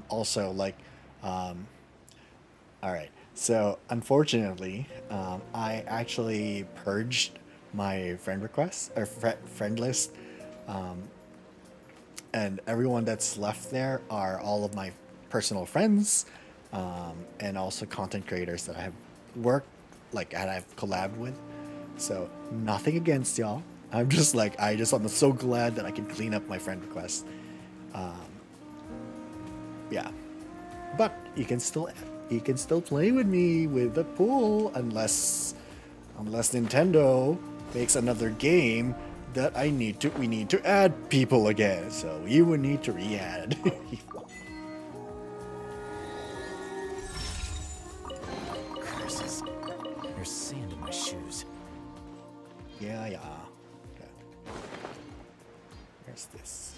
Also, like, all right. So, unfortunately, I actually purged my friend requests, or friend list. And everyone that's left there are all of my personal friends, and also content creators that I have worked, like, and I've collabed with. So, nothing against y'all. I'm just like, I'm so glad that I can clean up my friend requests. Yeah, but you can still play with me with the pool unless Nintendo makes another game that we need to add people again. So we would need to re-add. Curses. There's sand in my shoes. Yeah. Okay. Where's this?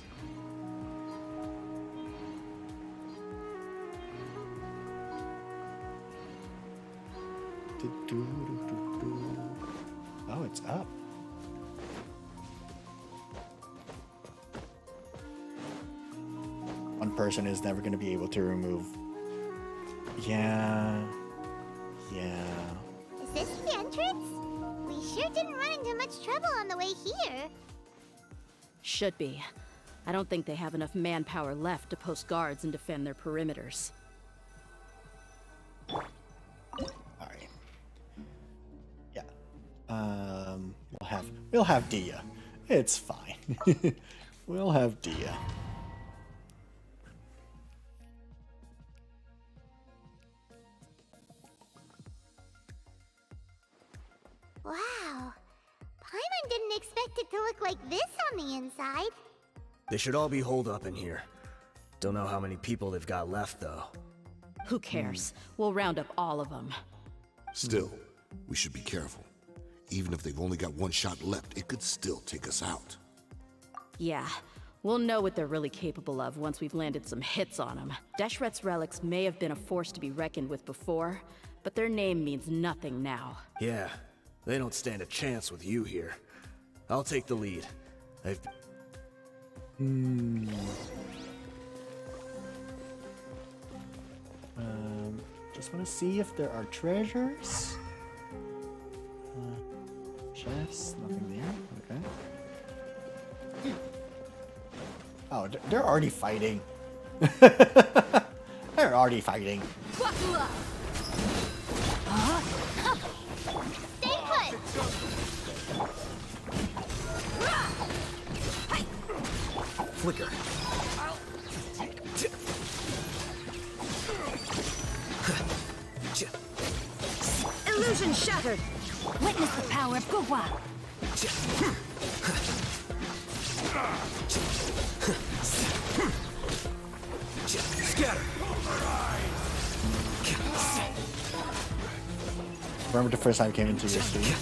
Oh, it's up. person is never going to be able to remove. Yeah. Is this the entrance? We sure didn't run into much trouble on the way here. Should be. I don't think they have enough manpower left to post guards and defend their perimeters. All right. Yeah. We'll have Dehya. It's fine. We'll have Dehya. Wow. Paimon didn't expect it to look like this on the inside. They should all be holed up in here. Don't know how many people they've got left, though. Who cares? We'll round up all of them. Still, we should be careful. Even if they've only got one shot left, it could still take us out. Yeah. We'll know what they're really capable of once we've landed some hits on them. Deshret's relics may have been a force to be reckoned with before, but their name means nothing now. Yeah, they don't stand a chance with you here. I'll take the lead. I've... Just want to see if there are treasures. Chests, nothing there. Okay. Oh, they're already fighting. They're already fighting. Stay put! Flicker. Illusion shattered! Witness the power of Gugwa! Scatter! Remember the first time I came into your stream?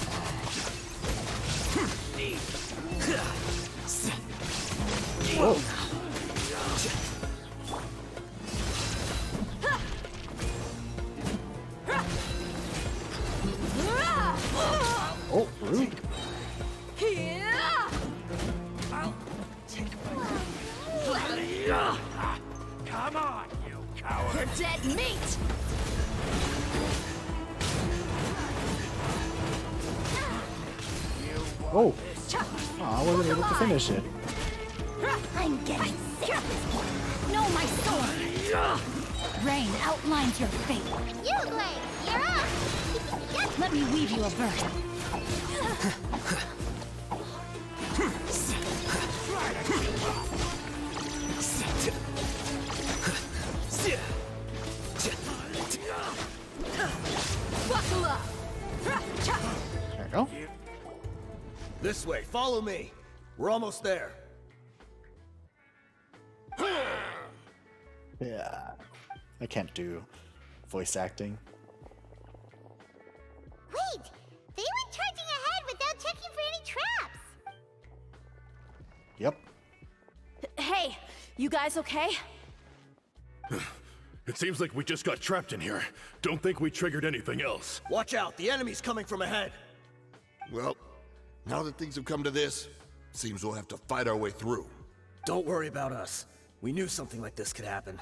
Whoa. Oh, rude. Come on, you coward! You're dead meat! Oh. Oh, I wasn't able to finish it. I'm getting sick! Know my sword! Rain outlines your fate. You, Blade, you're up! Let me weave you a verse. There you go. This way, follow me. We're almost there. Yeah. I can't do voice acting. Wait! They went charging ahead without checking for any traps! Yep. Hey, you guys okay? It seems like we just got trapped in here. Don't think we triggered anything else. Watch out, the enemy's coming from ahead. Well, now that things have come to this, seems we'll have to fight our way through. Don't worry about us. We knew something like this could happen.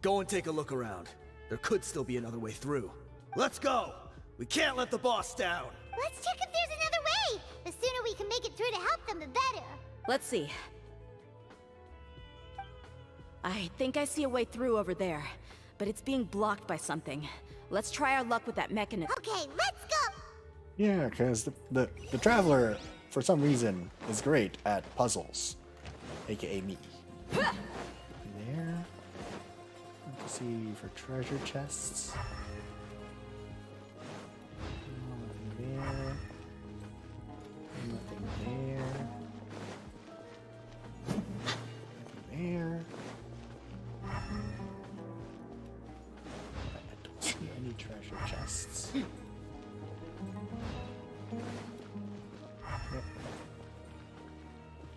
Go and take a look around. There could still be another way through. Let's go! We can't let the boss down! Let's check if there's another way! The sooner we can make it through to help them, the better. Let's see. I think I see a way through over there, but it's being blocked by something. Let's try our luck with that mechanism. Okay, let's go! Yeah, because the Traveler, for some reason, is great at puzzles. AKA me. There. Let's see for treasure chests. Nothing there. Nothing there. Nothing there. I don't see any treasure chests. Yep.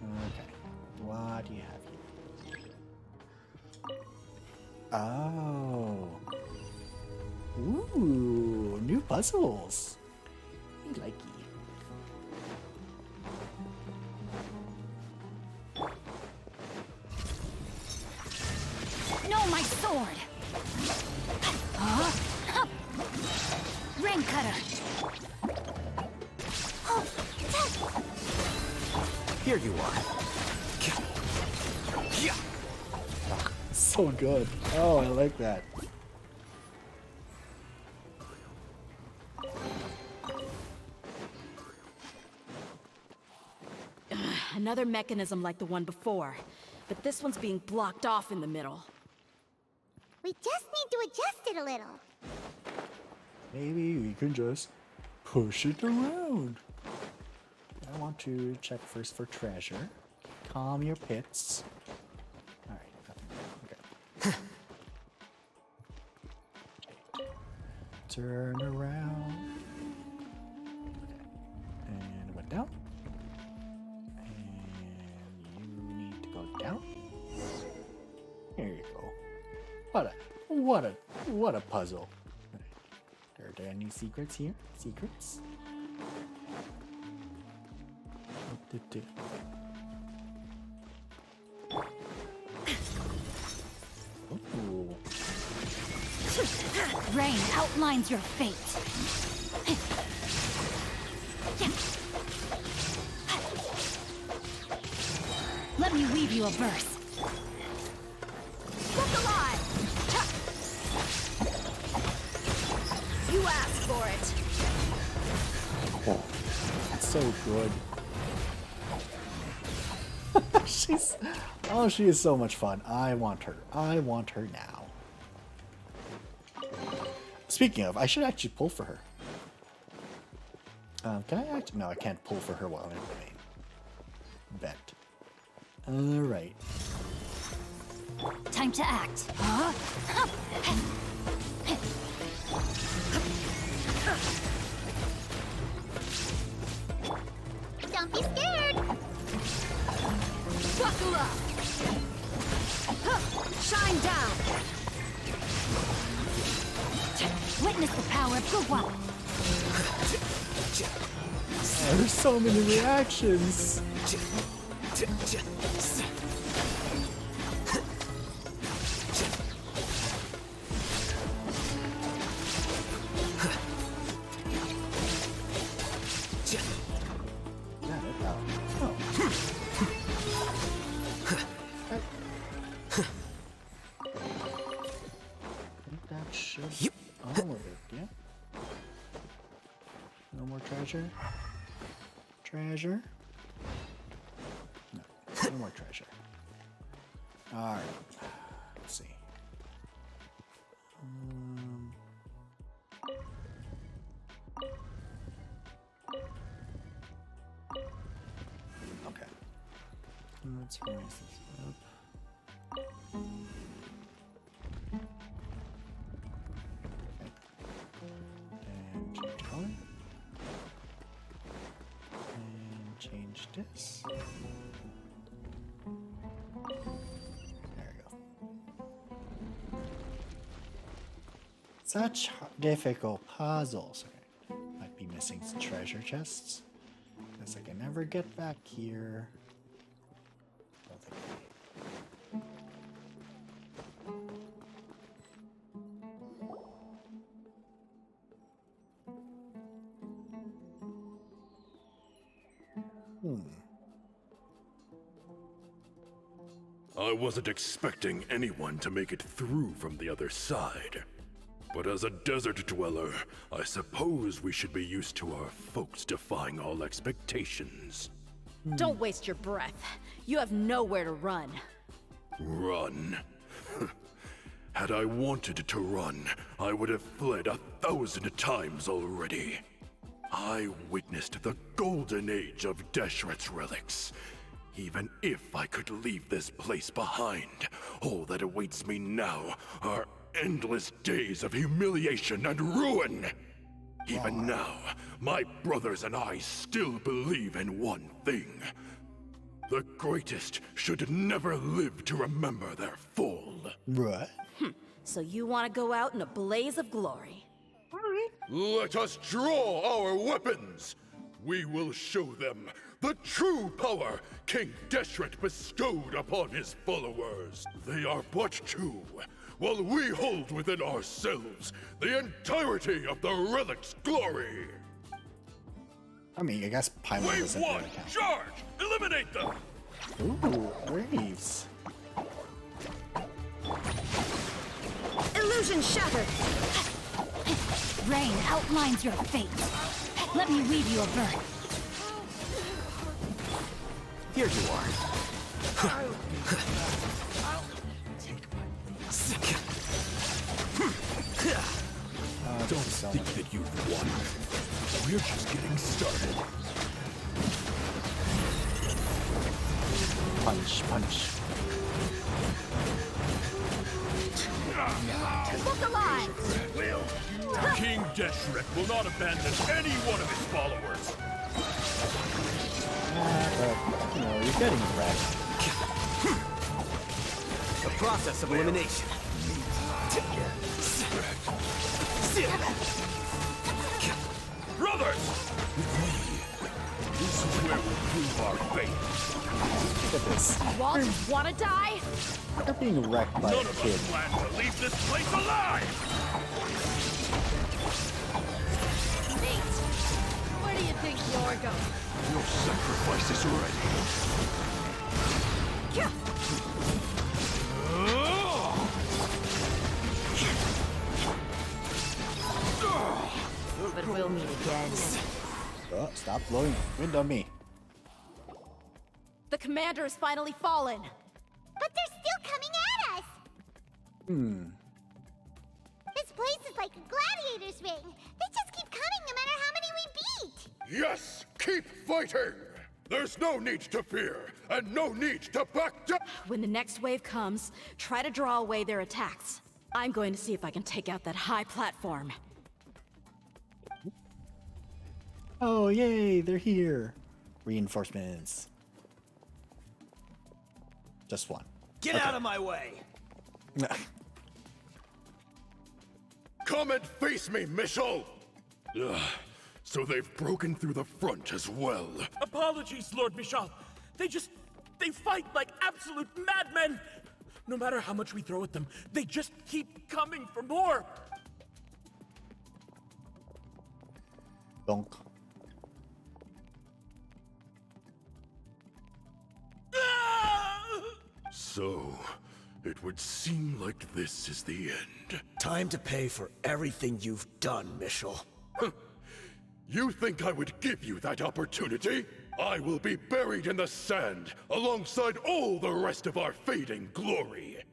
Okay. What do you have here? Oh. Ooh, new puzzles. I like it. sword. Rain cutter. Here you are. So good. Oh, I like that. Another mechanism like the one before, but this one's being blocked off in the middle. We just need to adjust it a little. Maybe we can just push it around. I want to check first for treasure. Calm your pits. Alright, okay. Turn around. Okay. And it went down. And you need to go down. There you go. What a puzzle. Are there any secrets here? Secrets? Ooh. Rain outlines your fate. Let me weave you a verse. Look alive! You asked for it. Oh, it's so good. She is so much fun. I want her. I want her now. Speaking of, I should actually pull for her. Can I actually? No, I can't pull for her while I'm in the main. Bet. Alright. Time to act. Don't be scared. Buckle up. Shine down. Witness the power of Gugwa. Oh, there's so many reactions. No more treasure? Treasure? No, no more treasure. Alright. Let's see. Okay. Let's raise this up. And change color. And change this. There we go. Such difficult puzzles. Okay. Might be missing some treasure chests. Because I can never get back here. Don't think I wasn't expecting anyone to make it through from the other side. But as a desert dweller, I suppose we should be used to our folks defying all expectations. Don't waste your breath. You have nowhere to run. Run? Had I wanted to run, I would have fled 1,000 times already. I witnessed the golden age of Deshret's relics. Even if I could leave this place behind, all that awaits me now are endless days of humiliation and ruin. Even now, my brothers and I still believe in one thing. The greatest should never live to remember their fall. Right. So you want to go out in a blaze of glory. Let us draw our weapons! We will show them the true power King Deshret bestowed upon his followers. They are but two, while we hold within ourselves the entirety of the relic's glory. I mean, I guess Paimon Wave doesn't 1, really count. charge! Eliminate them! Ooh, waves. Illusion shattered! Rain outlines your fate. Let me weave you a bird. Here you are. Don't think that you've won. We're just getting started. Punch, punch. Look alive! King Deshret will not abandon any one of his followers. But, you know, you're getting wrecked. The process of elimination. Brothers! This is where we'll prove our fate. Look at this. Wanna die? They're being wrecked by None a of kid. us plan to leave this place alive! Nate! Where do you think you're going? Your sacrifice is ready. But we'll meet again. Oh, stop blowing wind on me. The commander has finally fallen. But they're still coming at us! This place is like a gladiator's ring. They just keep coming no matter how many we beat! Yes! Keep fighting! There's no need to fear, and no need to back down! When the next wave comes, try to draw away their attacks. I'm going to see if I can take out that high platform. Oh, yay, they're here. Reinforcements. Just one. Get out of my way! Come and face me, Michel! Ugh, so they've broken through the front as well. Apologies, Lord Michal. They fight like absolute madmen. No matter how much we throw at them, they just keep coming for more. Donk. So, it would seem like this is the end. Time to pay for everything you've done, Michel. You think I would give you that opportunity? I will be buried in the sand alongside all the rest of our fading glory.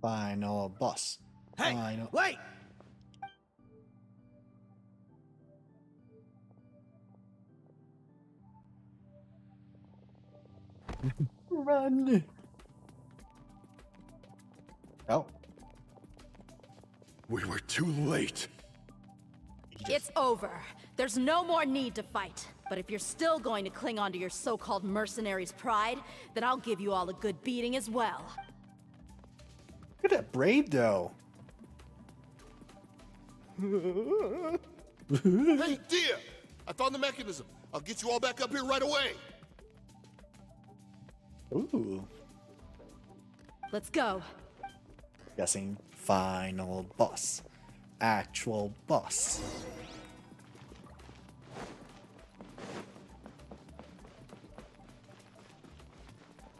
Final boss. Hey, Final. wait! Run! Oh. We were too late. It's over. There's no more need to fight. But if you're still going to cling on to your so-called mercenary's pride, then I'll give you all a good beating as well. Look at that braid, though. Hey, Dehya! I found the mechanism. I'll get you all back up here right away. Ooh. Let's go. Guessing final boss. Actual boss.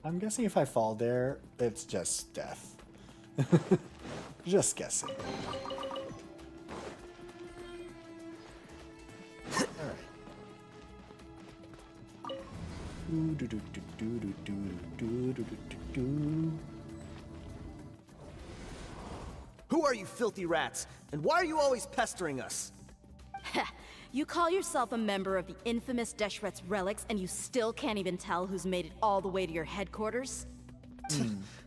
I'm guessing if I fall there, it's just death. Just guessing. Alright. Who are you filthy rats? And why are you always pestering us? You call yourself a member of the infamous Deshret's relics, and you still can't even tell who's made it all the way to your headquarters?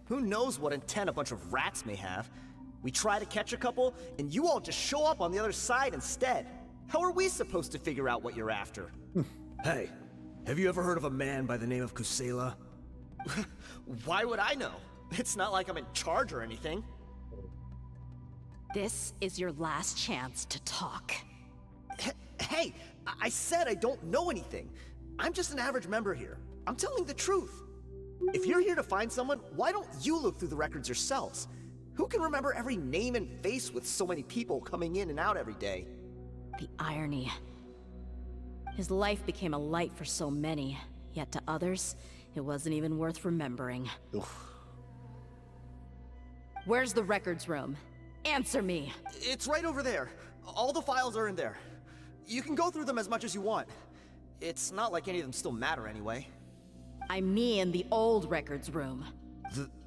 Who knows what intent a bunch of rats may have? We try to catch a couple, and you all just show up on the other side instead. How are we supposed to figure out what you're after? Hey, have you ever heard of a man by the name of Kusela? Why would I know? It's not like I'm in charge or anything. This is your last chance to talk. Hey, I said I don't know anything. I'm just an average member here. I'm telling the truth. If you're here to find someone, why don't you look through the records yourselves? Who can remember every name and face with so many people coming in and out every day? The irony. His life became a light for so many, yet to others, it wasn't even worth remembering. Where's the records room? Answer me! It's right over there. All the files are in there. You can go through them as much as you want. It's not like any of them still matter anyway. I mean the old records room.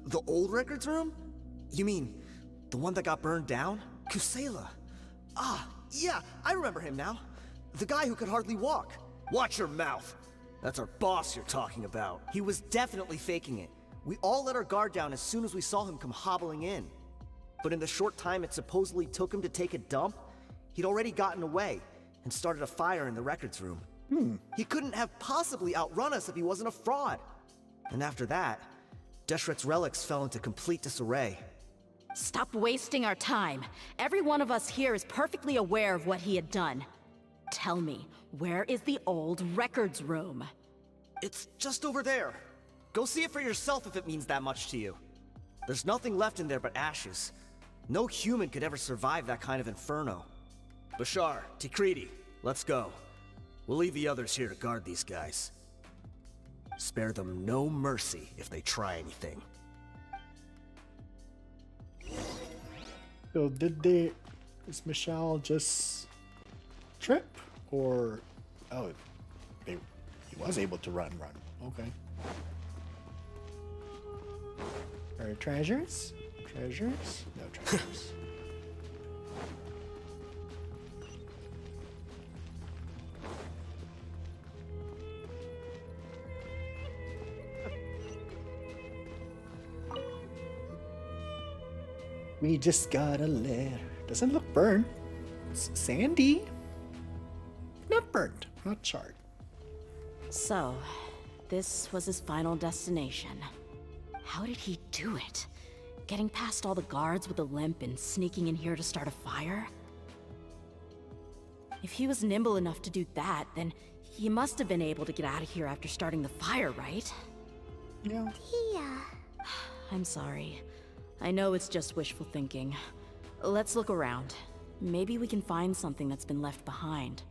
The old records room? You mean, the one that got burned down? Kusela. Ah, yeah, I remember him now. The guy who could hardly walk. Watch your mouth. That's our boss you're talking about. He was definitely faking it. We all let our guard down as soon as we saw him come hobbling in. But in the short time it supposedly took him to take a dump, he'd already gotten away and started a fire in the records room. He couldn't have possibly outrun us if he wasn't a fraud. And after that, Deshret's relics fell into complete disarray. Stop wasting our time. Every one of us here is perfectly aware of what he had done. Tell me, where is the old records room? It's just over there. Go see it for yourself if it means that much to you. There's nothing left in there but ashes. No human could ever survive that kind of inferno. Bashar, Tikriti, let's go. We'll leave the others here to guard these guys. Spare them no mercy if they try anything. So is Michelle just trip? Or, oh, he was able to run. Okay. Are there treasures? Treasures? No treasures. We just got a letter. Doesn't look burned. It's sandy. Not burned. Not charred. So, this was his final destination. How did he do it? Getting past all the guards with a limp and sneaking in here to start a fire? If he was nimble enough to do that, then he must have been able to get out of here after starting the fire, right? Yeah. Dehya. I'm sorry. I know it's just wishful thinking. Let's look around. Maybe we can find something that's been left behind.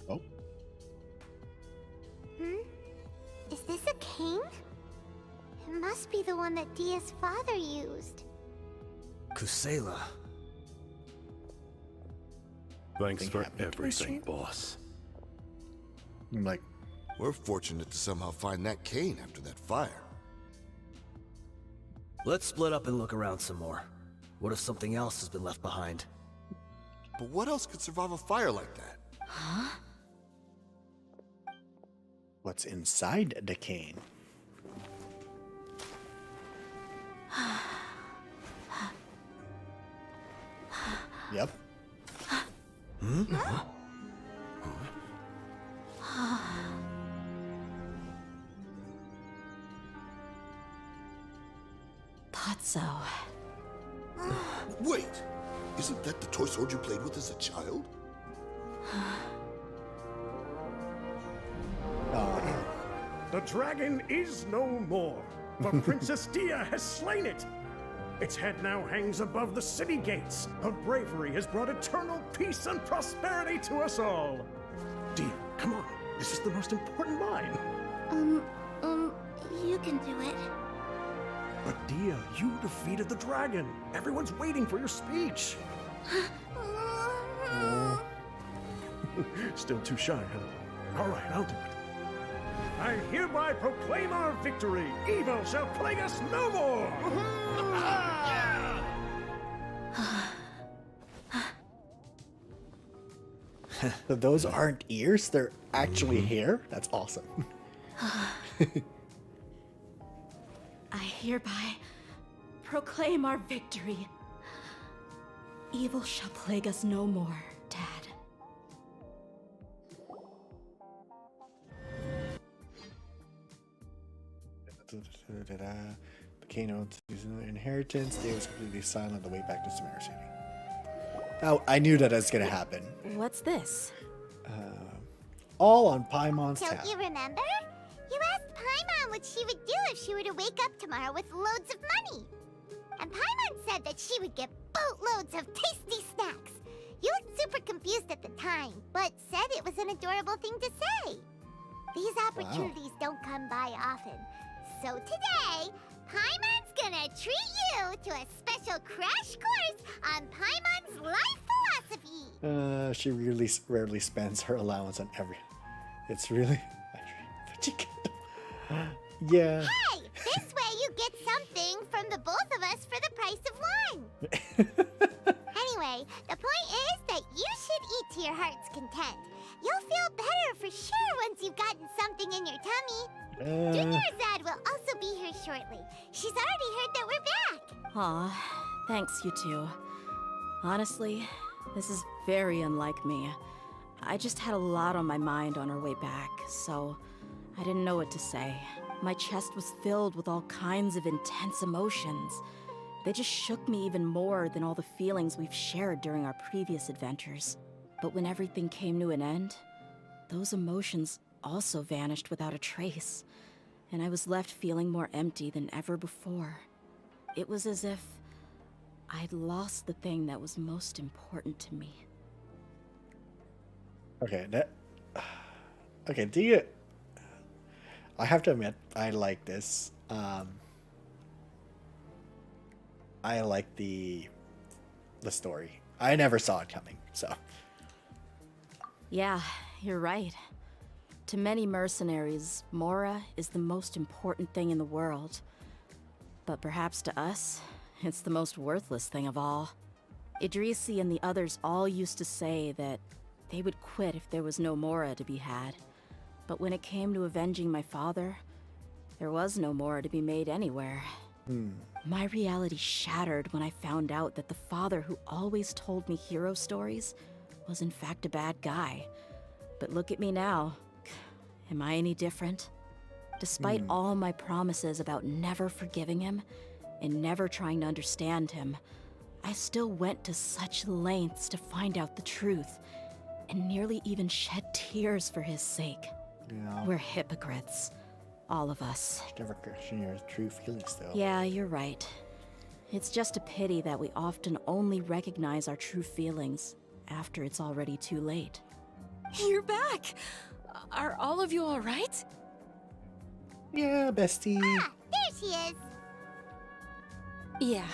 Oh. Is this a cane? It must be the one that Dehya's father used. Kusela. Thanks for happened to everything, us? boss. I'm like, We're fortunate to somehow find that cane after that fire. Let's split up and look around some more. What if something else has been left behind? But what else could survive a fire like that? Huh? what's inside the cane? Yep. Thought so. Wait! Isn't that the toy sword you played with as a child? The dragon is no more, for Princess Dehya has slain it. Its head now hangs above the city gates. Her bravery has brought eternal peace and prosperity to us all. Dehya, come on. This is the most important line. You can do it. But Dehya, you defeated the dragon. Everyone's waiting for your speech. Still too shy, huh? All right, I'll do it. I hereby proclaim our victory. Evil shall plague us no more. So those aren't ears, they're actually hair? That's awesome. I hereby proclaim our victory. Evil shall plague us no more, Dad. The Kano is an inheritance. They was completely silent on the way back to Sumeru City. Oh, I knew that was gonna happen. What's this? All on Paimon's Don't tab. you remember? You asked Paimon what she would do if she were to wake up tomorrow with loads of money. And Paimon said that she would get boatloads of tasty snacks. You looked super confused at the time, but said it was an adorable thing to say. These opportunities don't come by often. So today, Paimon's gonna treat you to a special crash course on Paimon's life philosophy. She really rarely spends her allowance on every. It's really. Yeah. Hey, this way you get something from the both of us for the price of one. Anyway, the point is that you should eat to your heart's content. You'll feel better for sure once you've gotten something in your tummy. Junior Zad will also be here shortly. She's already heard that we're back. Aw, thanks, you two. Honestly, this is very unlike me. I just had a lot on my mind on our way back, so I didn't know what to say. My chest was filled with all kinds of intense emotions. They just shook me even more than all the feelings we've shared during our previous adventures. But when everything came to an end, those emotions also vanished without a trace, and I was left feeling more empty than ever before. It was as if I'd lost the thing that was most important to me. Okay, okay, do you... I have to admit, I like this. I like the story. I never saw it coming, so... Yeah, you're right. To many mercenaries, Mora is the most important thing in the world. But perhaps to us, it's the most worthless thing of all. Idrisi and the others all used to say that they would quit if there was no Mora to be had. But when it came to avenging my father, there was no Mora to be made anywhere. My reality shattered when I found out that the father who always told me hero stories was in fact a bad guy. But look at me now. Am I any different? Despite all my promises about never forgiving him and never trying to understand him, I still went to such lengths to find out the truth and nearly even shed tears for his sake. Yeah. We're hypocrites. All of us. Never question your true feelings, though. Yeah, you're right. It's just a pity that we often only recognize our true feelings after it's already too late. You're back! Are all of you alright? Yeah, bestie. Ah, there she is. Yeah.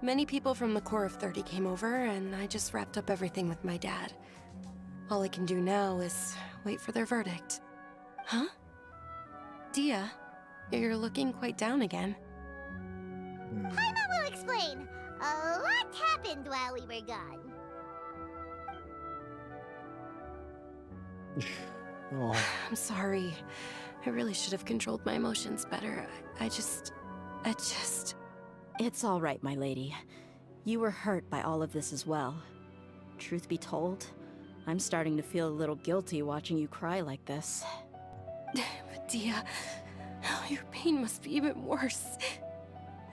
Many people from the Corps of 30 came over, and I just wrapped up everything with my dad. All I can do now is wait for their verdict. Huh? Dehya, you're looking quite down again. Paimon will explain. A lot happened while we were gone. Oh. I'm sorry. I really should have controlled my emotions better. I just... It's all right, my lady. You were hurt by all of this as well. Truth be told, I'm starting to feel a little guilty watching you cry like this. But Dehya, your pain must be even worse.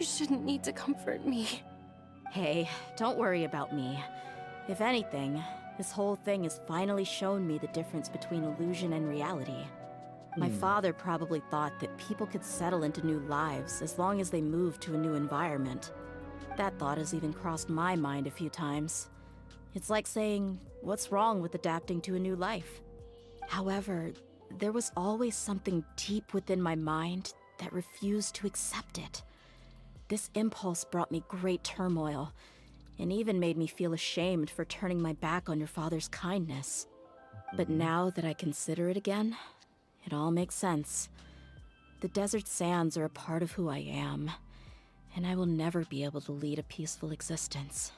You shouldn't need to comfort me. Hey, don't worry about me. If anything, this whole thing has finally shown me the difference between illusion and reality. My father probably thought that people could settle into new lives as long as they moved to a new environment. That thought has even crossed my mind a few times. It's like saying, what's wrong with adapting to a new life? However, there was always something deep within my mind that refused to accept it. This impulse brought me great turmoil, and even made me feel ashamed for turning my back on your father's kindness. But now that I consider it again, it all makes sense. The desert sands are a part of who I am, and I will never be able to lead a peaceful existence.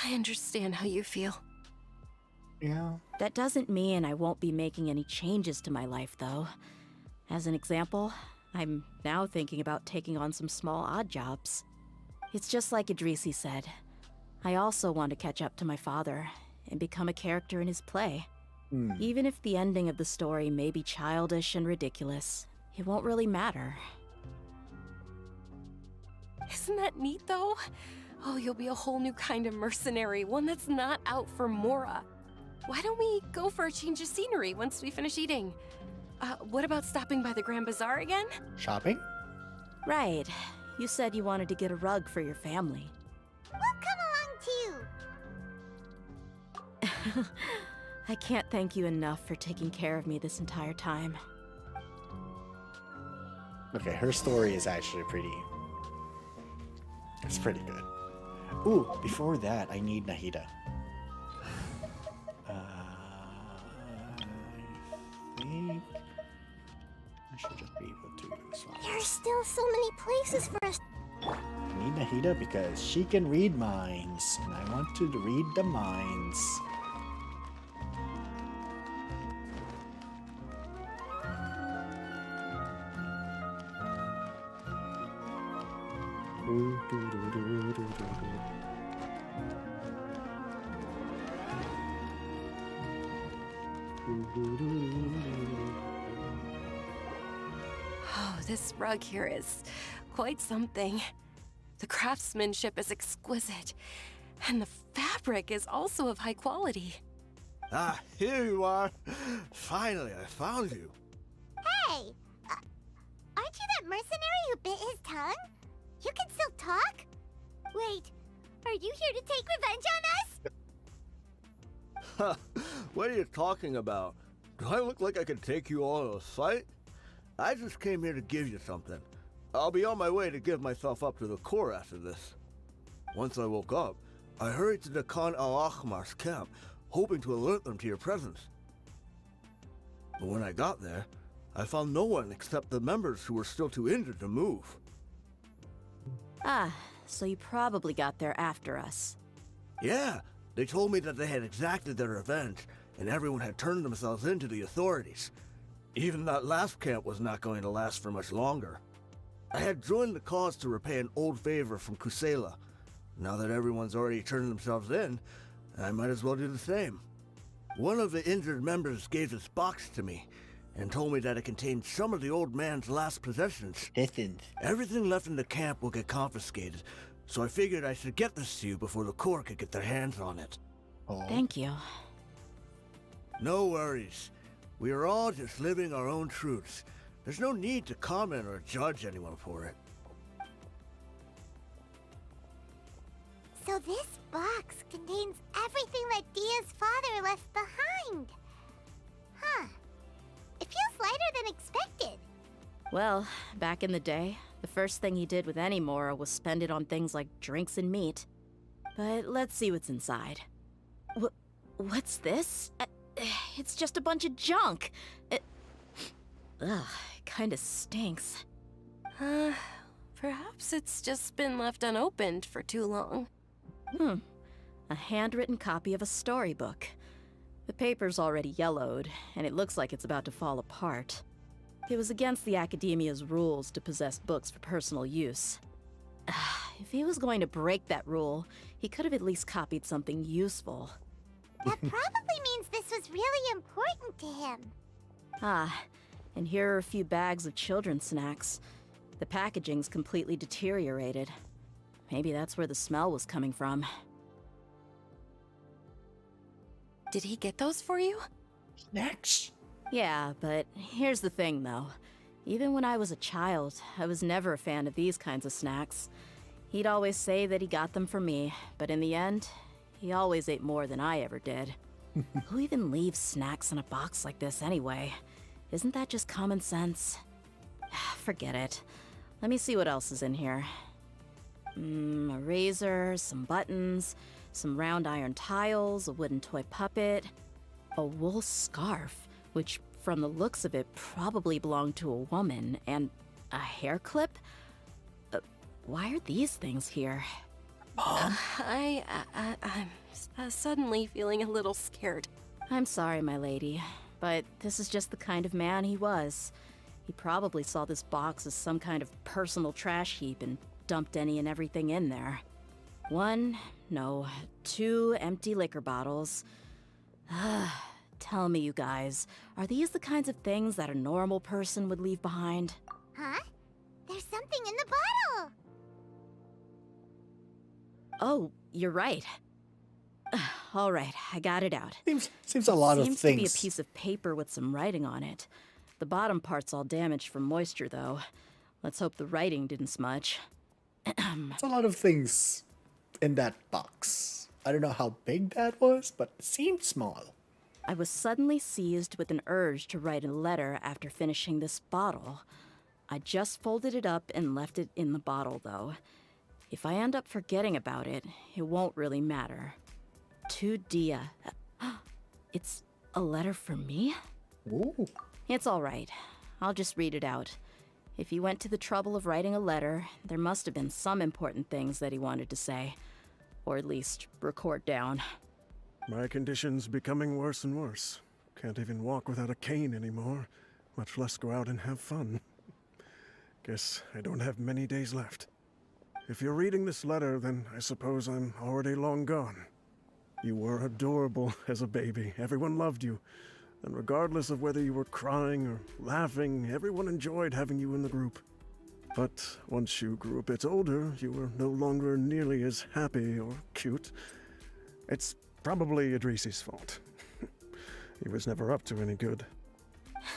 I understand how you feel. Yeah. That doesn't mean I won't be making any changes to my life, though. As an example, I'm now thinking about taking on some small odd jobs. It's just like Idrisi said. I also want to catch up to my father and become a character in his play. Even if the ending of the story may be childish and ridiculous, it won't really matter. Isn't that neat, though? Oh, you'll be a whole new kind of mercenary, one that's not out for Mora. Why don't we go for a change of scenery once we finish eating? what about stopping by the Grand Bazaar again? Shopping? Right. You said you wanted to get a rug for your family. We'll come along too. I can't thank you enough for taking care of me this entire time. Okay, her story is actually pretty... It's pretty good. Ooh, before that, I need Nahida. I think... I should just be able to swap. There's still so many places for us. I need Nahida because she can read minds, and I want to read the minds. Oh, this rug here is quite something. The craftsmanship is exquisite, and the fabric is also of high quality. Ah, here you are. Finally, I found you. Hey! Aren't you that mercenary who bit his tongue? You can still talk? Wait, are you here to take revenge on us? What are you talking about? Do I look like I can take you all in a fight? I just came here to give you something. I'll be on my way to give myself up to the Corps after this. Once I woke up, I hurried to the Khan al-Ahmar's camp, hoping to alert them to your presence. But when I got there, I found no one except the members who were still too injured to move. Ah, so you probably got there after us. Yeah, they told me that they had exacted their revenge, and everyone had turned themselves in to the authorities. Even that last camp was not going to last for much longer. I had joined the cause to repay an old favor from Kusela. Now that everyone's already turned themselves in, I might as well do the same. One of the injured members gave this box to me, and told me that it contained some of the old man's last possessions. Everything left in the camp will get confiscated, so I figured I should get this to you before the Corps could get their hands on it. Thank you. No worries. We are all just living our own truths. There's no need to comment or judge anyone for it. So this box contains everything that Dia's father left behind. Huh. It feels lighter than expected. Well, back in the day, the first thing he did with any Mora was spend it on things like drinks and meat. But let's see what's inside. What's this? It's just a bunch of junk. Ugh, it kinda stinks. Perhaps it's just been left unopened for too long. A handwritten copy of a storybook. The paper's already yellowed, and it looks like it's about to fall apart. It was against the Academia's rules to possess books for personal use. If he was going to break that rule, he could have at least copied something useful. That probably means this was really important to him. Ah, and here are a few bags of children's snacks. The packaging's completely deteriorated. Maybe that's where the smell was coming from. Did he get those for you? Snacks? Yeah, but here's the thing, though. Even when I was a child, I was never a fan of these kinds of snacks. He'd always say that he got them for me, but in the end, he always ate more than I ever did. Who even leaves snacks in a box like this anyway? Isn't that just common sense? Forget it. Let me see what else is in here. A razor, some buttons, some round iron tiles, a wooden toy puppet, a wool scarf, which from the looks of it probably belonged to a woman, and a hair clip? Why are these things here? I'm suddenly feeling a little scared. I'm sorry, my lady, but this is just the kind of man he was. He probably saw this box as some kind of personal trash heap and dumped any and everything in there. 2 empty liquor bottles. Tell me, you guys, are these the kinds of things that a normal person would leave behind? Huh? There's something in the bottle! Oh, you're right. All right, I got it out. Seems a lot of Seems to be a things. piece of paper with some writing on it. The bottom part's all damaged from moisture, though. Let's hope the writing didn't smudge. It's a lot of things in that box. I don't know how big that was, but it seemed small. I was suddenly seized with an urge to write a letter after finishing this bottle. I just folded it up and left it in the bottle, though. If I end up forgetting about it, it won't really matter. To Dehya. It's a letter for me? Ooh. It's all right. I'll just read it out. If he went to the trouble of writing a letter, there must have been some important things that he wanted to say. Or at least record down. My condition's becoming worse and worse. Can't even walk without a cane anymore, much less go out and have fun. Guess I don't have many days left. If you're reading this letter, then I suppose I'm already long gone. You were adorable as a baby. Everyone loved you. And regardless of whether you were crying or laughing, everyone enjoyed having you in the group. But once you grew a bit older, you were no longer nearly as happy or cute. It's probably Idrisi's fault. He was never up to any good.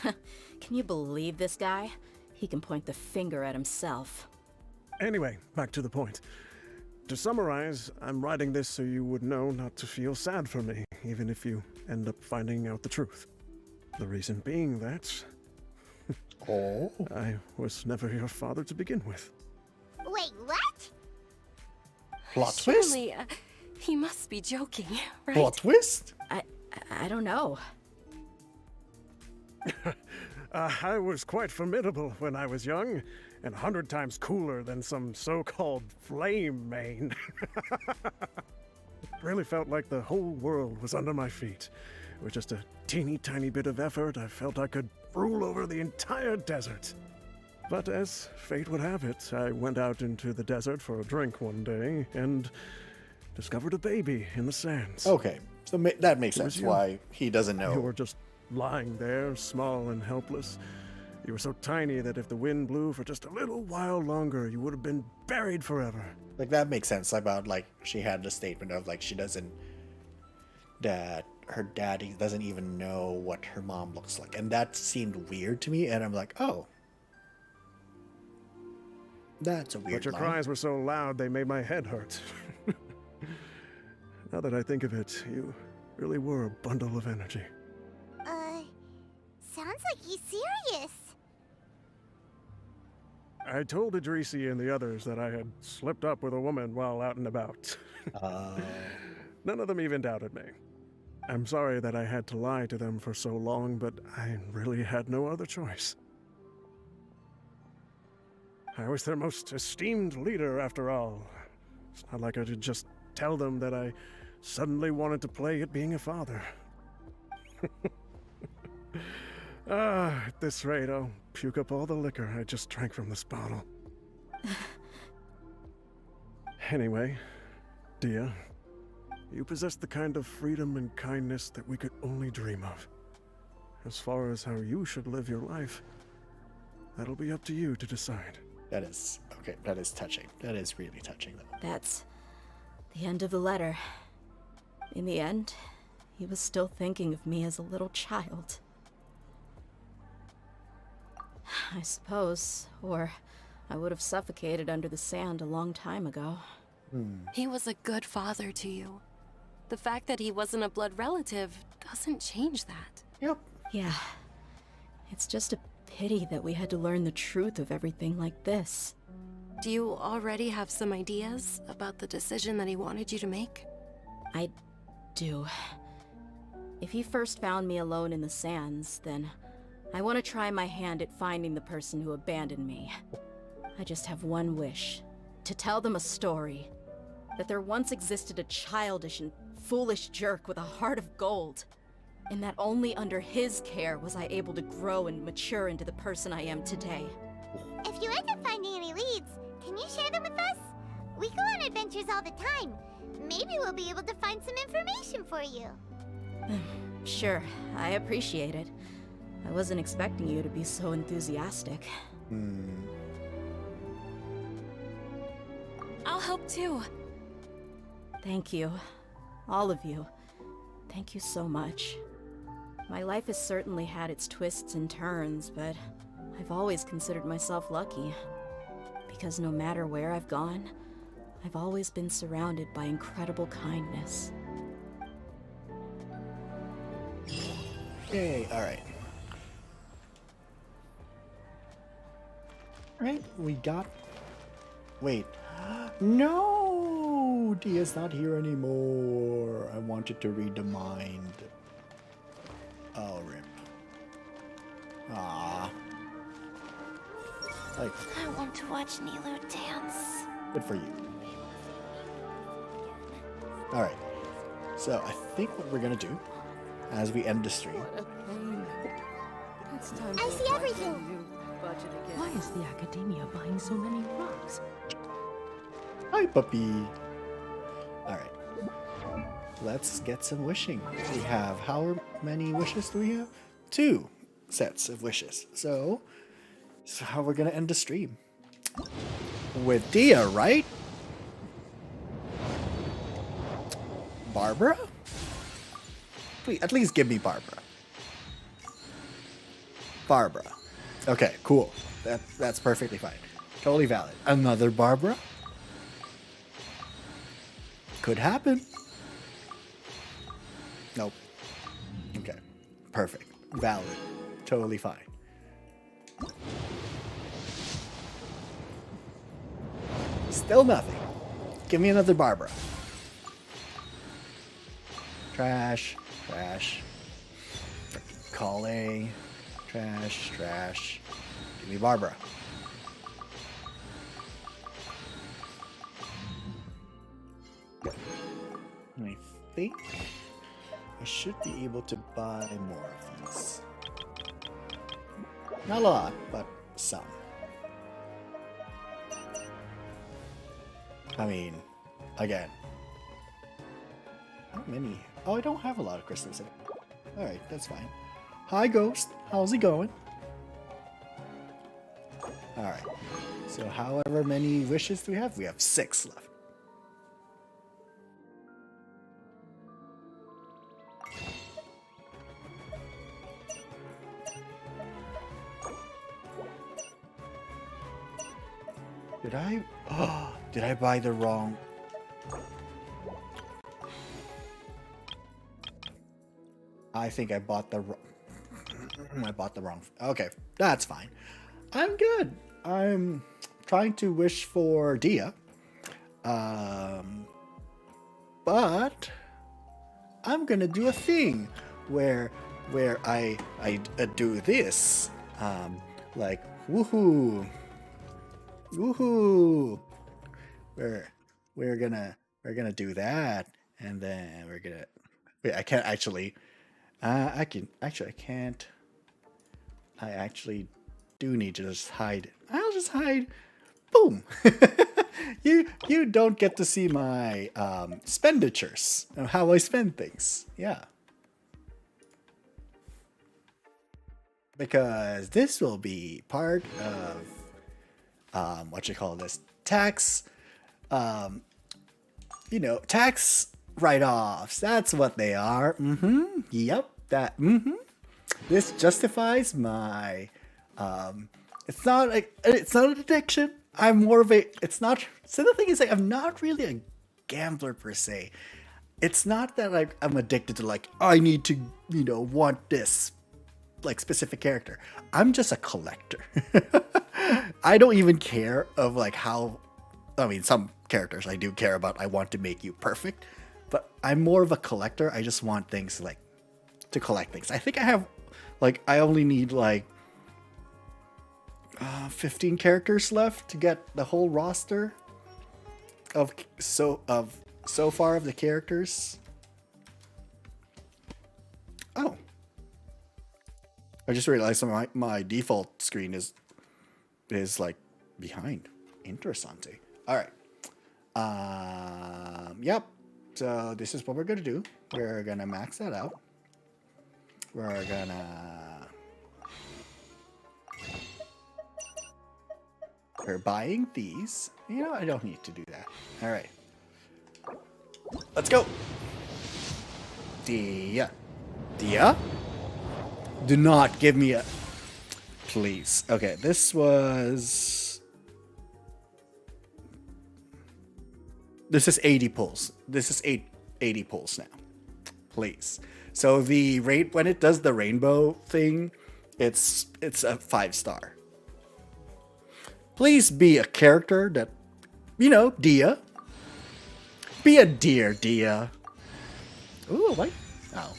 Can you believe this guy? He can point the finger at himself. Anyway, back to the point. To summarize, I'm writing this so you would know not to feel sad for me, even if you end up finding out the truth. The reason being that... Oh. I was never your father to begin with. Wait, what? Plot twist? Surely, he must be joking, right? Plot twist? I don't know. I was quite formidable when I was young, and 100 times cooler than some so-called Flame-Mane. Really felt like the whole world was under my feet. With just a teeny tiny bit of effort, I felt I could rule over the entire desert. But as fate would have it, I went out into the desert for a drink one day and discovered a baby in the sands. Okay, so that makes It was sense you. why he doesn't know. You were just lying there, small and helpless. You were so tiny that if the wind blew for just a little while longer, you would have been buried forever. Like, that makes sense about, like, she had the statement of, like, that her daddy doesn't even know what her mom looks like. And that seemed weird to me, and I'm like, oh. That's a weird But your line. cries were so loud they made my head hurt. Now that I think of it, you really were a bundle of energy. Sounds like he's serious. I told Idrisi and the others that I had slipped up with a woman while out and about. None of them even doubted me. I'm sorry that I had to lie to them for so long, but I really had no other choice. I was their most esteemed leader, after all. It's not like I could just tell them that I suddenly wanted to play at being a father. At this rate, I'll puke up all the liquor I just drank from this bottle. Anyway, Dehya, you possess the kind of freedom and kindness that we could only dream of. As far as how you should live your life, that'll be up to you to decide. That is, okay, that is touching. That is really touching, though. That's the end of the letter. In the end, he was still thinking of me as a little child. I suppose, or I would have suffocated under the sand a long time ago. He was a good father to you. The fact that he wasn't a blood relative doesn't change that. Yep. Yeah. It's just a pity that we had to learn the truth of everything like this. Do you already have some ideas about the decision that he wanted you to make? I do. If he first found me alone in the sands, then I want to try my hand at finding the person who abandoned me. I just have one wish. To tell them a story. That there once existed a childish and foolish jerk with a heart of gold. And that only under his care was I able to grow and mature into the person I am today. If you end up finding any leads, can you share them with us? We go on adventures all the time. Maybe we'll be able to find some information for you. Sure, I appreciate it. I wasn't expecting you to be so enthusiastic. I'll help too. Thank you. All of you. Thank you so much. My life has certainly had its twists and turns, but I've always considered myself lucky. Because no matter where I've gone, I've always been surrounded by incredible kindness. Yay, alright. Alright, we got... Wait. No! Dehya's not here anymore. I wanted to read the mind. Oh, rip. Ah. Like, I want to watch Nilo dance. good for you. Alright. So, I think what we're gonna do, as we end the stream... I see everything! Why is the Academia buying so many rocks? Hi, puppy. Alright. Let's get some wishing. We have, how many wishes do we have? 2 sets of wishes. So how we're gonna end the stream. With Dehya, right? Barbara? Please, at least give me Barbara. Barbara. Okay, cool. That's perfectly fine. Totally valid. Another Barbara? Could happen. Nope. Okay. Perfect. Valid. Totally fine. Still nothing. Give me another Barbara. Trash. Trash. Freaking Kale. Trash. Trash. Give me Barbara. I think I should be able to buy more of these. Not a lot, but some. I mean, again. How many? Oh, I don't have a lot of crystals in it. Alright, that's fine. Hi, Ghost. How's it going? Alright. So however many wishes do we have? We have 6 left. Did I? Oh, did I buy the wrong? I think I bought the wrong. I bought the wrong. Okay, that's fine. I'm good. I'm trying to wish for Dehya. But I'm gonna do a thing where I do this. Like woohoo. Woohoo! We're gonna do that, and then we're gonna. Wait, I can't actually. I can't. I actually do need to just hide. I'll just hide. Boom! you don't get to see my expenditures and how I spend things. Yeah. Because this will be part of what you call this, tax, tax write-offs. That's what they are. Yep, that, This justifies my, it's not an addiction. I'm more of a, it's not, so the thing is, like, I'm not really a gambler per se. It's not that, like, I'm addicted to, like, I need to, want this, like, specific character. I'm just a collector. I don't even care of like how, I mean, some characters I do care about. I want to make you perfect, but I'm more of a collector. I just want things like to collect things. I think I have like, I only need like 15 characters left to get the whole roster of so far of the characters. Oh, I just realized my default screen is like behind. Interessante. All right. Yep. So this is what we're gonna do. We're gonna max that out. We're buying these. I don't need to do that. All right. Let's go. Dehya. Dehya? Do not give me a... Please. Okay, this was... This is 80 pulls. This is 80 pulls now. Please. So the rate when it does the rainbow thing, it's a 5-star. Please be a character that, you know, Dehya. Be a dear Dehya. Ooh, what? Oh.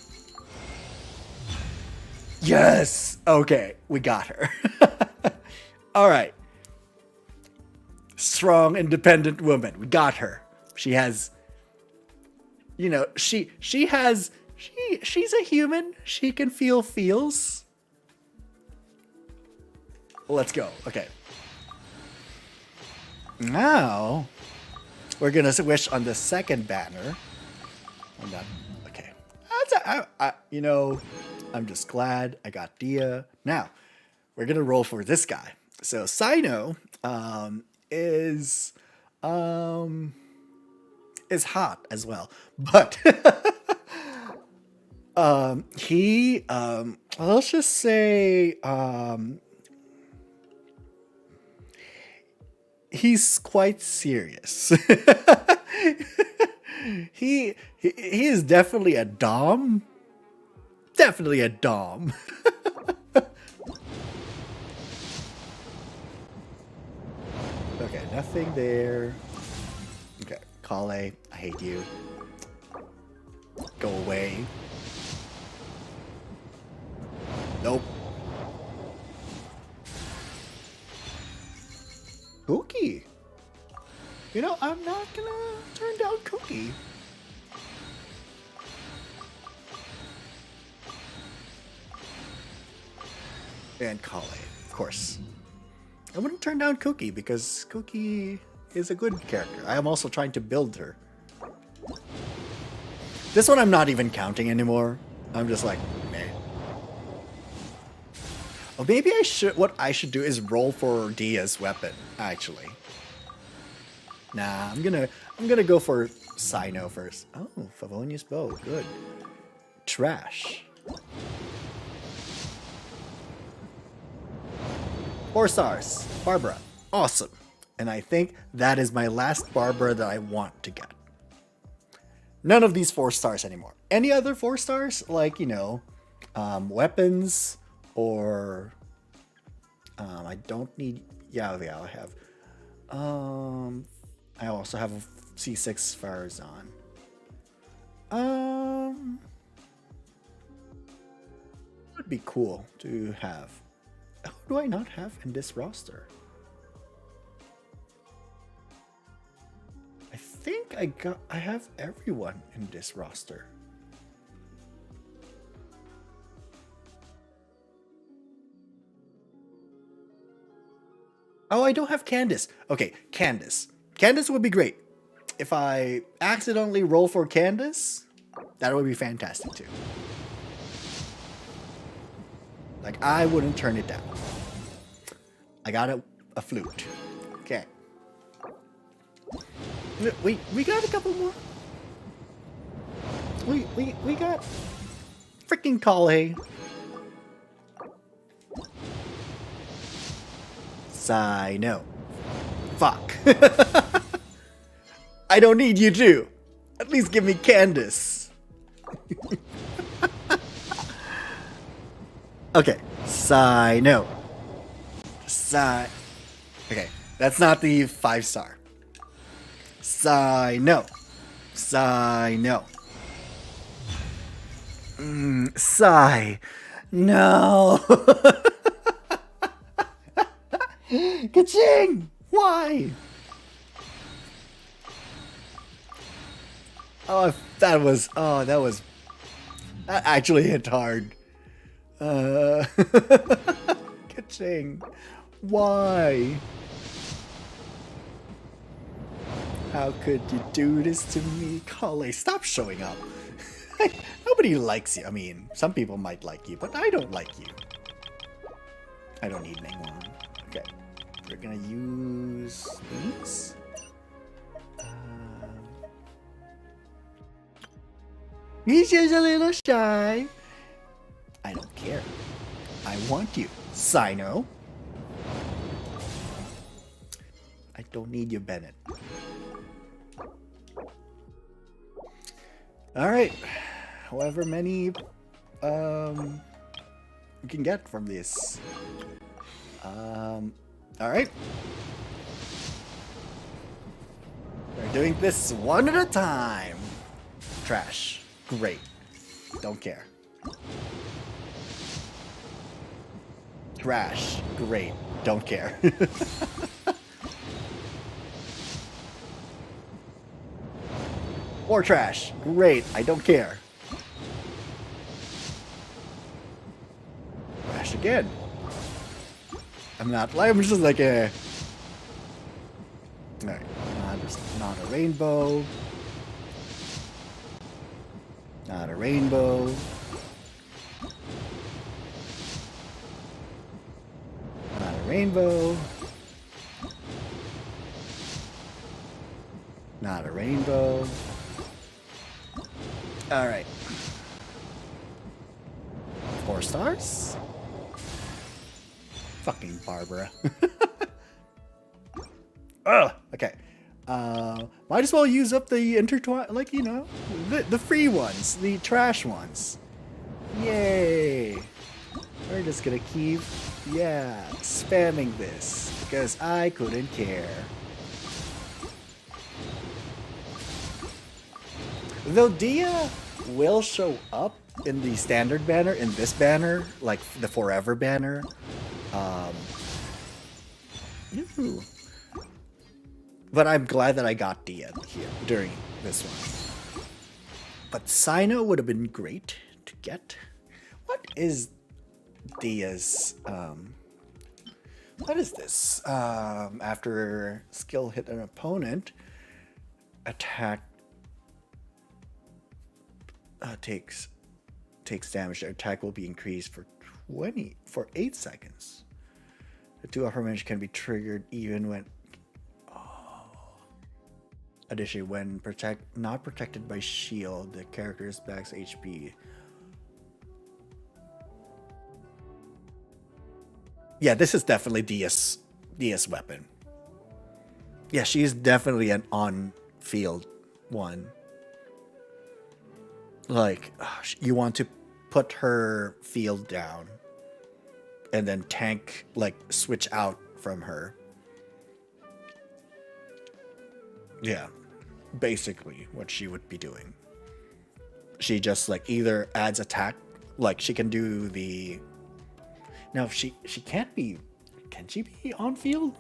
Yes! Okay, we got her. Alright. Strong, independent woman. We got her. She has... You know, she's a human. She can feel feels. Let's go. Okay. Now, we're gonna wish on the second banner. Okay. You know, I'm just glad I got Dehya. Now, we're gonna roll for this guy. So Sino is hot as well, but he let's just say he's quite serious. he is definitely a dom. Definitely a dom. Okay, nothing there. Okay, Kale, I hate you. Go away. Nope. Cookie. You know, I'm not gonna turn down Cookie. And Kale, of course. I wouldn't turn down Cookie because Cookie is a good character. I am also trying to build her. This one I'm not even counting anymore. I'm just like, meh. Oh, maybe I should. What I should do is roll for Dehya's weapon. Actually, nah. I'm gonna go for Sino first. Oh, Favonius bow, good. Trash. 4 stars. Barbara, awesome. And I think that is my last Barbara that I want to get. None of these 4 stars anymore. Any other 4 stars, like, you know, weapons or I don't need yeah, I have. I also have a C6 Farazan. Would be cool to have. Who do I not have in this roster? I think I have everyone in this roster. Oh, I don't have Candace. Okay, Candace. Candace would be great. If I accidentally roll for Candace, that would be fantastic too. Like, I wouldn't turn it down. I got a flute. Okay. We got a couple more. We got freaking Kale. Sino. Fuck. I don't need you too. At least give me Candace. Okay. Sino. Okay. That's not the 5-star. Sino. Sino. Sigh. No. Ka-ching! Why? Oh, that actually hit hard. Ka-ching. Why? How could you do this to me? Kale, stop showing up. Nobody likes you. I mean, some people might like you, but I don't like you. I don't need anyone. Okay. We're gonna use these. He's just a little shy. I don't care. I want you. Sino. I don't need you, Bennett. Alright. However many you can get from this. Alright. We're doing this one at a time. Trash. Great. Don't care. Trash. Great. Don't care. More trash. Great. I don't care. Trash again. I'm just like a... Alright. Not a rainbow. Not a rainbow. Not a rainbow. Not a rainbow. Alright. 4 stars? Fucking Barbara. Ugh! Okay. Might as well use up the intertwine, like, you know, the free ones, the trash ones. Yay! We're just gonna keep, yeah, spamming this, because I couldn't care. Though Dehya will show up in the standard banner, in this banner, like the forever banner. Ooh. But I'm glad that I got Dehya here during this one. But Sino would have been great to get. What is Dehya's, what is this? After skill hit an opponent, attack takes damage. Their attack will be increased for 8 seconds. The 2 upper range can be triggered even when additionally when not protected by shield, the character's max HP. Yeah, this is definitely Dehya's weapon. Yeah, she's definitely an on-field one. Like, you want to put her field down and then tank, like, switch out from her. Yeah, basically what she would be doing. She just, like, either adds attack, like, she can do the... Now, she can't be... Can she be on field?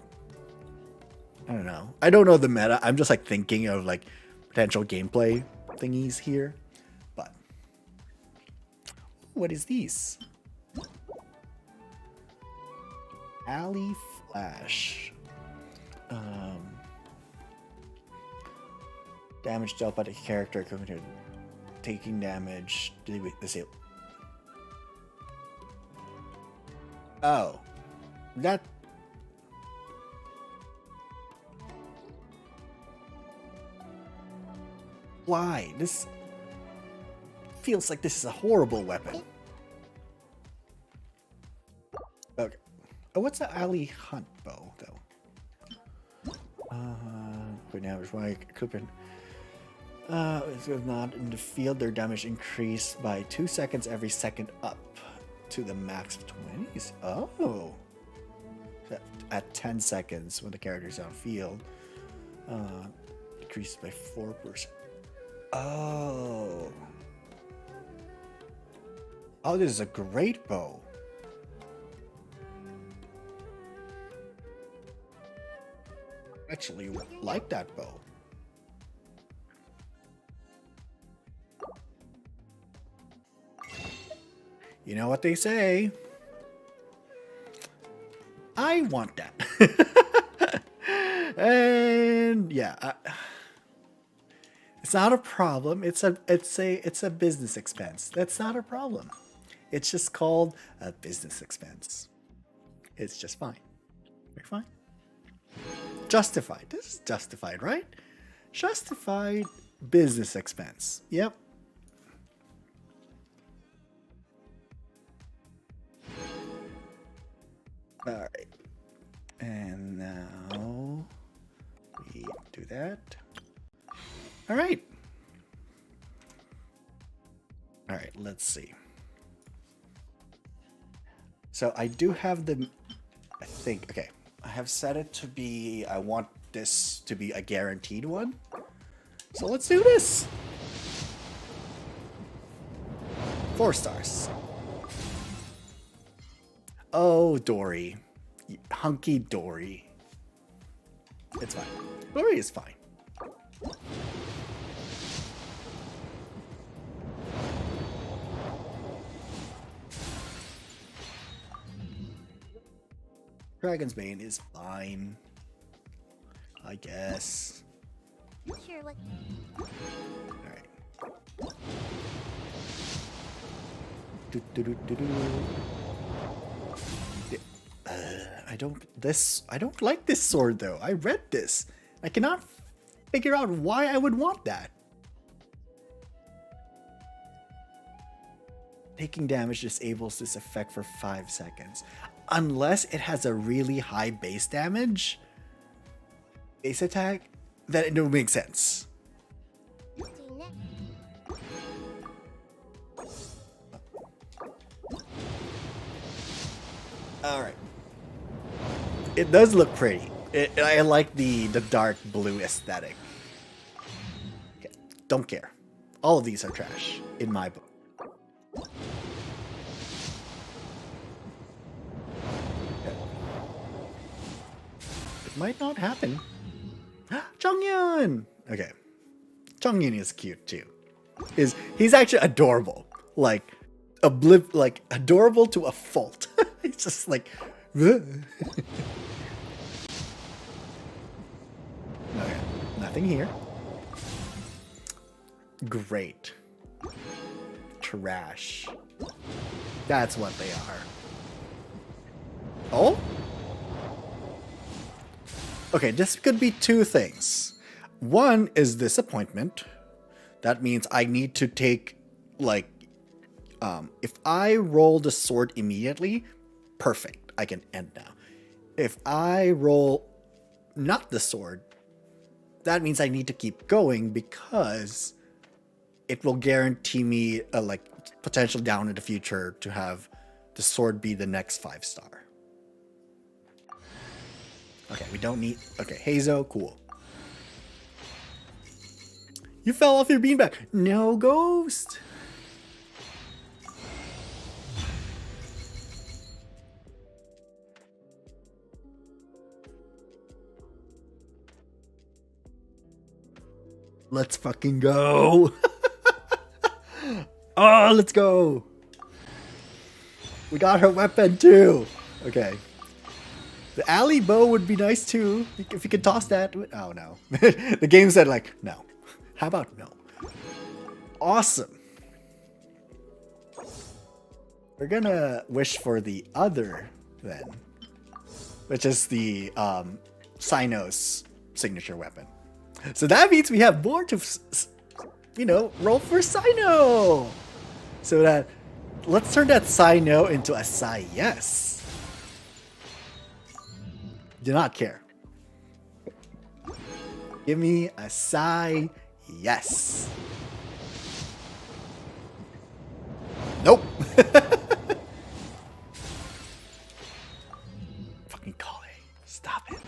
I don't know. I don't know the meta. I'm just, like, thinking of, like, potential gameplay thingies here. But... What is these? Alley Flash. Damage dealt by the character committed. Taking damage. Oh. That... Why? This feels like this is a horrible weapon. Okay. Oh, what's the alley hunt bow, though? Quick damage. Why? Coupon. If not in the field, their damage increased by 2 seconds every second up to the max of 20s. Oh. At 10 seconds when the character's on field. Decreased by 4%. Oh. Oh, this is a great bow. Actually like that bow. You know what they say. I want that. And yeah, it's not a problem. It's a business expense. That's not a problem. It's just called a business expense. It's just fine. Very fine. Justified. This is justified, right? Justified business expense. Yep. Alright. And now we do that. Alright. Alright, let's see. So I do have the, I think, okay. I have set it to be, I want this to be a guaranteed one. So let's do this. 4 stars. Oh, Dory. Hunky Dory. It's fine. Dory is fine. Dragon's Bane is fine. I guess. Sure, what? Alright. I don't like this sword though. I read this. I cannot figure out why I would want that. Taking damage disables this effect for 5 seconds. Unless it has a really high base damage, base attack, then it will make sense. Alright. It does look pretty. I like the dark blue aesthetic. Okay. Don't care. All of these are trash in my book. It might not happen. Chongyun! Okay. Chongyun is cute too. He's actually adorable. Like adorable to a fault. He's just like okay, nothing here. Great. Trash. That's what they are. Oh? Okay, this could be 2 things. One is disappointment. That means I need to take, like, if I roll the sword immediately, perfect. I can end now. If I roll not the sword, that means I need to keep going because it will guarantee me a, like, potential down in the future to have the sword be the next 5-star. Okay, we don't need... Okay, Hazo, cool. You fell off your beanbag. No ghost. Let's fucking go. Oh, let's go. We got her weapon too. Okay. The alley bow would be nice too, if you could toss that. Oh no. The game said like, no. How about no? Awesome. We're gonna wish for the other then, which is the Cyno's signature weapon. So that means we have more to, you know, roll for Cyno. So that, let's turn that Cyno into a Yes. Do not care. Give me a Yes. Nope. Fucking call it. Stop it.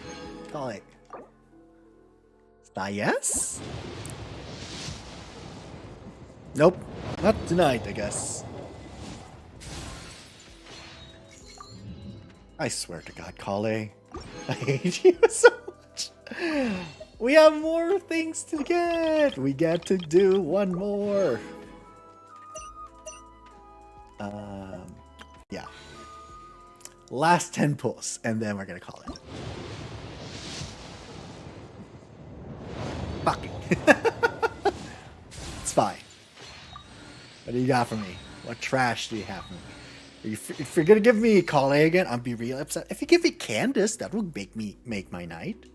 Call it. Yes? Nope. Not tonight, I guess. I swear to God, Kale. I hate you so much. We have more things to get. We get to do one more. Yeah. Last 10 pulls, and then we're gonna call it. Fuck it. It's fine. What do you got for me? What trash do you have for me? If you're gonna give me Kale again, I'll be real upset. If you give me Candace, that would make my night.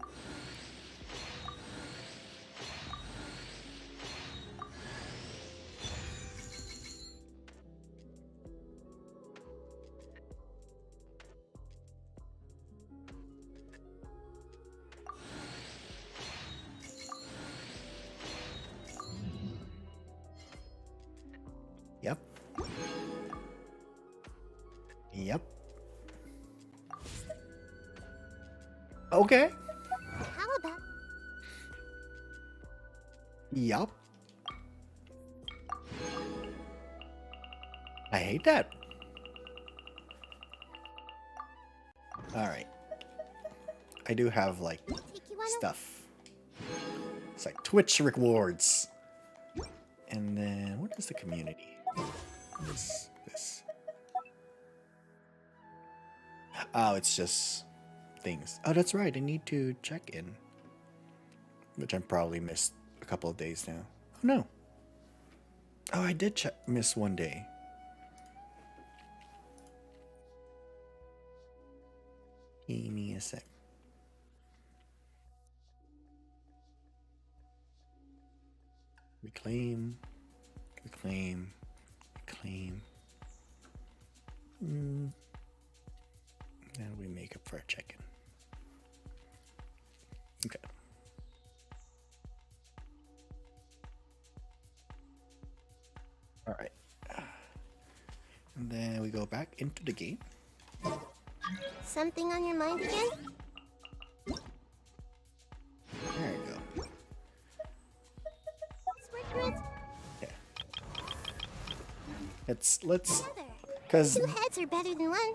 Yep. Yep. Okay. How about Yup. I hate that. Alright. I do have, like, stuff. It's like Twitch rewards. And then, what is the community? This. Oh, it's just things. Oh, that's right. I need to check in. Which I probably missed a couple of days now. Oh, no. Oh, I did miss one day. Give me a sec. Reclaim. Now we make up for a check-in. Okay. All right. And then we go back into the game. something on your mind again? There you go. Yeah. Let's because Two heads are better than one.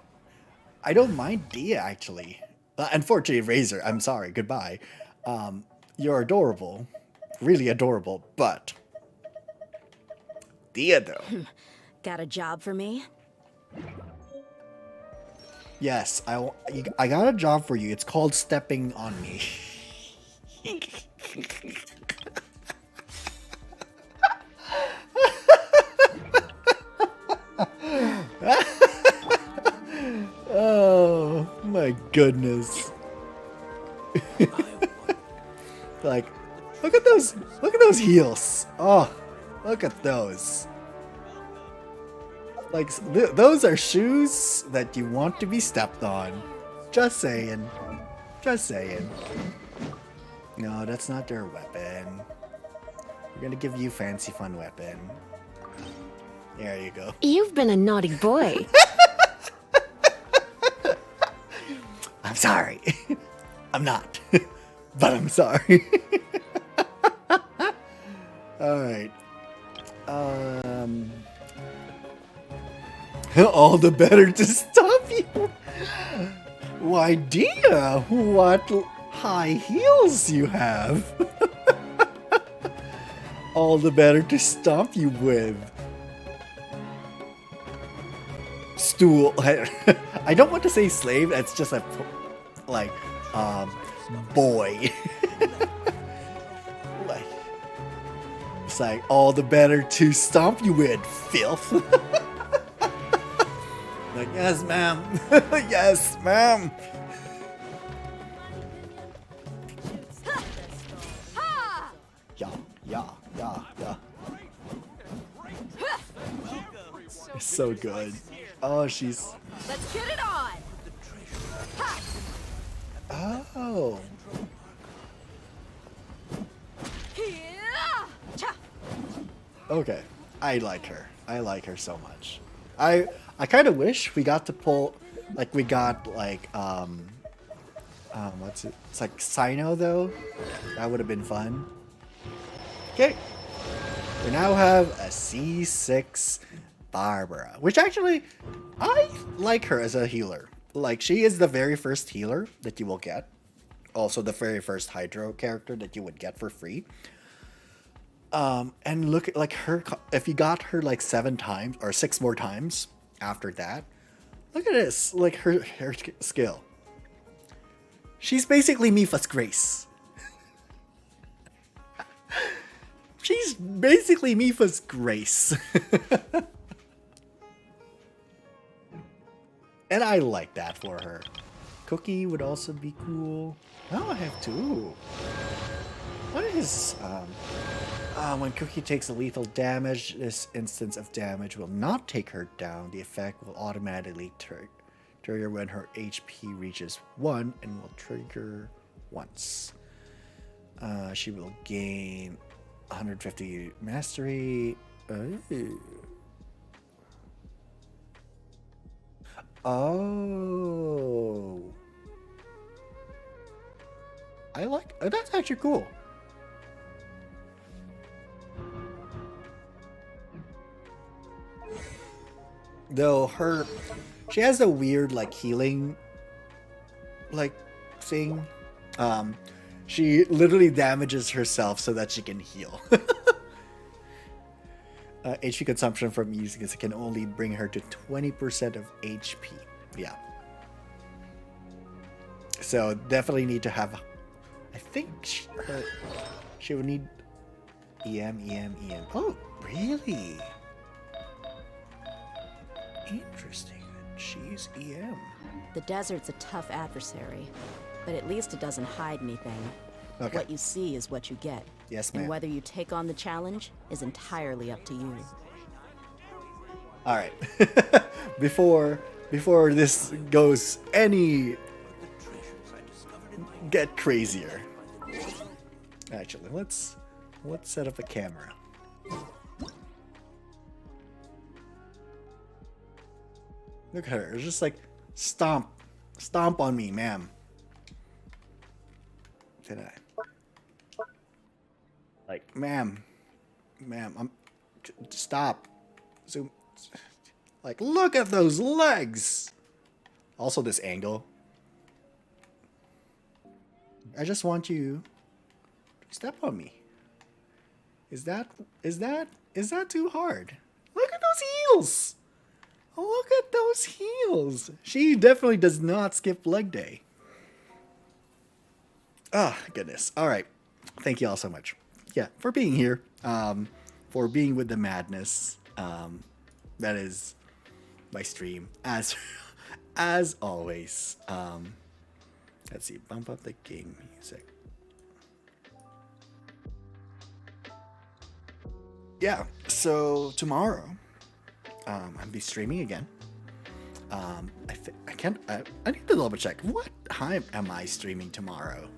I don't mind Dehya actually. Unfortunately, Razor, I'm sorry. Goodbye. You're adorable, really adorable, but Dehya though. Got a job for me? Yes, I got a job for you. It's called stepping on me. Oh my goodness. Like, look at those heels. Oh, look at those. Like, those are shoes that you want to be stepped on. Just saying. Just saying. No, that's not their weapon. We're gonna give you fancy fun weapon. There you go. You've been a naughty boy. I'm sorry. I'm not. But I'm sorry. Alright. All the better to stop you. Why, Dehya, what high heels you have. All the better to stomp you with. Stool. I don't want to say slave, it's just a, like, boy. Like, it's like, all the better to stomp you with, filth. Like, yes, ma'am. Yes, ma'am. Yeah. It's so good. Oh, she's... Let's get it on! Oh. Okay. I like her. I like her so much. I kind of wish we got to pull, like, we got, like, what's it? It's like Sino, though. That would have been fun. Okay. We now have a C6 Barbara, which actually, I like her as a healer. Like, she is the very first healer that you will get. Also, the very first Hydro character that you would get for free. And look at, like, her, if you got her, like, 7 times, or 6 more times after that, look at this, like, her skill. She's basically Mipha's Grace. She's basically Mipha's Grace. And I like that for her. Cookie would also be cool. Oh, I have 2. What is, when Cookie takes a lethal damage, this instance of damage will not take her down. The effect will automatically trigger when her HP reaches 1 and will trigger once. She will gain 150 mastery. Oh. I like, oh, that's actually cool. Though she has a weird like healing like thing. She literally damages herself so that she can heal. HP consumption from using this can only bring her to 20% of HP. Yeah. So definitely need to have. I think she would need EM. Oh, really? Interesting. She's EM. The desert's a tough adversary, but at least it doesn't hide anything. Okay. What you see is what you get. Yes, ma'am. And whether you take on the challenge is entirely up to you. All right. before this goes any get crazier. Actually, let's set up a camera. Look at her. It's just like stomp on me, ma'am. Did I? Like, ma'am, stop. Zoom. Like, look at those legs. Also, this angle. I just want you to step on me. Is that too hard? Look at those heels. Look at those heels. She definitely does not skip leg day. Ah, goodness. All right. Thank you all so much. Yeah, for being here. For being with the madness. That is my stream. As always. Let's see. Bump up the game music. Yeah. So tomorrow, I'll be streaming again. I need to double check. What time am I streaming tomorrow?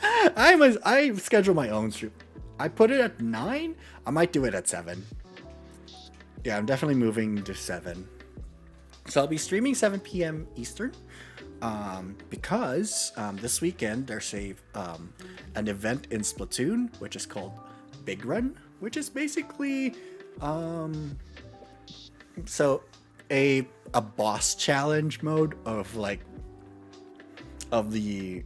I schedule my own stream. I put it at 9. I might do it at 7. Yeah, I'm definitely moving to 7. So I'll be streaming 7 p.m. Eastern. Because this weekend there's an event in Splatoon, which is called Big Run, which is basically so a boss challenge mode of the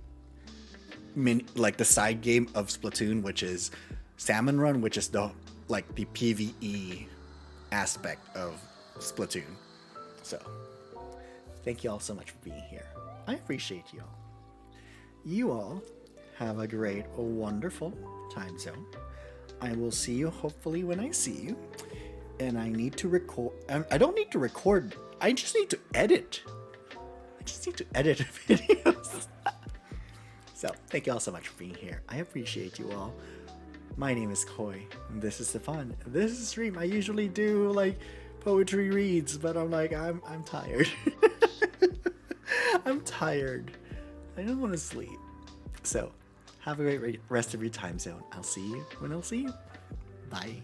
the side game of Splatoon, which is Salmon Run, which is the PvE aspect of Splatoon. So thank you all so much for being here. I appreciate you all. You all have a great, wonderful time zone. I will see you hopefully when I see you. And I need to record. I don't need to record. I just need to edit. I just need to edit videos. So thank you all so much for being here. I appreciate you all. My name is Koi. And this is the fun. This is a stream. I usually do poetry reads, but I'm tired. I'm tired. I don't want to sleep. So, have a great rest of your time zone. I'll see you when I'll see you. Bye.